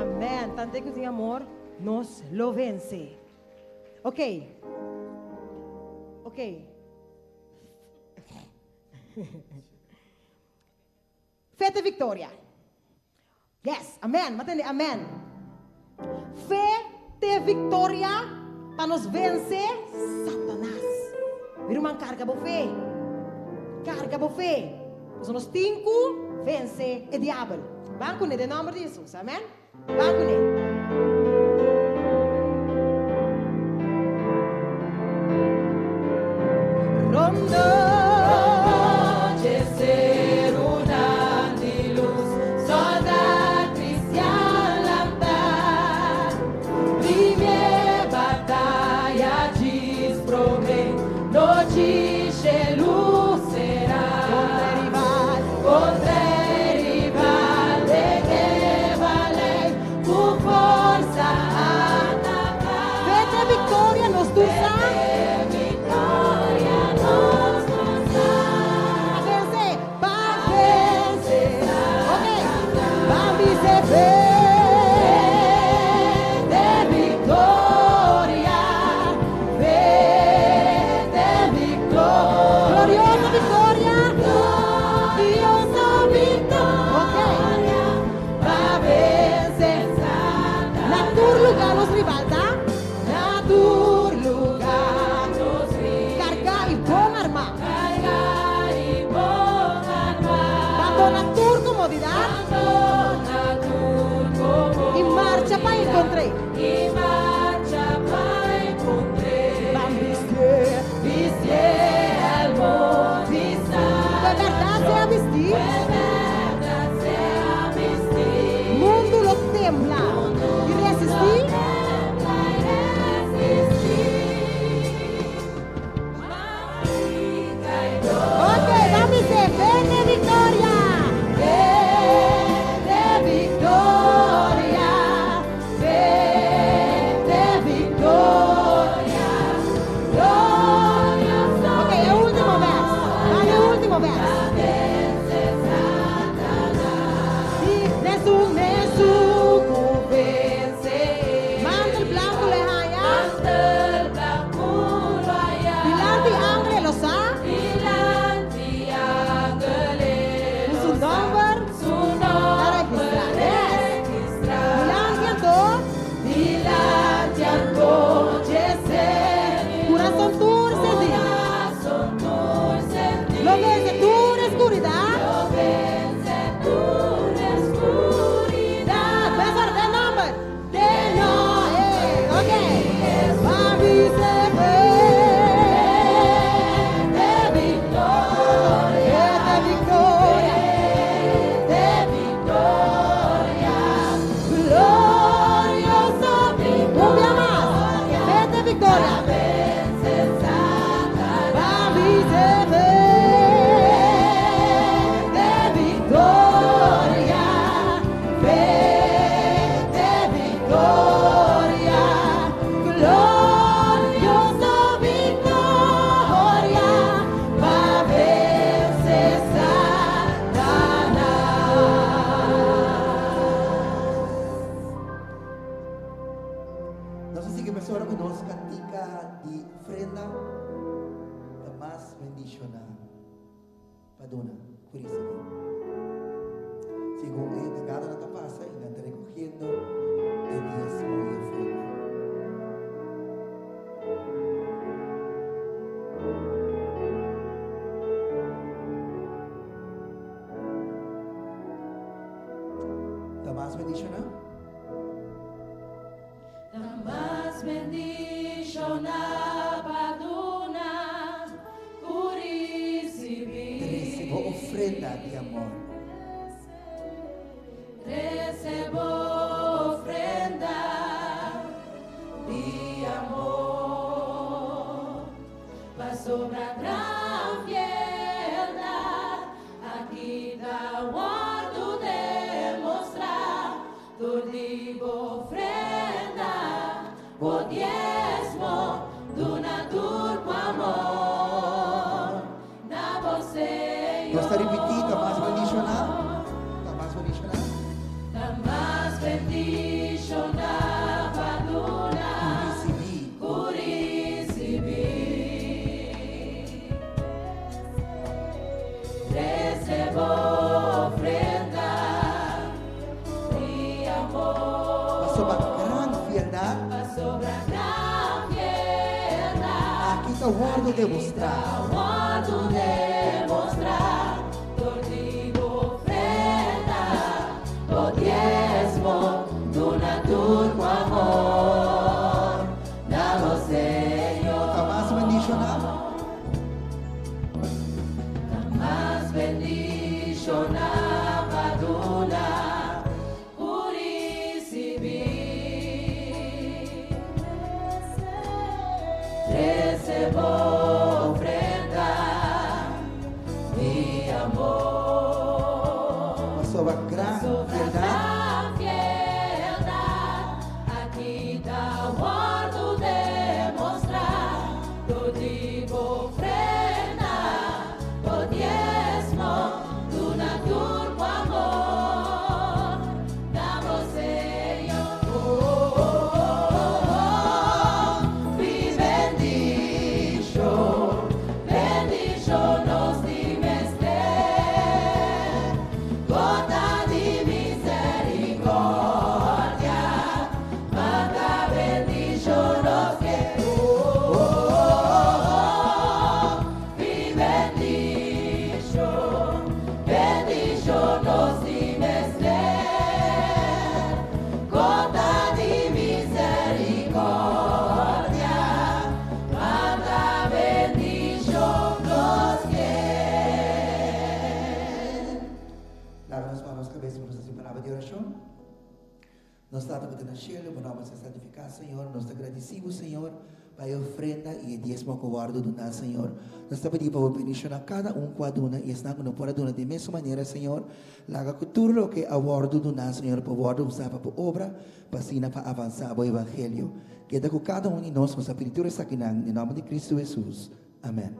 Amém. Tanto tempo tem amor. Nós lo vence. Ok. Fé de vitória. Yes, amém. Matende, amém. Fé de vitória para nos vencer Satanás. Viruman carga bo fé. Carga bo fé. Os 5 vence o diabo. Vamos com ele, em nome de Jesus. Amém. Vamos com ele.
Mas bendicional.
bendición abaduna,
Recibo ofrenda de amor.
Recebo ofrenda de amor, para sobre gran fialdad, aqui da guardo demonstrar, todo digo ofrenda, o diezmo, do naturpo amor, na você.
Gosta de repetir, está mais bendicionado? Está mais bendicionado?
Mas bendicionava Duna, Curicibi, recebo ofrenda de amor,
passou para gran fialdad, aqui está o guardo demonstrar,
o diezmo do naturpo amor, dá-lo Senhor.
Está mais bendicionado?
Mas bendicionava Duna, Curicibi, recebo ofrenda de amor,
passou para gran fialdad,
aqui dá o guardo demonstrar, do digo ofrenda, o diezmo do naturpo amor, dá você vi bendicho, bendicho nos dimester, gota de misericórdia, manda bendicho nos que vi bendicho, bendicho nos dimester, gota de misericórdia, manda bendicho nos que.
lava as mãos, cabeça, para essa palavra de oração. Nós estamos aqui na cielo, por nome de santificar, Senhor. Nós te agradecemos, Senhor, para a ofrenda e o diezmo que guardo do nós, Senhor. Nós te pedimos para bendicionar cada com a duna e estamos no por a duna de mesma maneira, Senhor. Laga que tudo o que a guardo do nós, Senhor, para guardo usar para obra, para sina para avançar o evangelho. Queda com cada de nós, com a pintura está aqui em nome de Cristo Jesus. Amém.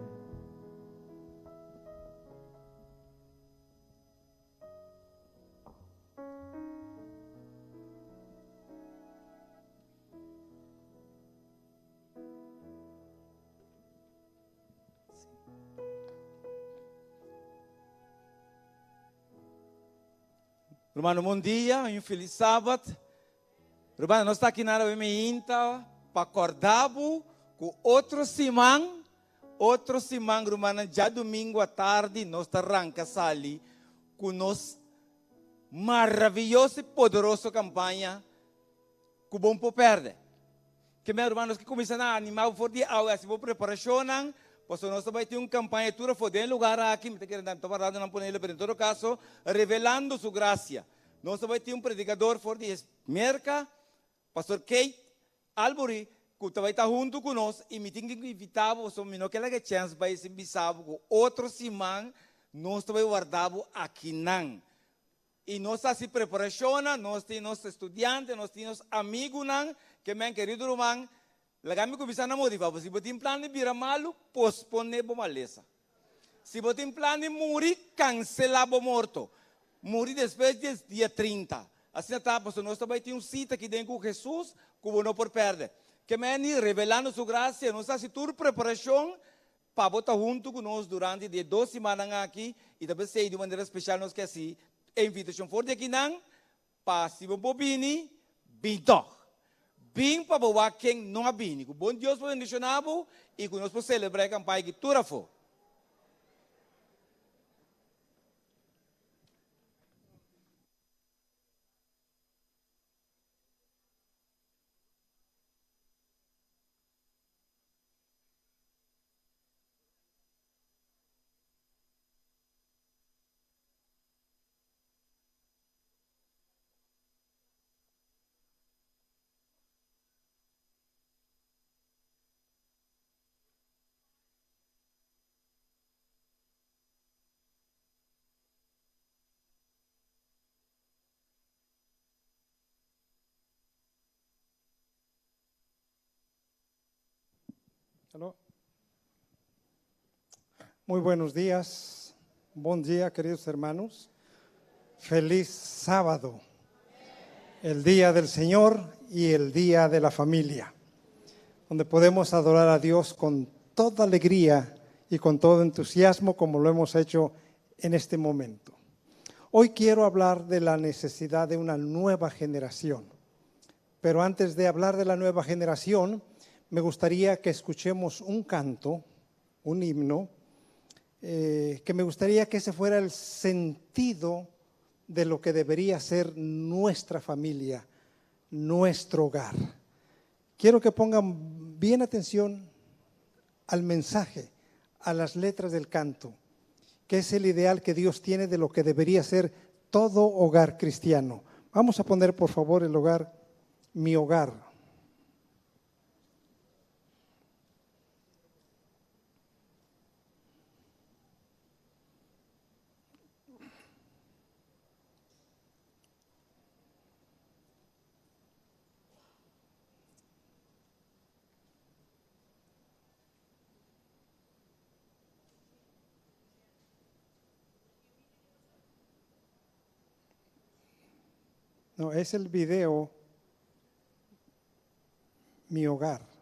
Romano, bom dia, um feliz sábado. Romano, nós estamos aqui na hora para acordar com outro semana, Romano, já domingo à tarde, nós arrancamos ali com nossa maravilhosa e poderosa campanha que bom por perder. Que meus irmãos que começam a animar por dia, se vou preparação, pois nós vai ter uma campanha toda for em lugar aqui, me querendo tanto parado não poner, mas em todo caso, revelando sua graça. Nós vai ter predicador for dia, Merca, pastor Kate Albury, que vai estar junto conosco e me tem que invitar, pois não que ela chance vai se invitar com outro semana, nós vai guardar aqui não. E nós se preparação, nós temos estudantes, nós temos amigos, que meu querido irmão, lagami começar a motivar. Se você tem plano de virar malo, pospone a maleza. Se você tem plano de morrer, cancela o morto. Morrer depois do dia 30. Assim está, porque nós também temos cita aqui dentro com Jesus, que não por perder. Que me revelando sua graça, nós se toda preparação para botar junto conosco durante 2 semanas aqui e também sei de maneira especial nós que assim, a invitação for de aqui não, para se você bobini, binto. Bem para boa quem não é bem. Que bom Deus foi bendicionado e que nós podemos celebrar a campanha que tudo foi.
Hello. Muy buenos días. Buen día, queridos hermanos. Feliz sábado. El día del Señor y el día de la familia, donde podemos adorar a Dios con toda alegría y con todo entusiasmo, como lo hemos hecho en este momento. Hoy quiero hablar de la necesidad de una nueva generación. Pero antes de hablar de la nueva generación, me gustaría que escuchemos un canto, un himno, que me gustaría que ese fuera el sentido de lo que debería ser nuestra familia, nuestro hogar. Quiero que pongan bien atención al mensaje, a las letras del canto, que es el ideal que Dios tiene de lo que debería ser todo hogar cristiano. Vamos a poner, por favor, el hogar, mi hogar. No, es el video Mi Hogar.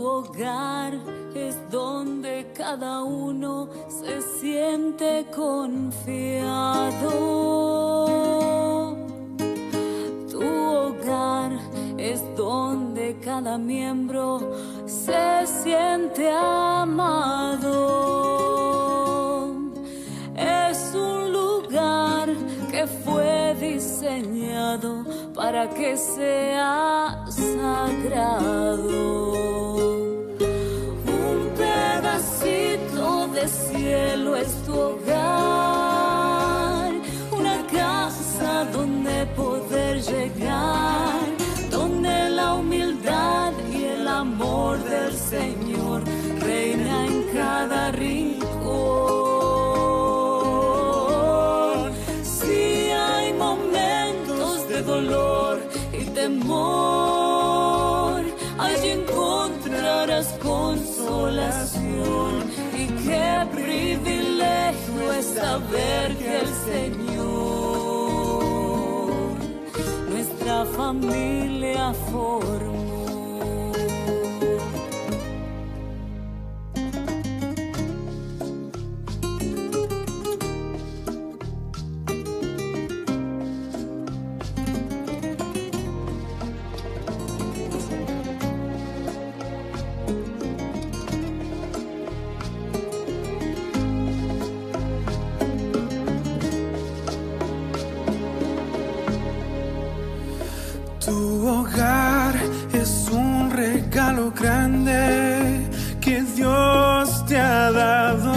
Hogar es donde cada uno se siente confiado. Tu hogar es donde cada miembro se siente amado. Es un lugar que fue diseñado para que sea sagrado. De cielo es tu hogar, una casa donde poder llegar, donde la humildad y el amor del Señor reina en cada rincón. Si hay momentos de dolor y temor, allí encontrarás consolación. Qué privilegio es saber que el Señor nuestra familia formó.
Regalo grande que Dios te ha dado.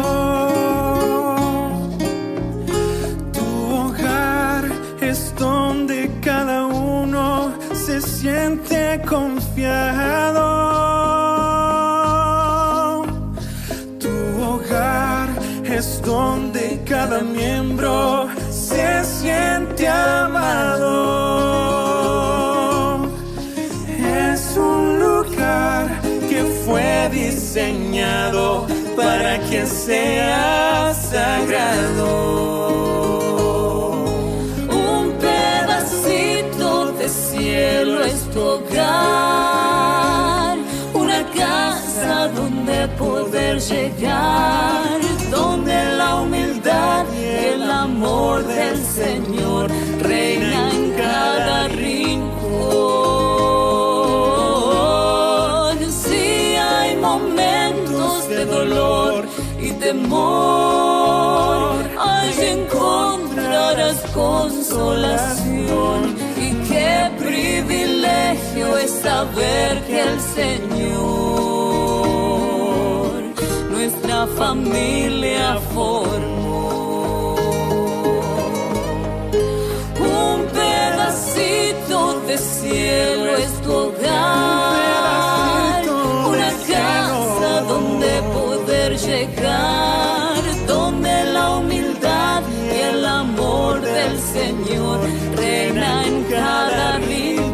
Tu hogar es donde cada uno se siente confiado. Tu hogar es donde cada miembro se siente amado. Que fue diseñado para que sea sagrado. Un pedacito de cielo es tu hogar, una casa donde poder llegar, donde la humildad y el amor del Señor reina en cada rincón. De dolor y temor, allí encontrarás encontrarás consolación. Y qué privilegio es saber que el Señor nuestra familia formó. Un pedacito de cielo es tu hogar, una casa donde poder llegar, donde la humildad y el amor del Señor reina en cada rincón.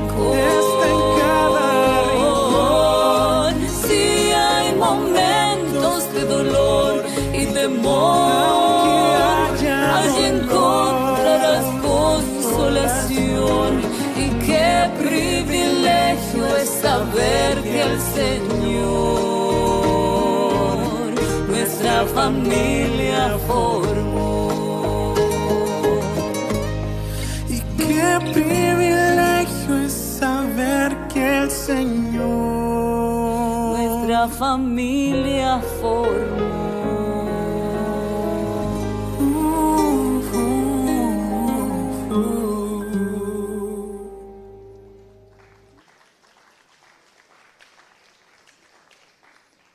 Si hay momentos de dolor y temor, allí encontrarás consolación. Y qué privilegio es saber que el Señor nuestra familia formó.
Y qué privilegio es saber que el Señor
nuestra familia formó.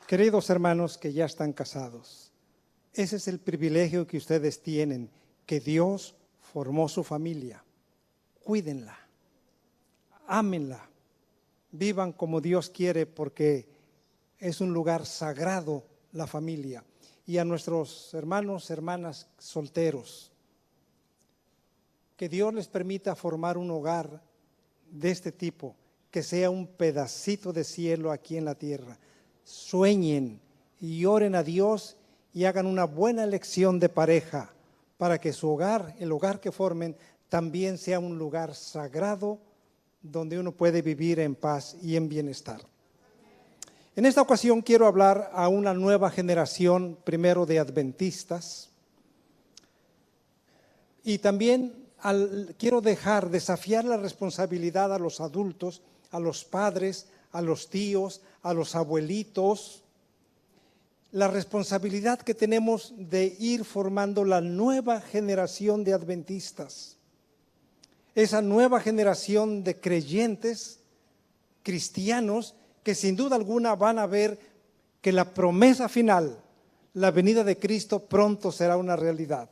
Queridos hermanos que ya están casados, ese es el privilegio que ustedes tienen, que Dios formó su familia. Cuídenla, ámenla, vivan como Dios quiere, porque es un lugar sagrado la familia. Y a nuestros hermanos, hermanas solteros, que Dios les permita formar un hogar de este tipo, que sea un pedacito de cielo aquí en la tierra. Sueñen y oren a Dios y hagan una buena elección de pareja para que su hogar, el hogar que formen, también sea un lugar sagrado donde uno puede vivir en paz y en bienestar. En esta ocasión quiero hablar a una nueva generación, primero de adventistas, y también quiero desafiar la responsabilidad a los adultos, a los padres, a los tíos, a los abuelitos, la responsabilidad que tenemos de ir formando la nueva generación de adventistas, esa nueva generación de creyentes, cristianos, que sin duda alguna van a ver que la promesa final, la venida de Cristo, pronto será una realidad.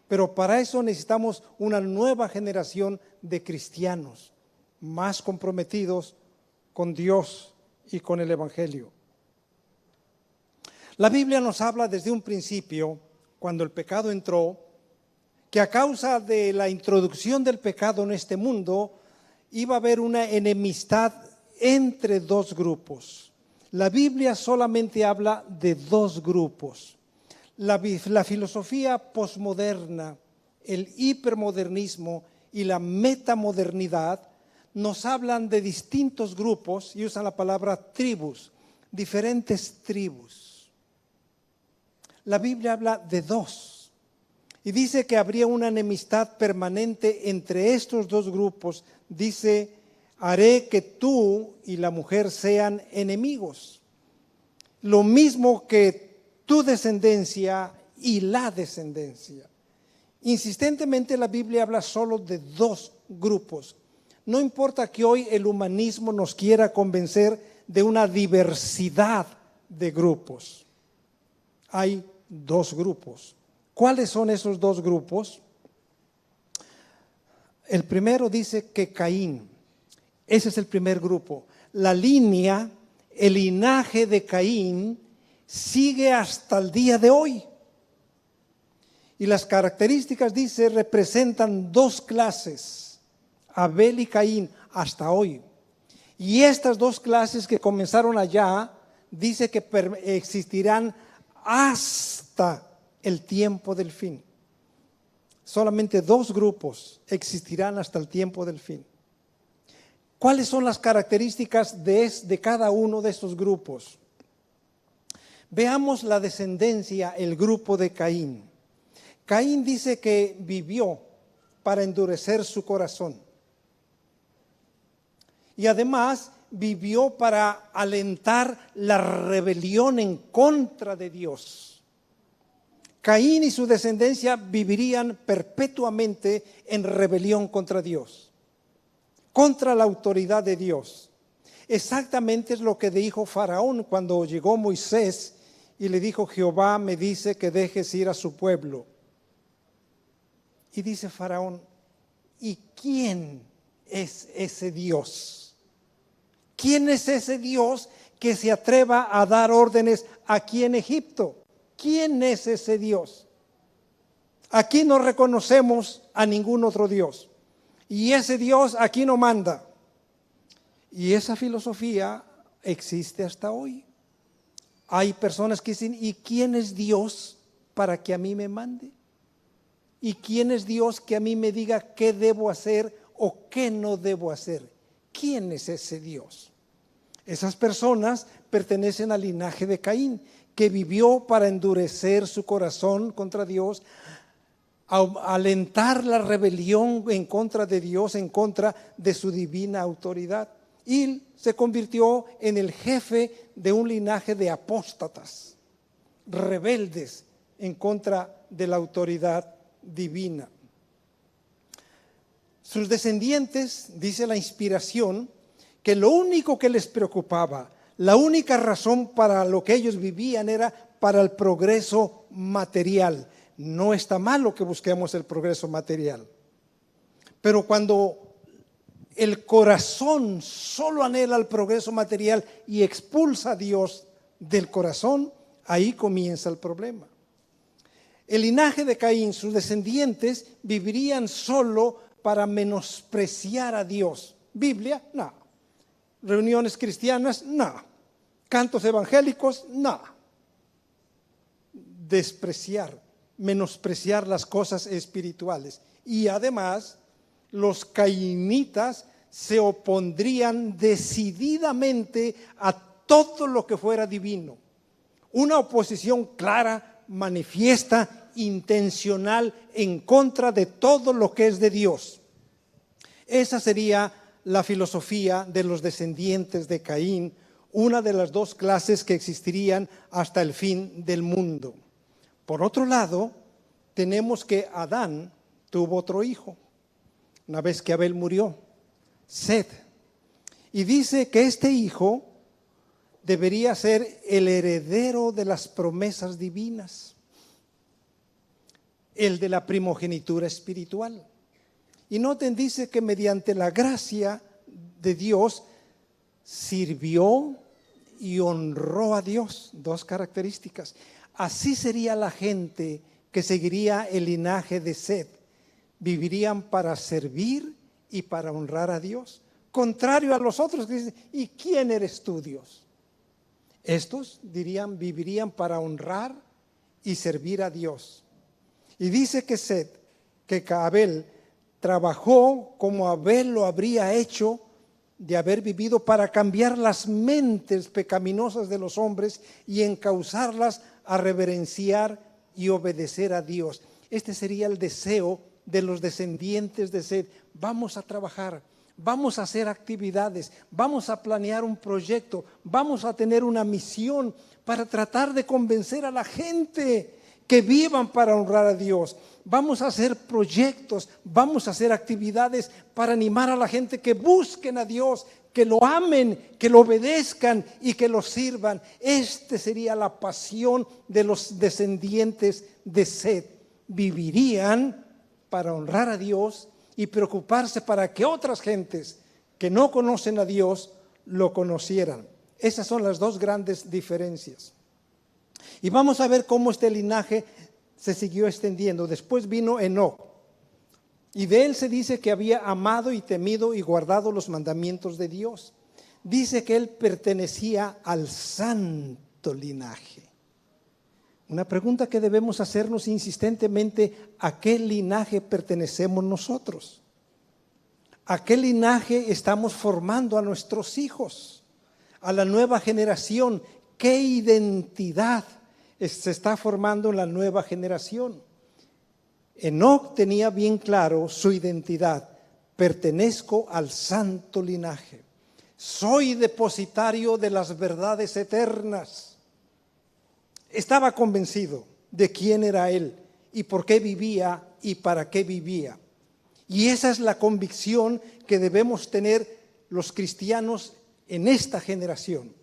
Pero para eso necesitamos una nueva generación de cristianos, más comprometidos con Dios y con el Evangelio. La Biblia nos habla desde un principio, cuando el pecado entró, que a causa de la introducción del pecado en este mundo, iba a haber una enemistad entre dos grupos. La Biblia solamente habla de dos grupos. La filosofía posmoderna, el hipermodernismo y la metamodernidad nos hablan de distintos grupos y usan la palabra tribus, diferentes tribus. La Biblia habla de dos y dice que habría una enemistad permanente entre estos dos grupos. Dice, haré que tú y la mujer sean enemigos. Lo mismo que tu descendencia y la descendencia. Insistentemente la Biblia habla solo de dos grupos. No importa que hoy el humanismo nos quiera convencer de una diversidad de grupos. Hay dos grupos. ¿Cuáles son esos dos grupos? El primero dice que Caín. Ese es el primer grupo. La línea, el linaje de Caín sigue hasta el día de hoy. Y las características, dice, representan dos clases. Abel y Caín, hasta hoy. Y estas dos clases que comenzaron allá, dice que existirán hasta el tiempo del fin. Solamente dos grupos existirán hasta el tiempo del fin. ¿Cuáles son las características de cada uno de estos grupos? Veamos la descendencia, el grupo de Caín. Caín dice que vivió para endurecer su corazón. Y además vivió para alentar la rebelión en contra de Dios. Caín y su descendencia vivirían perpetuamente en rebelión contra Dios, contra la autoridad de Dios. Exactamente es lo que dijo Faraón cuando llegó Moisés y le dijo: Jehová me dice que dejes ir a su pueblo. Y dice Faraón: ¿y quién es ese Dios? ¿Quién es ese Dios que se atreva a dar órdenes aquí en Egipto? ¿Quién es ese Dios? Aquí no reconocemos a ningún otro Dios. Y ese Dios aquí no manda. Y esa filosofía existe hasta hoy. Hay personas que dicen: ¿y quién es Dios para que a mí me mande? ¿Y quién es Dios que a mí me diga qué debo hacer o qué no debo hacer? ¿Quién es ese Dios? Esas personas pertenecen al linaje de Caín, que vivió para endurecer su corazón contra Dios, alentar la rebelión en contra de Dios, en contra de su divina autoridad. Y se convirtió en el jefe de un linaje de apóstatas, rebeldes en contra de la autoridad divina. Sus descendientes, dice la inspiración, que lo único que les preocupaba, la única razón para lo que ellos vivían era para el progreso material. No está mal que busquemos el progreso material, pero cuando el corazón solo anhela el progreso material y expulsa a Dios del corazón, ahí comienza el problema. El linaje de Caín, sus descendientes, vivirían solo para menospreciar a Dios. Biblia, no. Reuniones cristianas, no. Cantos evangélicos, no. Despreciar, menospreciar las cosas espirituales. Y además, los cainitas se opondrían decididamente a todo lo que fuera divino. Una oposición clara, manifiesta, intencional en contra de todo lo que es de Dios. Esa sería la filosofía de los descendientes de Caín, una de las dos clases que existirían hasta el fin del mundo. Por otro lado, tenemos que Adán tuvo otro hijo, una vez que Abel murió, Set. Y dice que este hijo debería ser el heredero de las promesas divinas, el de la primogenitura espiritual. Y noten, dice que mediante la gracia de Dios sirvió y honró a Dios. Dos características. Así sería la gente que seguiría el linaje de Set. Vivirían para servir y para honrar a Dios. Contrario a los otros que dicen: ¿y quién eres tú, Dios? Estos vivirían para honrar y servir a Dios. Y dice que Set, que Abel trabajó como Abel lo habría hecho de haber vivido para cambiar las mentes pecaminosas de los hombres y encauzarlas a reverenciar y obedecer a Dios. Este sería el deseo de los descendientes de Set. Vamos a trabajar, vamos a hacer actividades, vamos a planear un proyecto, vamos a tener una misión para tratar de convencer a la gente que vivan para honrar a Dios. Vamos a hacer proyectos, vamos a hacer actividades para animar a la gente que busquen a Dios, que lo amen, que lo obedezcan y que lo sirvan. Este sería la pasión de los descendientes de Set. Vivirían para honrar a Dios y preocuparse para que otras gentes que no conocen a Dios lo conocieran. Esas son las dos grandes diferencias. Y vamos a ver cómo este linaje se siguió extendiendo. Después vino Enoc, y de él se dice que había amado y temido y guardado los mandamientos de Dios. Dice que él pertenecía al santo linaje. Una pregunta que debemos hacernos insistentemente: ¿a qué linaje pertenecemos nosotros? ¿A qué linaje estamos formando a nuestros hijos? A la nueva generación. ¿Qué identidad se está formando en la nueva generación? Enoc tenía bien claro su identidad: pertenezco al santo linaje, soy depositario de las verdades eternas. Estaba convencido de quién era Él y por qué vivía y para qué vivía. Y esa es la convicción que debemos tener los cristianos en esta generación.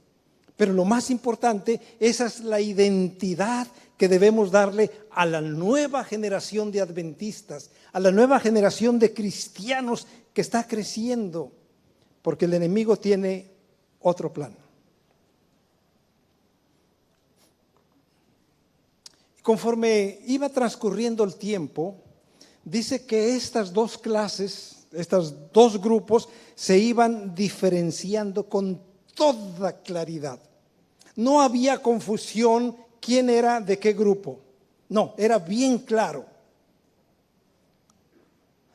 Pero lo más importante, esa es la identidad que debemos darle a la nueva generación de adventistas, a la nueva generación de cristianos que está creciendo, porque el enemigo tiene otro plan. Conforme iba transcurriendo el tiempo, dice que estas dos clases, estos dos grupos, se iban diferenciando con toda claridad. No había confusión quién era de qué grupo. No, era bien claro.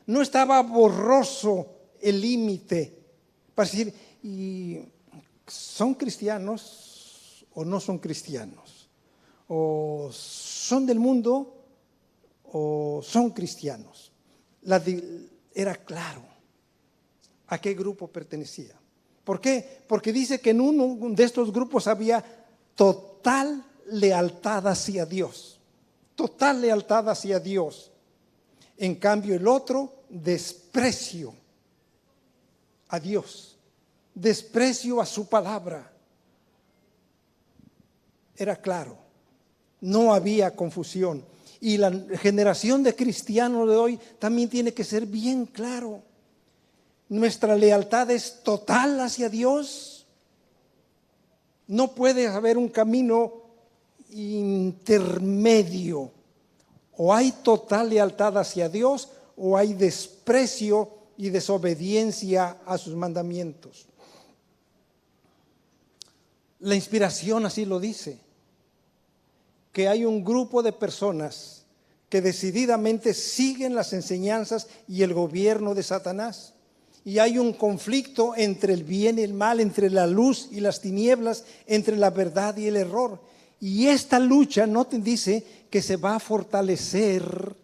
No estaba borroso el límite para decir, ¿y son cristianos o no son cristianos? ¿O son del mundo o son cristianos? Era claro a qué grupo pertenecía. ¿Por qué? Porque dice que en uno de estos grupos había total lealtad hacia Dios. Total lealtad hacia Dios. En cambio el otro, desprecio a Dios. Desprecio a su palabra. Era claro. No había confusión. Y la generación de cristianos de hoy también tiene que ser bien claro. Nuestra lealtad es total hacia Dios. No puede haber un camino intermedio. O hay total lealtad hacia Dios o hay desprecio y desobediencia a sus mandamientos. La inspiración así lo dice, que hay un grupo de personas que decididamente siguen las enseñanzas y el gobierno de Satanás. Y hay un conflicto entre el bien y el mal, entre la luz y las tinieblas, entre la verdad y el error. Y esta lucha, noten, dice que se va a fortalecer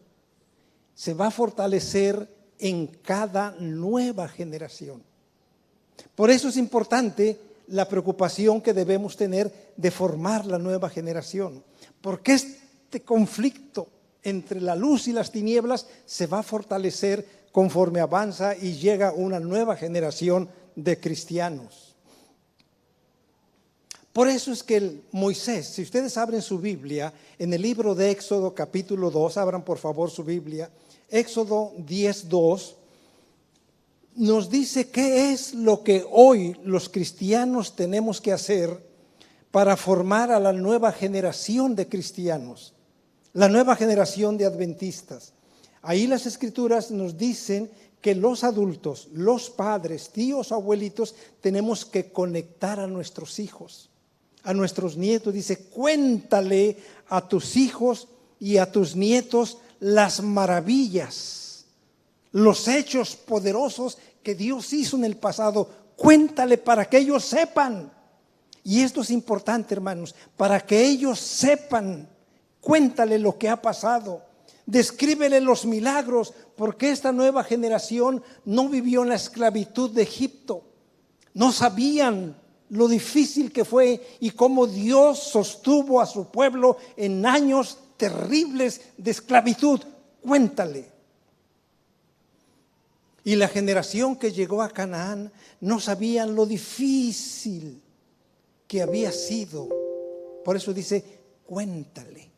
en cada nueva generación. Por eso es importante la preocupación que debemos tener de formar la nueva generación. Porque este conflicto entre la luz y las tinieblas se va a fortalecer conforme avanza y llega una nueva generación de cristianos. Por eso es que Moisés, si ustedes abren su Biblia, en el libro de Éxodo capítulo 2, abran por favor su Biblia, Éxodo 10:2, nos dice qué es lo que hoy los cristianos tenemos que hacer para formar a la nueva generación de cristianos, la nueva generación de adventistas. Ahí las escrituras nos dicen que los adultos, los padres, tíos, abuelitos, tenemos que conectar a nuestros hijos, a nuestros nietos. Dice, cuéntale a tus hijos y a tus nietos las maravillas, los hechos poderosos que Dios hizo en el pasado. Cuéntale para que ellos sepan. Y esto es importante, hermanos, para que ellos sepan. Cuéntale lo que ha pasado. Descríbele los milagros, porque esta nueva generación no vivió en la esclavitud de Egipto. No sabían lo difícil que fue y cómo Dios sostuvo a su pueblo en años terribles de esclavitud. Cuéntale. Y la generación que llegó a Canaán no sabían lo difícil que había sido. Por eso dice, cuéntale.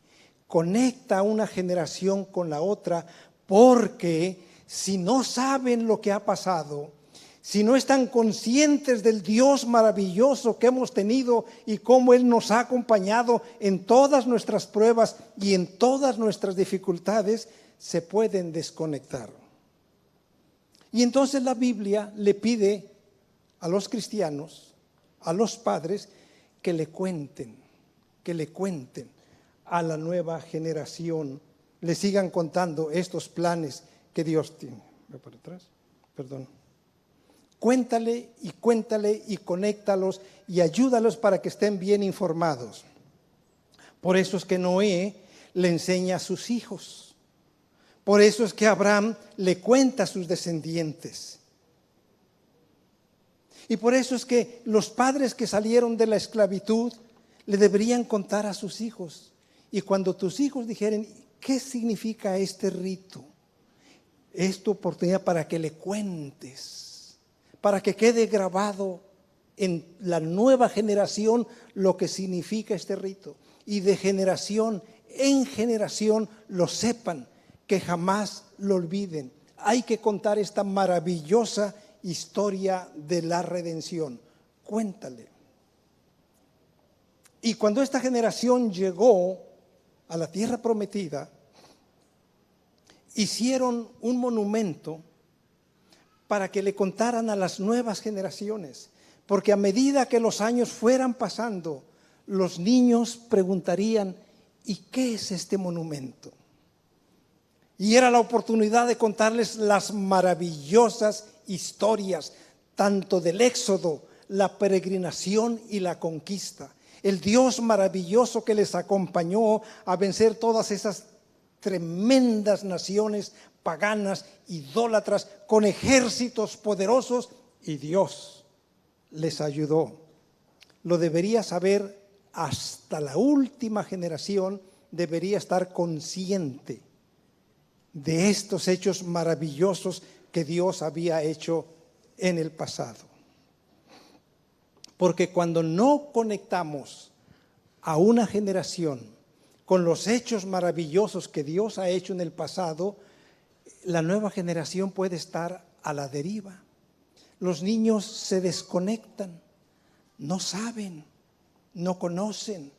Conecta una generación con la otra, porque si no saben lo que ha pasado, si no están conscientes del Dios maravilloso que hemos tenido y cómo Él nos ha acompañado en todas nuestras pruebas y en todas nuestras dificultades, se pueden desconectar. Y entonces la Biblia le pide a los cristianos, a los padres, que le cuenten a la nueva generación, le sigan contando estos planes que Dios tiene. ¿Voy para atrás? Perdón. Cuéntale y conéctalos y ayúdalos para que estén bien informados. Por eso es que Noé le enseña a sus hijos. Por eso es que Abraham le cuenta a sus descendientes. Y por eso es que los padres que salieron de la esclavitud le deberían contar a sus hijos. Y cuando tus hijos dijeren, ¿qué significa este rito? Es tu oportunidad para que le cuentes, para que quede grabado en la nueva generación lo que significa este rito. Y de generación en generación lo sepan, que jamás lo olviden. Hay que contar esta maravillosa historia de la redención. Cuéntale. Y cuando esta generación llegó a la tierra prometida, hicieron un monumento para que le contaran a las nuevas generaciones, porque a medida que los años fueran pasando, los niños preguntarían, ¿y qué es este monumento? Y era la oportunidad de contarles las maravillosas historias, tanto del Éxodo, la peregrinación y la conquista. El Dios maravilloso que les acompañó a vencer todas esas tremendas naciones paganas, idólatras, con ejércitos poderosos, y Dios les ayudó. Lo debería saber hasta la última generación, debería estar consciente de estos hechos maravillosos que Dios había hecho en el pasado. Porque cuando no conectamos a una generación con los hechos maravillosos que Dios ha hecho en el pasado, la nueva generación puede estar a la deriva. Los niños se desconectan, no saben, no conocen.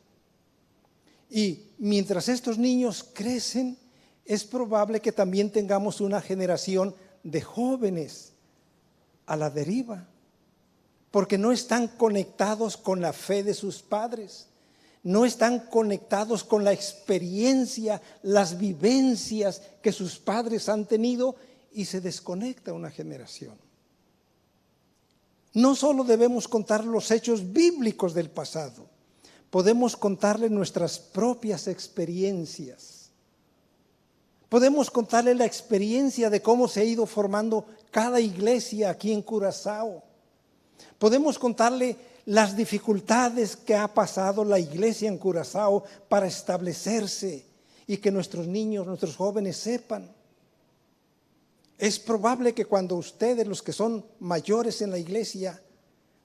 Y mientras estos niños crecen, es probable que también tengamos una generación de jóvenes a la deriva, porque no están conectados con la fe de sus padres, no están conectados con la experiencia, las vivencias que sus padres han tenido, y se desconecta una generación. No solo debemos contar los hechos bíblicos del pasado, podemos contarle nuestras propias experiencias. Podemos contarle la experiencia de cómo se ha ido formando cada iglesia aquí en Curazao. Podemos contarle las dificultades que ha pasado la iglesia en Curazao para establecerse y que nuestros niños, nuestros jóvenes sepan. Es probable que cuando ustedes, los que son mayores en la iglesia,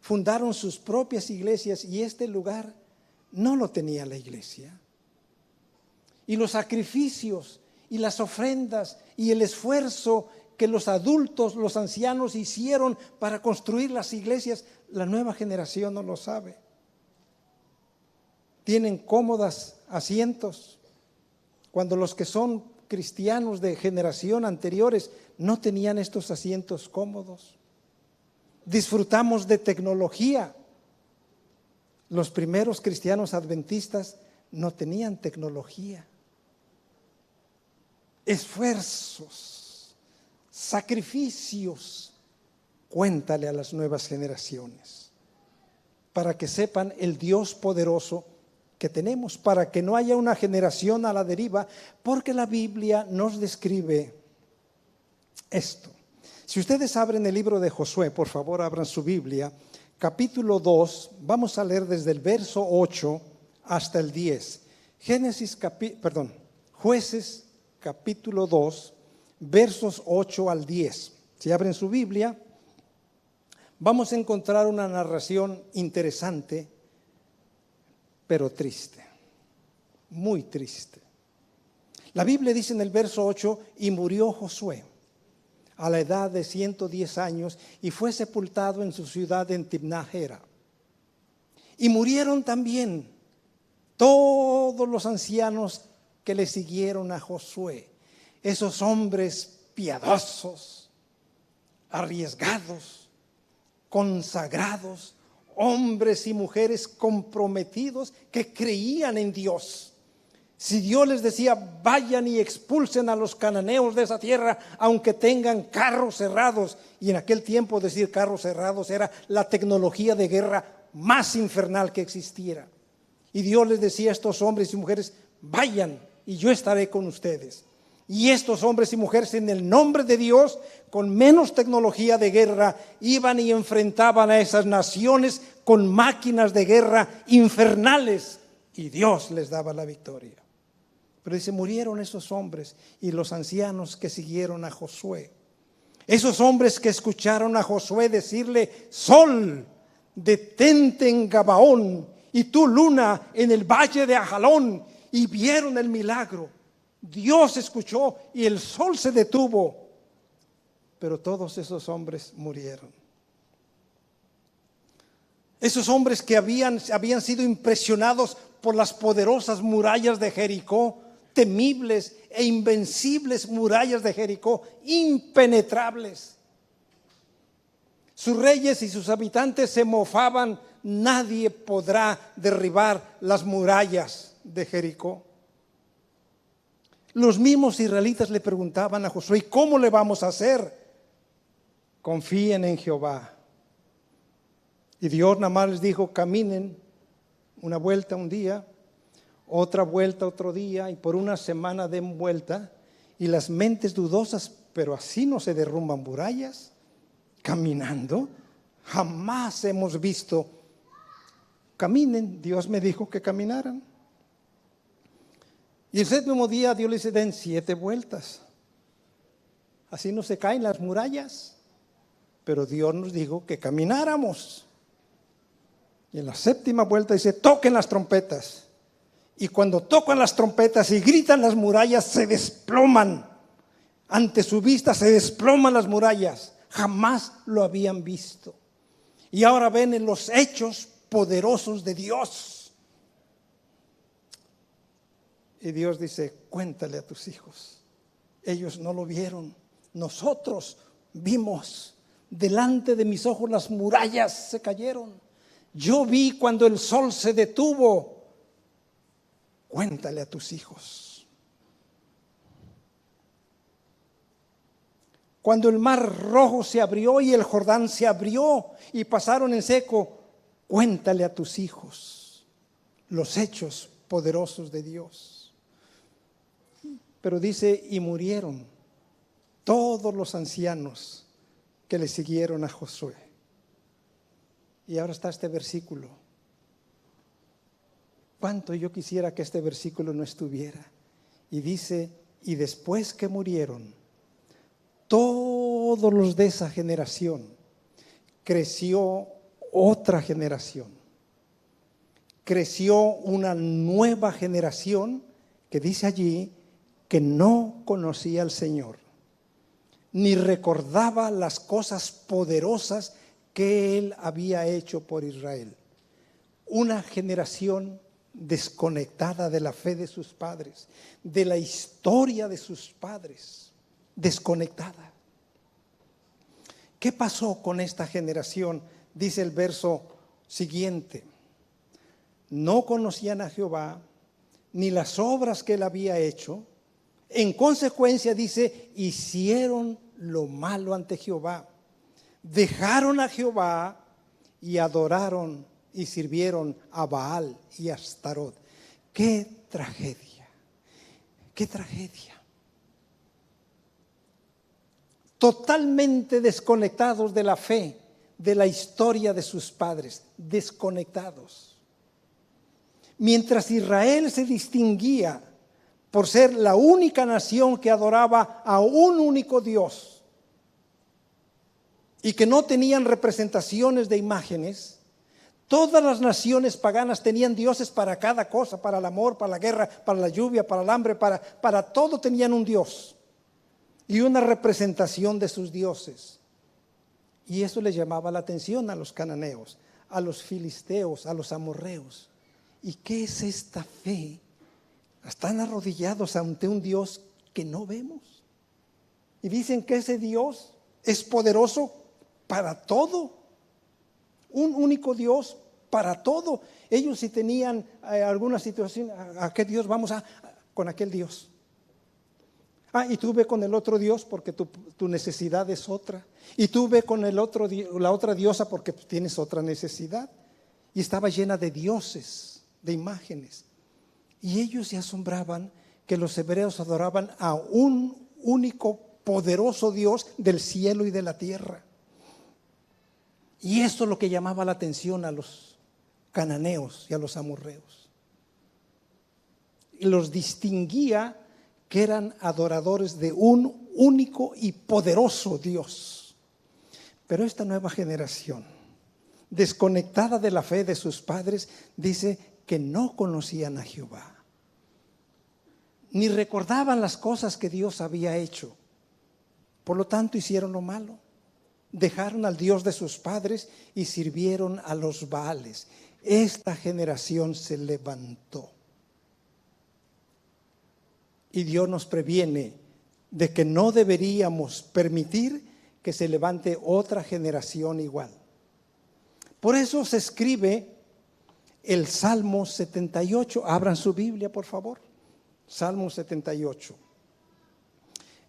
fundaron sus propias iglesias y este lugar no lo tenía la iglesia. Y los sacrificios y las ofrendas y el esfuerzo que los adultos, los ancianos hicieron para construir las iglesias, la nueva generación no lo sabe. Tienen cómodos asientos, cuando los que son cristianos de generación anteriores no tenían estos asientos cómodos. Disfrutamos de tecnología. Los primeros cristianos adventistas no tenían tecnología. Esfuerzos, sacrificios. Cuéntale a las nuevas generaciones para que sepan el Dios poderoso que tenemos, para que no haya una generación a la deriva, porque la Biblia nos describe esto. Si ustedes abren el libro de Josué, por favor abran su Biblia, capítulo 2, vamos a leer desde el verso 8 hasta el 10. Jueces capítulo 2, versos 8 al 10. Si abren su Biblia, vamos a encontrar una narración interesante, pero triste, muy triste. La Biblia dice en el verso 8, y murió Josué a la edad de 110 años y fue sepultado en su ciudad en Timnah-Hera. Y murieron también todos los ancianos que le siguieron a Josué, esos hombres piadosos, arriesgados, consagrados, hombres y mujeres comprometidos que creían en Dios. Si Dios les decía, vayan y expulsen a los cananeos de esa tierra, aunque tengan carros cerrados, y en aquel tiempo decir carros cerrados era la tecnología de guerra más infernal que existiera. Y Dios les decía a estos hombres y mujeres, vayan y yo estaré con ustedes. Y estos hombres y mujeres, en el nombre de Dios, con menos tecnología de guerra, iban y enfrentaban a esas naciones con máquinas de guerra infernales, y Dios les daba la victoria. Pero dice, murieron esos hombres y los ancianos que siguieron a Josué. Esos hombres que escucharon a Josué decirle, sol, detente en Gabaón, y tú, luna, en el valle de Ajalón, y vieron el milagro. Dios escuchó y el sol se detuvo. Pero todos esos hombres murieron. Esos hombres que habían sido impresionados por las poderosas murallas de Jericó, temibles e invencibles murallas de Jericó, impenetrables. Sus reyes y sus habitantes se mofaban, nadie podrá derribar las murallas de Jericó. Los mismos israelitas le preguntaban a Josué, ¿cómo le vamos a hacer? Confíen en Jehová. Y Dios nada más les dijo, caminen una vuelta un día, otra vuelta otro día, y por una semana den vuelta. Y las mentes dudosas, pero así no se derrumban murallas, caminando. Jamás hemos visto. Caminen, Dios me dijo que caminaran. Y el séptimo día Dios les dice, den 7 vueltas. Así no se caen las murallas. Pero Dios nos dijo que camináramos. Y en la séptima vuelta dice, toquen las trompetas. Y cuando tocan las trompetas y gritan, las murallas se desploman. Ante su vista se desploman las murallas. Jamás lo habían visto. Y ahora ven en los hechos poderosos de Dios. Y Dios dice, cuéntale a tus hijos. Ellos no lo vieron. Nosotros vimos. Delante de mis ojos las murallas se cayeron. Yo vi cuando el sol se detuvo. Cuéntale a tus hijos. Cuando el mar rojo se abrió y el Jordán se abrió y pasaron en seco, cuéntale a tus hijos los hechos poderosos de Dios. Pero dice, y murieron todos los ancianos que le siguieron a Josué. Y ahora está este versículo. Cuánto yo quisiera que este versículo no estuviera. Y dice, y después que murieron todos los de esa generación, creció otra generación. Creció una nueva generación que dice allí que no conocía al Señor, ni recordaba las cosas poderosas que Él había hecho por Israel. Una generación desconectada de la fe de sus padres, de la historia de sus padres, desconectada. ¿Qué pasó con esta generación? Dice el verso siguiente. No conocían a Jehová, ni las obras que Él había hecho. En consecuencia, dice, hicieron lo malo ante Jehová. Dejaron a Jehová y adoraron y sirvieron a Baal y a Astarot. ¡Qué tragedia! ¡Qué tragedia! Totalmente desconectados de la fe, de la historia de sus padres, desconectados. Mientras Israel se distinguía por ser la única nación que adoraba a un único Dios y que no tenían representaciones de imágenes, todas las naciones paganas tenían dioses para cada cosa, para el amor, para la guerra, para la lluvia, para el hambre, para todo tenían un Dios y una representación de sus dioses. Y eso les llamaba la atención a los cananeos, a los filisteos, a los amorreos. ¿Y qué es esta fe? Están arrodillados ante un Dios que no vemos. Y dicen que ese Dios es poderoso para todo. Un único Dios para todo. Ellos si tenían alguna situación, ¿a qué Dios vamos a? Con aquel Dios. Y tú ve con el otro Dios porque tu necesidad es otra. Y tú ve con la otra diosa porque tienes otra necesidad. Y estaba llena de dioses, de imágenes. Y ellos se asombraban que los hebreos adoraban a un único poderoso Dios del cielo y de la tierra. Y esto es lo que llamaba la atención a los cananeos y a los amorreos. los distinguía que eran adoradores de un único y poderoso Dios. Pero esta nueva generación, desconectada de la fe de sus padres, dice que no conocían a Jehová, ni recordaban las cosas que Dios había hecho. Por lo tanto, hicieron lo malo. Dejaron al Dios de sus padres y sirvieron a los Baales. Esta generación se levantó. Y Dios nos previene de que no deberíamos permitir que se levante otra generación igual. Por eso se escribe el Salmo 78. Abran su Biblia, por favor. Salmo 78.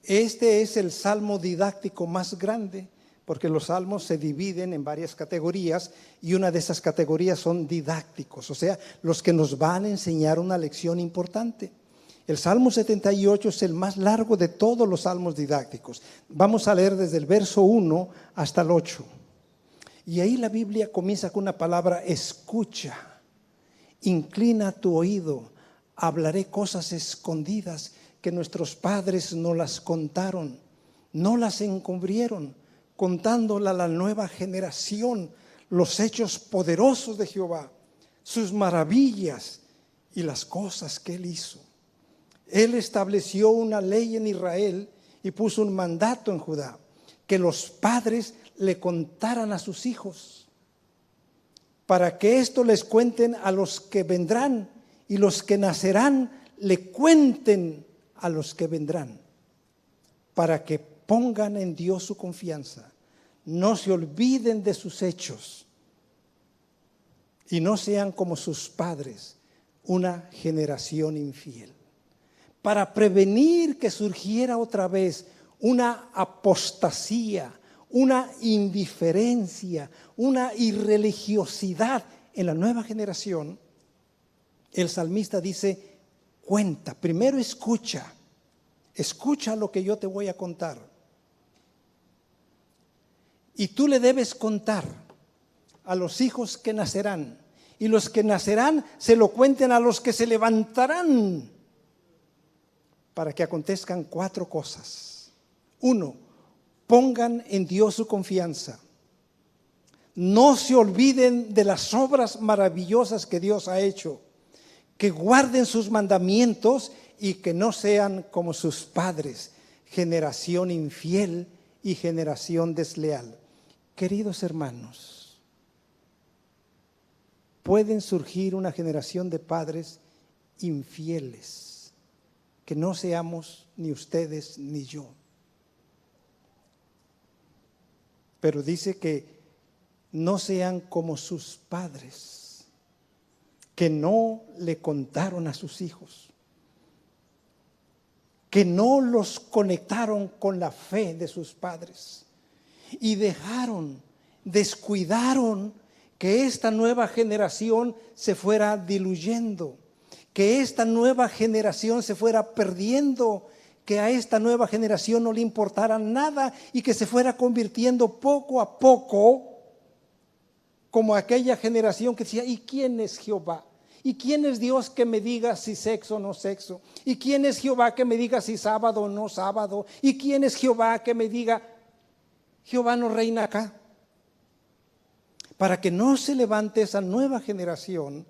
Este es el salmo didáctico más grande, porque los salmos se dividen en varias categorías y una de esas categorías son didácticos, o sea, los que nos van a enseñar una lección importante. El Salmo 78 es el más largo de todos los salmos didácticos. Vamos a leer desde el verso 1 hasta el 8. Y ahí la Biblia comienza con una palabra: escucha, inclina tu oído, hablaré cosas escondidas que nuestros padres no las contaron, no las encubrieron, contándola a la nueva generación los hechos poderosos de Jehová, sus maravillas y las cosas que Él hizo. Él estableció una ley en Israel y puso un mandato en Judá, que los padres le contaran a sus hijos, para que esto les cuenten a los que vendrán, y los que nacerán le cuenten a los que vendrán, para que pongan en Dios su confianza, no se olviden de sus hechos y no sean como sus padres, una generación infiel. Para prevenir que surgiera otra vez una apostasía, una indiferencia, una irreligiosidad en la nueva generación, el salmista dice: cuenta, primero escucha lo que yo te voy a contar. Y tú le debes contar a los hijos que nacerán, y los que nacerán se lo cuenten a los que se levantarán, para que acontezcan 4 cosas. 1, pongan en Dios su confianza. No se olviden de las obras maravillosas que Dios ha hecho. Que guarden sus mandamientos y que no sean como sus padres, generación infiel y generación desleal. Queridos hermanos, pueden surgir una generación de padres infieles, que no seamos ni ustedes ni yo. Pero dice que no sean como sus padres, que no le contaron a sus hijos, que no los conectaron con la fe de sus padres y descuidaron que esta nueva generación se fuera diluyendo, que esta nueva generación se fuera perdiendo, que a esta nueva generación no le importara nada y que se fuera convirtiendo poco a poco como aquella generación que decía: ¿y quién es Jehová? ¿Y quién es Dios que me diga si sexo o no sexo? ¿Y quién es Jehová que me diga si sábado o no sábado? ¿Y quién es Jehová que me diga Jehová no reina acá? Para que no se levante esa nueva generación,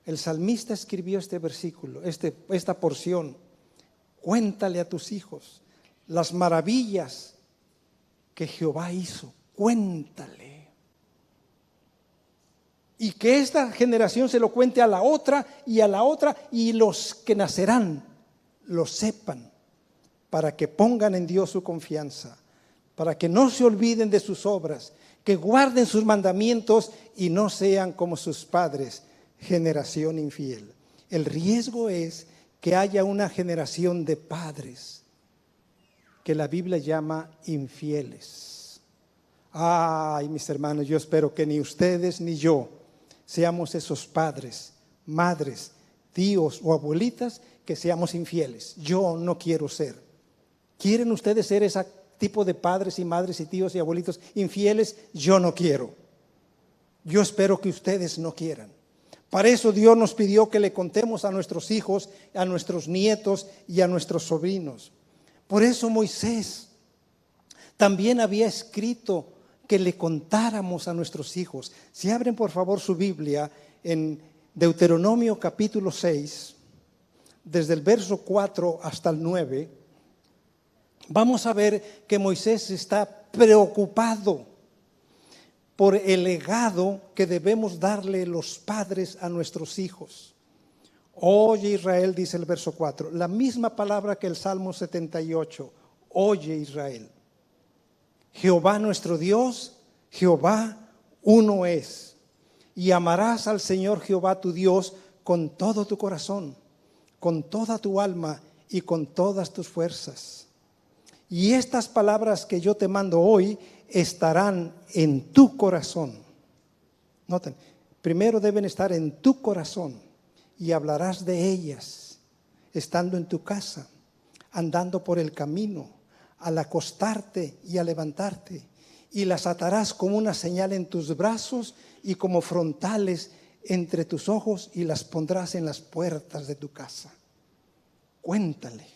el salmista escribió este versículo, esta porción: cuéntale a tus hijos las maravillas que Jehová hizo, cuéntale. Y que esta generación se lo cuente a la otra, y los que nacerán lo sepan, para que pongan en Dios su confianza, para que no se olviden de sus obras, que guarden sus mandamientos y no sean como sus padres, generación infiel. El riesgo es que haya una generación de padres que la Biblia llama infieles. Ay, mis hermanos, yo espero que ni ustedes ni yo seamos esos padres, madres, tíos o abuelitas que seamos infieles. Yo no quiero ser. ¿Quieren ustedes ser ese tipo de padres y madres y tíos y abuelitos infieles? Yo no quiero. Yo espero que ustedes no quieran. Para eso Dios nos pidió que le contemos a nuestros hijos, a nuestros nietos y a nuestros sobrinos. Por eso Moisés también había escrito que le contáramos a nuestros hijos. Si abren por favor su Biblia en Deuteronomio capítulo 6, desde el verso 4 hasta el 9, vamos a ver que Moisés está preocupado por el legado que debemos darle los padres a nuestros hijos. Oye Israel, dice el verso 4, la misma palabra que el Salmo 78. Oye Israel, Jehová nuestro Dios, Jehová uno es. Y amarás al Señor Jehová tu Dios con todo tu corazón, con toda tu alma y con todas tus fuerzas. Y estas palabras que yo te mando hoy estarán en tu corazón. Noten, primero deben estar en tu corazón y hablarás de ellas estando en tu casa, andando por el camino, al acostarte y al levantarte, y las atarás como una señal en tus brazos y como frontales entre tus ojos, y las pondrás en las puertas de tu casa. Cuéntale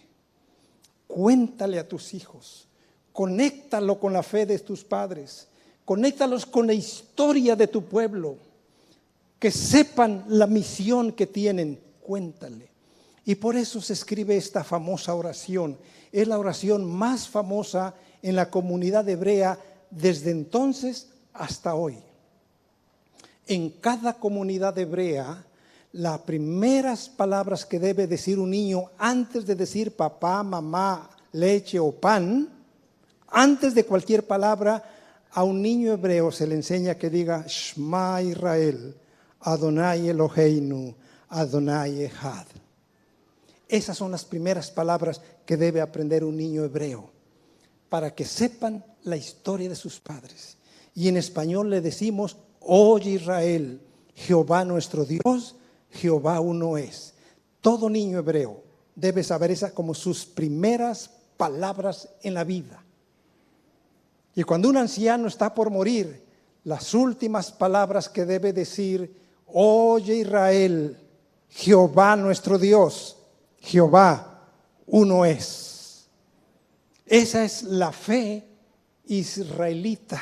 a tus hijos, conéctalo con la fe de tus padres, conéctalos con la historia de tu pueblo, que sepan la misión que tienen, cuéntale. Y por eso se escribe esta famosa oración. Es la oración más famosa en la comunidad hebrea desde entonces hasta hoy. En cada comunidad hebrea, las primeras palabras que debe decir un niño antes de decir papá, mamá, leche o pan, antes de cualquier palabra, a un niño hebreo se le enseña que diga Shema Israel, Adonai Eloheinu, Adonai Echad. Esas son las primeras palabras que debe aprender un niño hebreo para que sepan la historia de sus padres. Y en español le decimos, oye Israel, Jehová nuestro Dios, Jehová uno es. Todo niño hebreo debe saber esas como sus primeras palabras en la vida. Y cuando un anciano está por morir, las últimas palabras que debe decir, oye Israel, Jehová nuestro Dios, Jehová uno es. Esa es la fe israelita.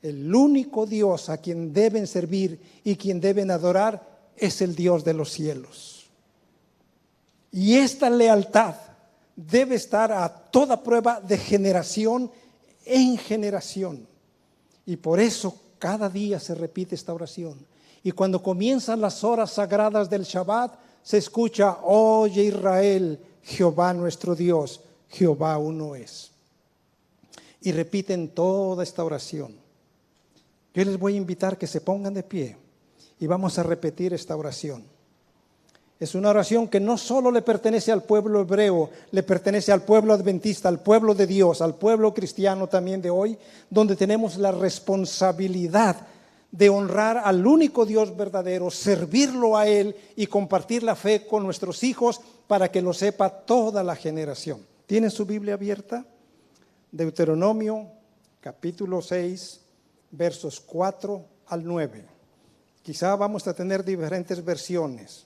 El único Dios a quien deben servir y quien deben adorar es el Dios de los cielos. Y esta lealtad debe estar a toda prueba de generación en generación. Y por eso cada día se repite esta oración. Y cuando comienzan las horas sagradas del Shabbat, se escucha, oye Israel, Jehová nuestro Dios, Jehová uno es. Y repiten toda esta oración. Yo les voy a invitar que se pongan de pie y vamos a repetir esta oración. Es una oración que no solo le pertenece al pueblo hebreo, le pertenece al pueblo adventista, al pueblo de Dios, al pueblo cristiano también de hoy, donde tenemos la responsabilidad de honrar al único Dios verdadero, servirlo a Él y compartir la fe con nuestros hijos para que lo sepa toda la generación. ¿Tienen su Biblia abierta? Deuteronomio capítulo 6, versos 4 al 9. Quizá vamos a tener diferentes versiones.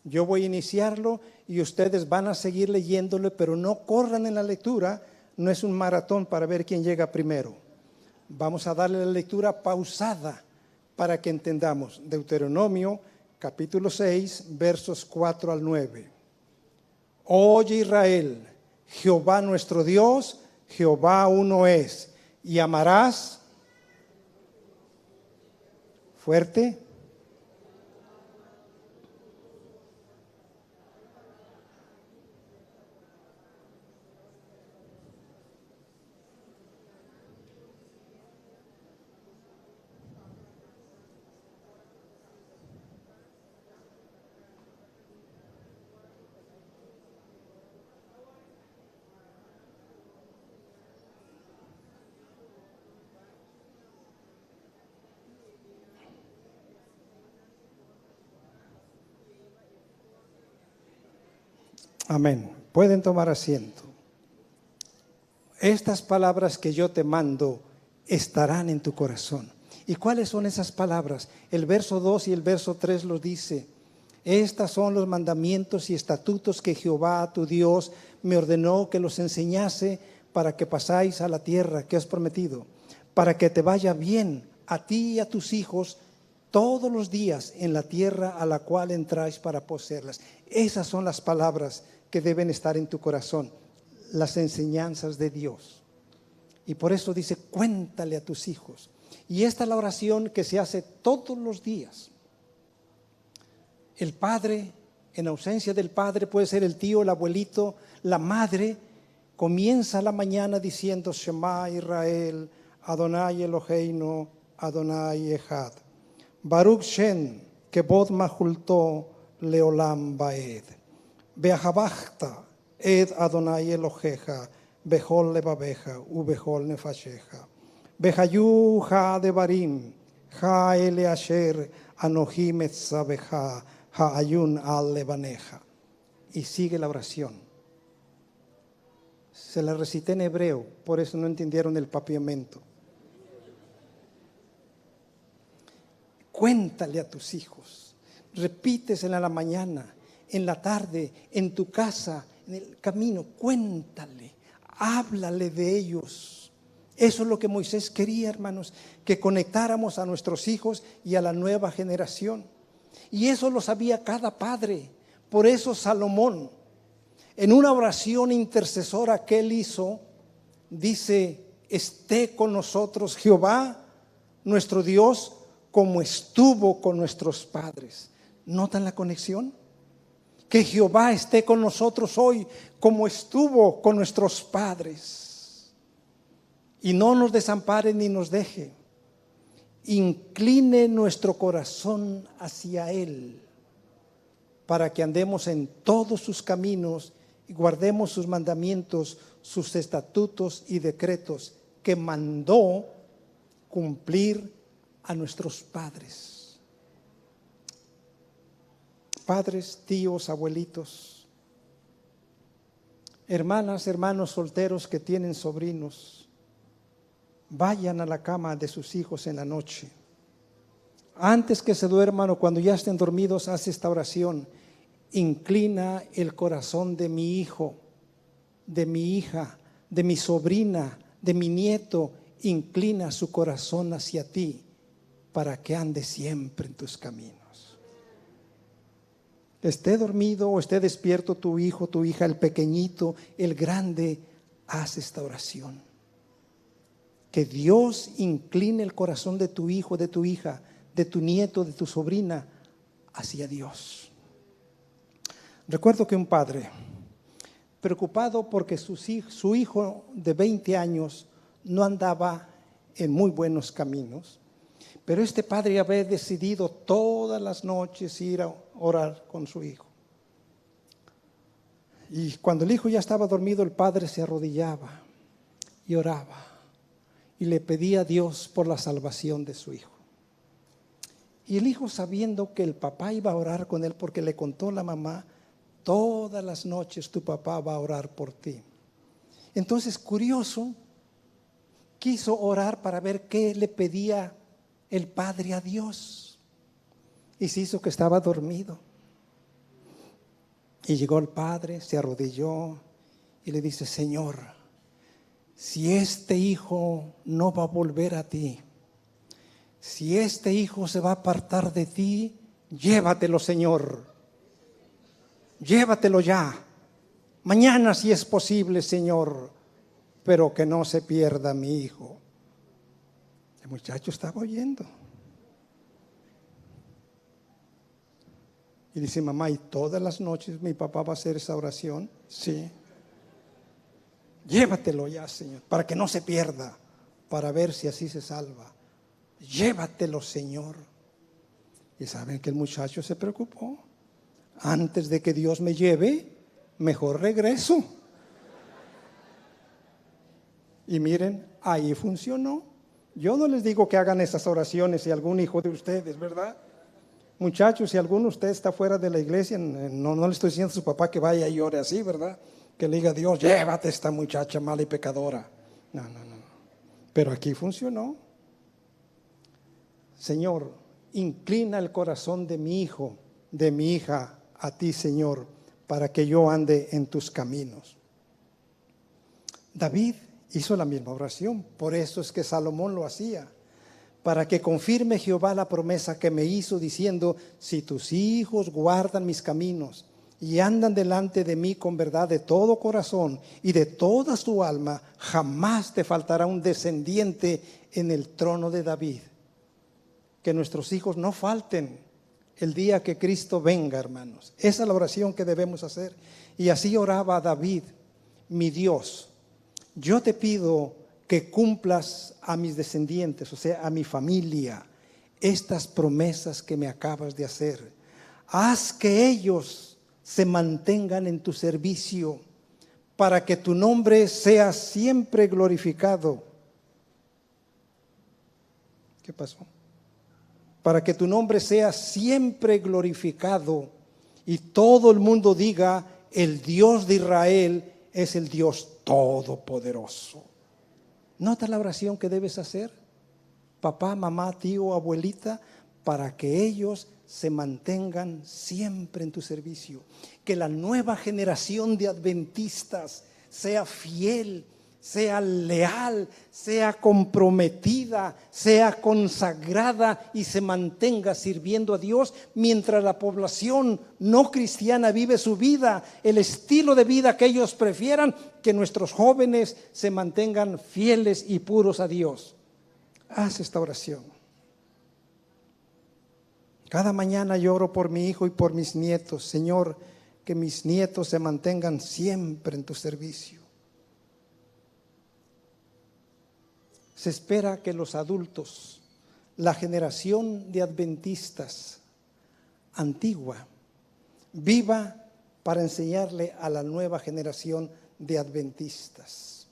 Yo voy a iniciarlo y ustedes van a seguir leyéndolo, pero no corran en la lectura, no es un maratón para ver quién llega primero. Vamos a darle la lectura pausada para que entendamos. Deuteronomio capítulo 6, versos 4 al 9. Oye Israel, Jehová nuestro Dios, Jehová uno es, y amarás fuerte. Amén. Pueden tomar asiento. Estas palabras que yo te mando estarán en tu corazón. ¿Y cuáles son esas palabras? El verso 2 y el verso 3 los dice. Estos son los mandamientos y estatutos que Jehová tu Dios me ordenó que los enseñase para que pasáis a la tierra que has prometido, para que te vaya bien a ti y a tus hijos todos los días en la tierra a la cual entráis para poseerlas. Esas son las palabras que deben estar en tu corazón, las enseñanzas de Dios. Y por eso dice, cuéntale a tus hijos. Y esta es la oración que se hace todos los días. El padre, en ausencia del padre, puede ser el tío, el abuelito, la madre, comienza la mañana diciendo, Shema Israel, Adonai Eloheinu, Adonai Echad. Baruch Shem, Kebod Mahulto, Leolam Baed. Beahabachta, Ed Adonai Elohecha, Behol Levabeja, Ubehol Nefasheja. Behayu Ha Devarim, Ha Ele Asher, Anohim Etzabeja, Ha Ayun Al Levaneja. Y sigue la oración. Se la recité en hebreo, por eso no entendieron el papiamento. Cuéntale a tus hijos, repítesela en la mañana, en la tarde, en tu casa, en el camino, cuéntale, háblale de ellos. Eso es lo que Moisés quería, hermanos, que conectáramos a nuestros hijos y a la nueva generación. Y eso lo sabía cada padre. Por eso Salomón, en una oración intercesora que él hizo, dice, esté con nosotros Jehová, nuestro Dios, como estuvo con nuestros padres. ¿Notan la conexión? Que Jehová esté con nosotros hoy como estuvo con nuestros padres. Y no nos desampare ni nos deje. Incline nuestro corazón hacia Él para que andemos en todos sus caminos y guardemos sus mandamientos, sus estatutos y decretos que mandó cumplir a nuestros padres. Padres, tíos, abuelitos, hermanas, hermanos solteros que tienen sobrinos, vayan a la cama de sus hijos en la noche. Antes que se duerman o cuando ya estén dormidos, haz esta oración. Inclina el corazón de mi hijo, de mi hija, de mi sobrina, de mi nieto. Inclina su corazón hacia ti para que ande siempre en tus caminos. Esté dormido o esté despierto tu hijo, tu hija, el pequeñito, el grande, haz esta oración. Que Dios incline el corazón de tu hijo, de tu hija, de tu nieto, de tu sobrina, hacia Dios. Recuerdo que un padre, preocupado porque su hijo de 20 años no andaba en muy buenos caminos, pero este padre había decidido todas las noches ir a orar con su hijo. Y cuando el hijo ya estaba dormido, el padre se arrodillaba y oraba y le pedía a Dios por la salvación de su hijo. Y el hijo, sabiendo que el papá iba a orar con él, porque le contó la mamá, todas las noches tu papá va a orar por ti. Entonces, curioso, quiso orar para ver qué le pedía el padre a Dios. Y se hizo que estaba dormido. Y llegó el padre, se arrodilló y le dice, Señor, si este hijo no va a volver a ti, si este hijo se va a apartar de ti, llévatelo, Señor. Llévatelo ya. Mañana si es posible, Señor, pero que no se pierda mi hijo. El muchacho estaba oyendo. Y dice, mamá, ¿y todas las noches mi papá va a hacer esa oración? Sí. Llévatelo ya, Señor, para que no se pierda, para ver si así se salva. Llévatelo, Señor. Y saben que el muchacho se preocupó. Antes de que Dios me lleve, mejor regreso. Y miren, ahí funcionó. Yo no les digo que hagan esas oraciones si algún hijo de ustedes, ¿verdad? Muchachos, si alguno de ustedes está fuera de la iglesia, no le estoy diciendo a su papá que vaya y ore así, ¿verdad? Que le diga a Dios, llévate a esta muchacha mala y pecadora. No. Pero aquí funcionó. Señor, inclina el corazón de mi hijo, de mi hija, a ti, Señor, para que yo ande en tus caminos. David hizo la misma oración, por eso es que Salomón lo hacía, para que confirme Jehová la promesa que me hizo, diciendo: si tus hijos guardan mis caminos y andan delante de mí con verdad de todo corazón y de toda su alma, jamás te faltará un descendiente en el trono de David. Que nuestros hijos no falten el día que Cristo venga, hermanos. Esa es la oración que debemos hacer. Y así oraba David: mi Dios, yo te pido que cumplas a mis descendientes, o sea, a mi familia, estas promesas que me acabas de hacer. Haz que ellos se mantengan en tu servicio, para que tu nombre sea siempre glorificado. ¿Qué pasó? Para que tu nombre sea siempre glorificado y todo el mundo diga: el Dios de Israel es el Dios todopoderoso. ¿Nota la oración que debes hacer? Papá, mamá, tío, abuelita, para que ellos se mantengan siempre en tu servicio. Que la nueva generación de adventistas sea fiel, sea leal, sea comprometida, sea consagrada y se mantenga sirviendo a Dios, mientras la población no cristiana vive su vida, el estilo de vida que ellos prefieran. Que nuestros jóvenes se mantengan fieles y puros a Dios. Haz esta oración. Cada mañana yo oro por mi hijo y por mis nietos. Señor, que mis nietos se mantengan siempre en tu servicio. Se espera que los adultos, la generación de adventistas antigua, viva para enseñarle a la nueva generación de adventistas.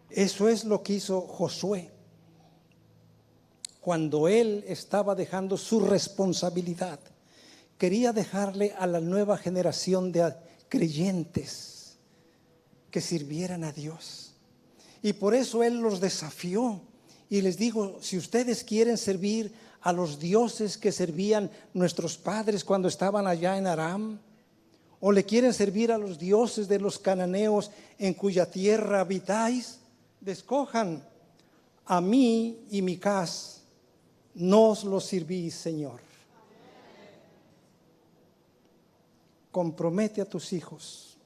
Eso es lo que hizo Josué cuando él estaba dejando su responsabilidad. Quería dejarle a la nueva generación de creyentes que sirvieran a Dios. Y por eso él los desafió y les dijo: si ustedes quieren servir a los dioses que servían nuestros padres cuando estaban allá en Aram, o le quieren servir a los dioses de los cananeos en cuya tierra habitáis, escojan. A mí y mi casa nos lo servís, Señor. Compromete a tus hijos,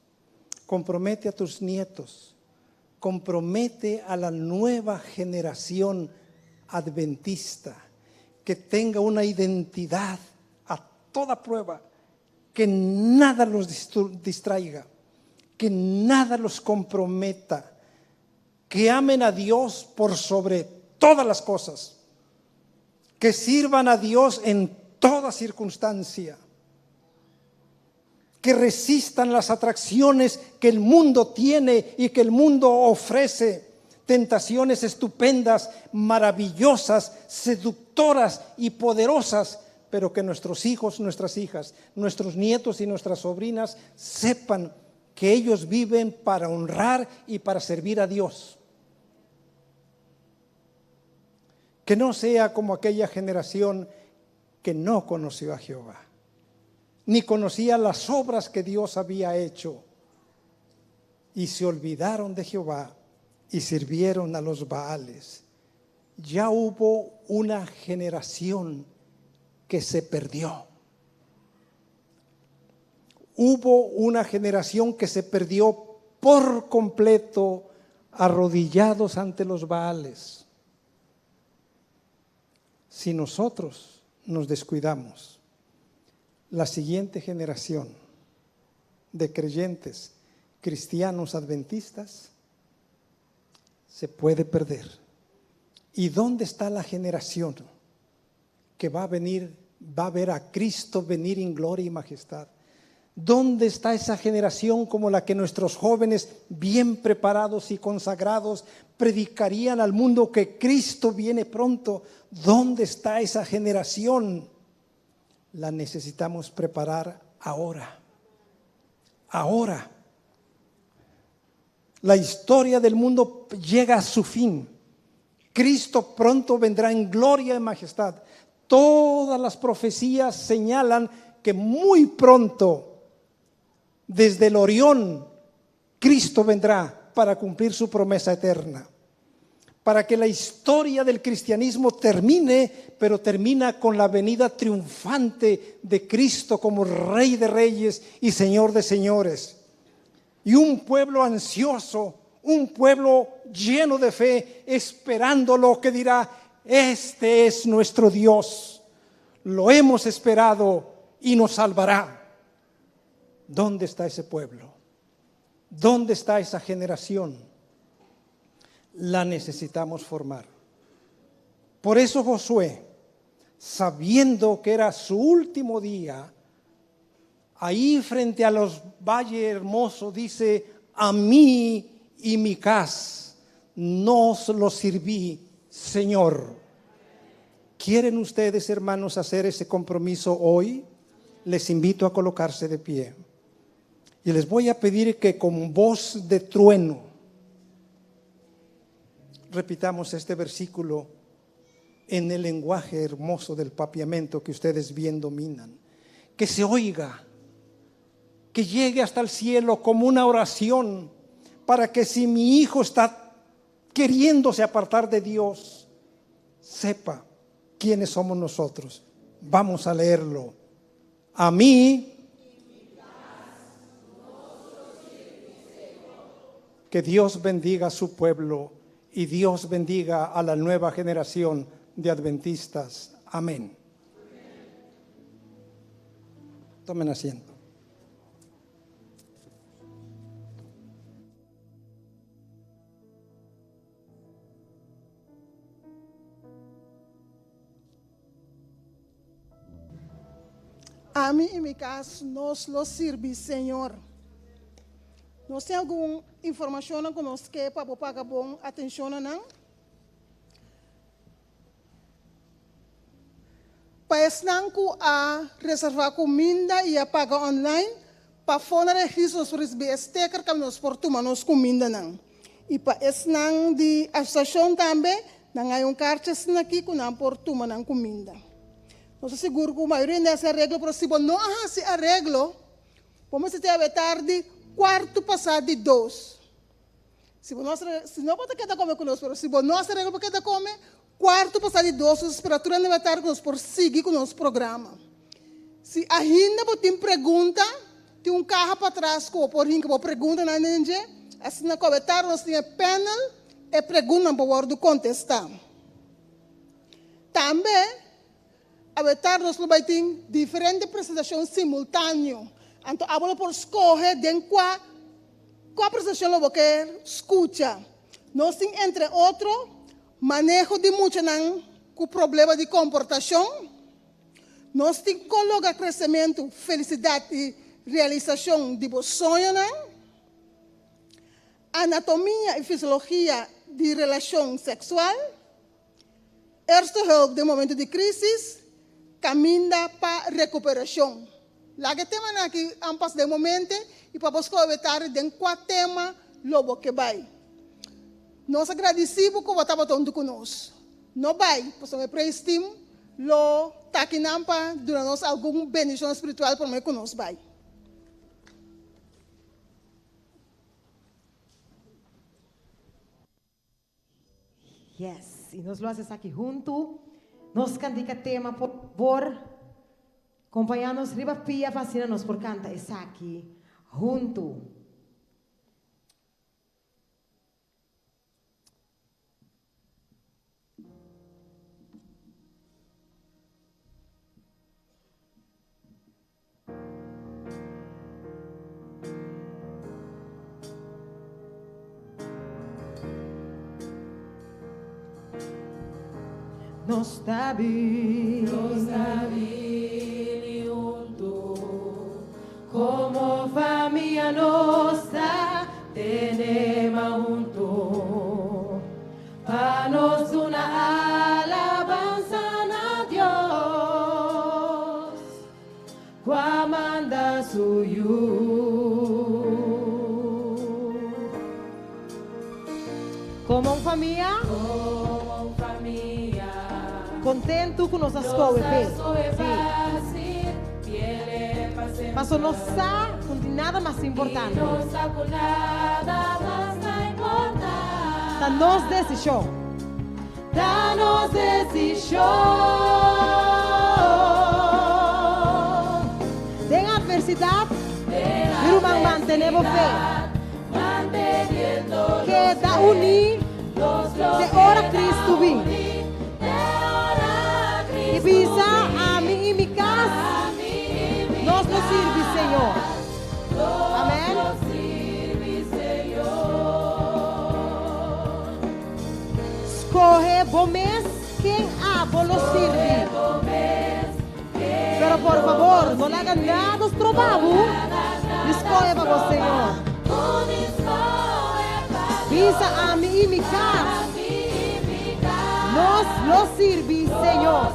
compromete a tus nietos, compromete a la nueva generación adventista, que tenga una identidad a toda prueba, que nada los distraiga, que nada los comprometa, que amen a Dios por sobre todas las cosas, que sirvan a Dios en toda circunstancia, que resistan las atracciones que el mundo tiene y que el mundo ofrece, tentaciones estupendas, maravillosas, seductoras y poderosas, pero que nuestros hijos, nuestras hijas, nuestros nietos y nuestras sobrinas sepan que ellos viven para honrar y para servir a Dios. Que no sea como aquella generación que no conoció a Jehová, ni conocía las obras que Dios había hecho, y se olvidaron de Jehová y sirvieron a los Baales. Ya hubo una generación que se perdió. Hubo una generación que se perdió por completo, arrodillados ante los Baales. Si nosotros nos descuidamos, la siguiente generación de creyentes cristianos adventistas se puede perder. ¿Y dónde está la generación que va a venir, va a ver a Cristo venir en gloria y majestad? ¿Dónde está esa generación como la que nuestros jóvenes bien preparados y consagrados predicarían al mundo que Cristo viene pronto? ¿Dónde está esa generación? La necesitamos preparar ahora. Ahora. La historia del mundo llega a su fin. Cristo pronto vendrá en gloria y majestad. Todas las profecías señalan que muy pronto, desde el Orión, Cristo vendrá para cumplir su promesa eterna. Para que la historia del cristianismo termine, pero termina con la venida triunfante de Cristo como Rey de Reyes y Señor de Señores. Y un pueblo ansioso, un pueblo lleno de fe, esperándolo, que dirá: este es nuestro Dios, lo hemos esperado y nos salvará. ¿Dónde está ese pueblo? ¿Dónde está esa generación? La necesitamos formar. Por eso Josué, sabiendo que era su último día, ahí frente a los valles hermosos dice: a mí y mi casa nos lo serví, Señor. ¿Quieren ustedes, hermanos, hacer ese compromiso hoy? Les invito a colocarse de pie. Y les voy a pedir que con voz de trueno repitamos este versículo en el lenguaje hermoso del papiamento que ustedes bien dominan. Que se oiga, que llegue hasta el cielo como una oración, para que si mi hijo está queriéndose apartar de Dios, sepa quiénes somos nosotros. Vamos a leerlo. A mí, que Dios bendiga a su pueblo y Dios bendiga a la nueva generación de adventistas. Amén. Tomen asiento.
A mim e mi casa nos lo sirve, Senhor. Nós temos alguma informação que nós queremos para pagar bom atenção, não? Para não a reservar comida e a pagar online, para fazer registros para receber sticker que nós portamos comida, não. E para não de associação também, não há carta aqui que não portamos comida. Nós seguro que a maioria dessa regra, mas se não há esse arreglo, vamos ter tarde quarto passado de 2. Se não pode quedar comer conosco, mas se não há regra para quedar comer, quarto passado de 2, a temperatura não vai estar conosco por seguir com o nosso programa. Se ainda tem pergunta, tem carro para trás que por rinca para pergunta na gente, assim na comentar nós temos panel e pergunta para o contestar. Também a tarde nós vai ter diferentes apresentações simultâneas. Então, agora por escolher de qual apresentação eu quero escutar. Nós temos, entre outros, manejo de muito com problema de comportação. Nós temos colocar crescimento, felicidade e realização de sonhos. Anatomia e fisiologia de relação sexual. Erste hulp de momento de crise. Caminha para recuperação. Lá que tema aqui ampas de momento e para buscar evitar de qual tema logo que vai. Nós agradecemos que você está conosco. Não vai, porque nós precisamos lo taquinampa durante alguma bendição espiritual para nós conosco vai.
Yes, e nós lo hacemos aqui junto. Nos candica tema por acompanhar-nos riba pia fascina-nos por canta essa aqui junto. Nos David junto, como familia nossa, tenemos junto, para nos una alabanza a Dios, cuamanda suyo. Como familia. contento com nossa escola, mas não está com nada mais importante. Da nos decisão. Da-nos decisão. Tem adversidade, irmão, mantenemos fé. Que da unir, de ora Cristo vim. E visa a mim e minha casa, nós nos sirve, Senhor. Amém. Escorre bom mês, quem abo nos sirve. Pero por favor, não haga nada os trabalhos. Escolhe para o Senhor. Visa a mim e minha casa. Nós nos sirve, Senhor.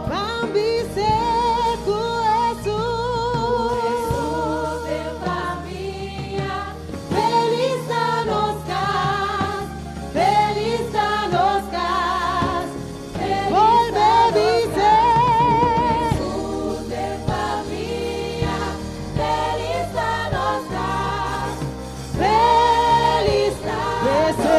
Vamos ser com Jesus em família. Feliz anos cas, feliz anos cas. Volve dizer Jesus em família. Feliz anos cas, feliz anos cas.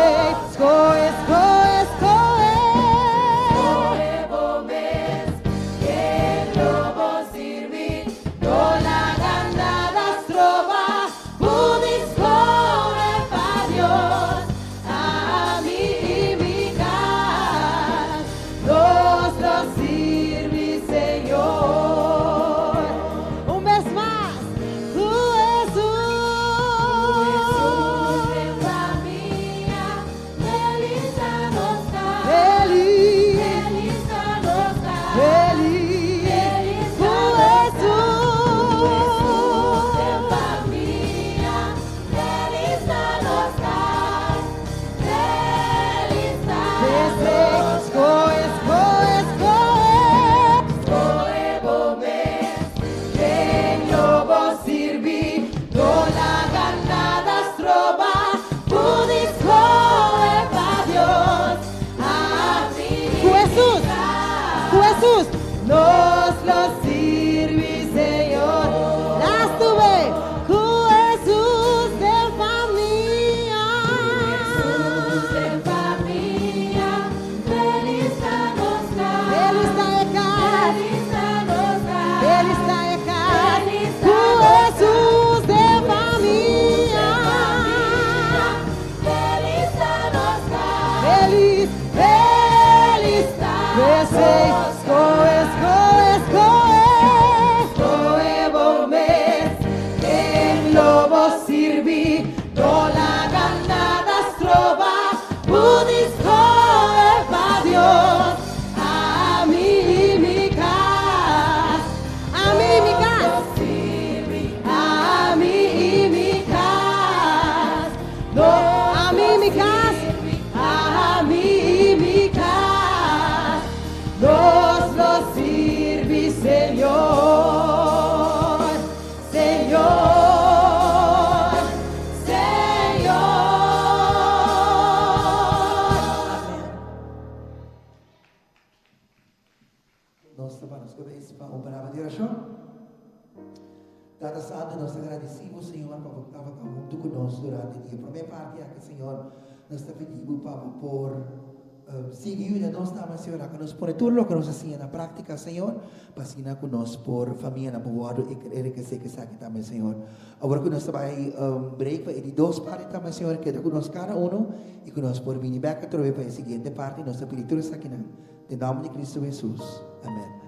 Nos lo sirve, Señor. Las tuve con Jesús de familia. Jesús de familia. Feliz anos cas. Feliz anos cas. Feliz anos cas. Con Jesús de familia. Feliz anos cas. Feliz, feliz anos.
Data Santo, nós agradecemos, Senhor, por estar junto conosco durante o dia. Por minha parte, aqui, Senhor, nós te pedimos por seguir a nós, Senhor, que nos põe tudo o que nós fazemos na prática, Senhor, para ensinar conosco por família, na boa e que sei que está aqui também, Senhor. Agora que nós vai break para de duas partes também, Senhor, que é conosco cada e que nós por vir back para a seguinte parte, nós te pedimos tudo isso aqui, em nome de Cristo Jesus. Amém.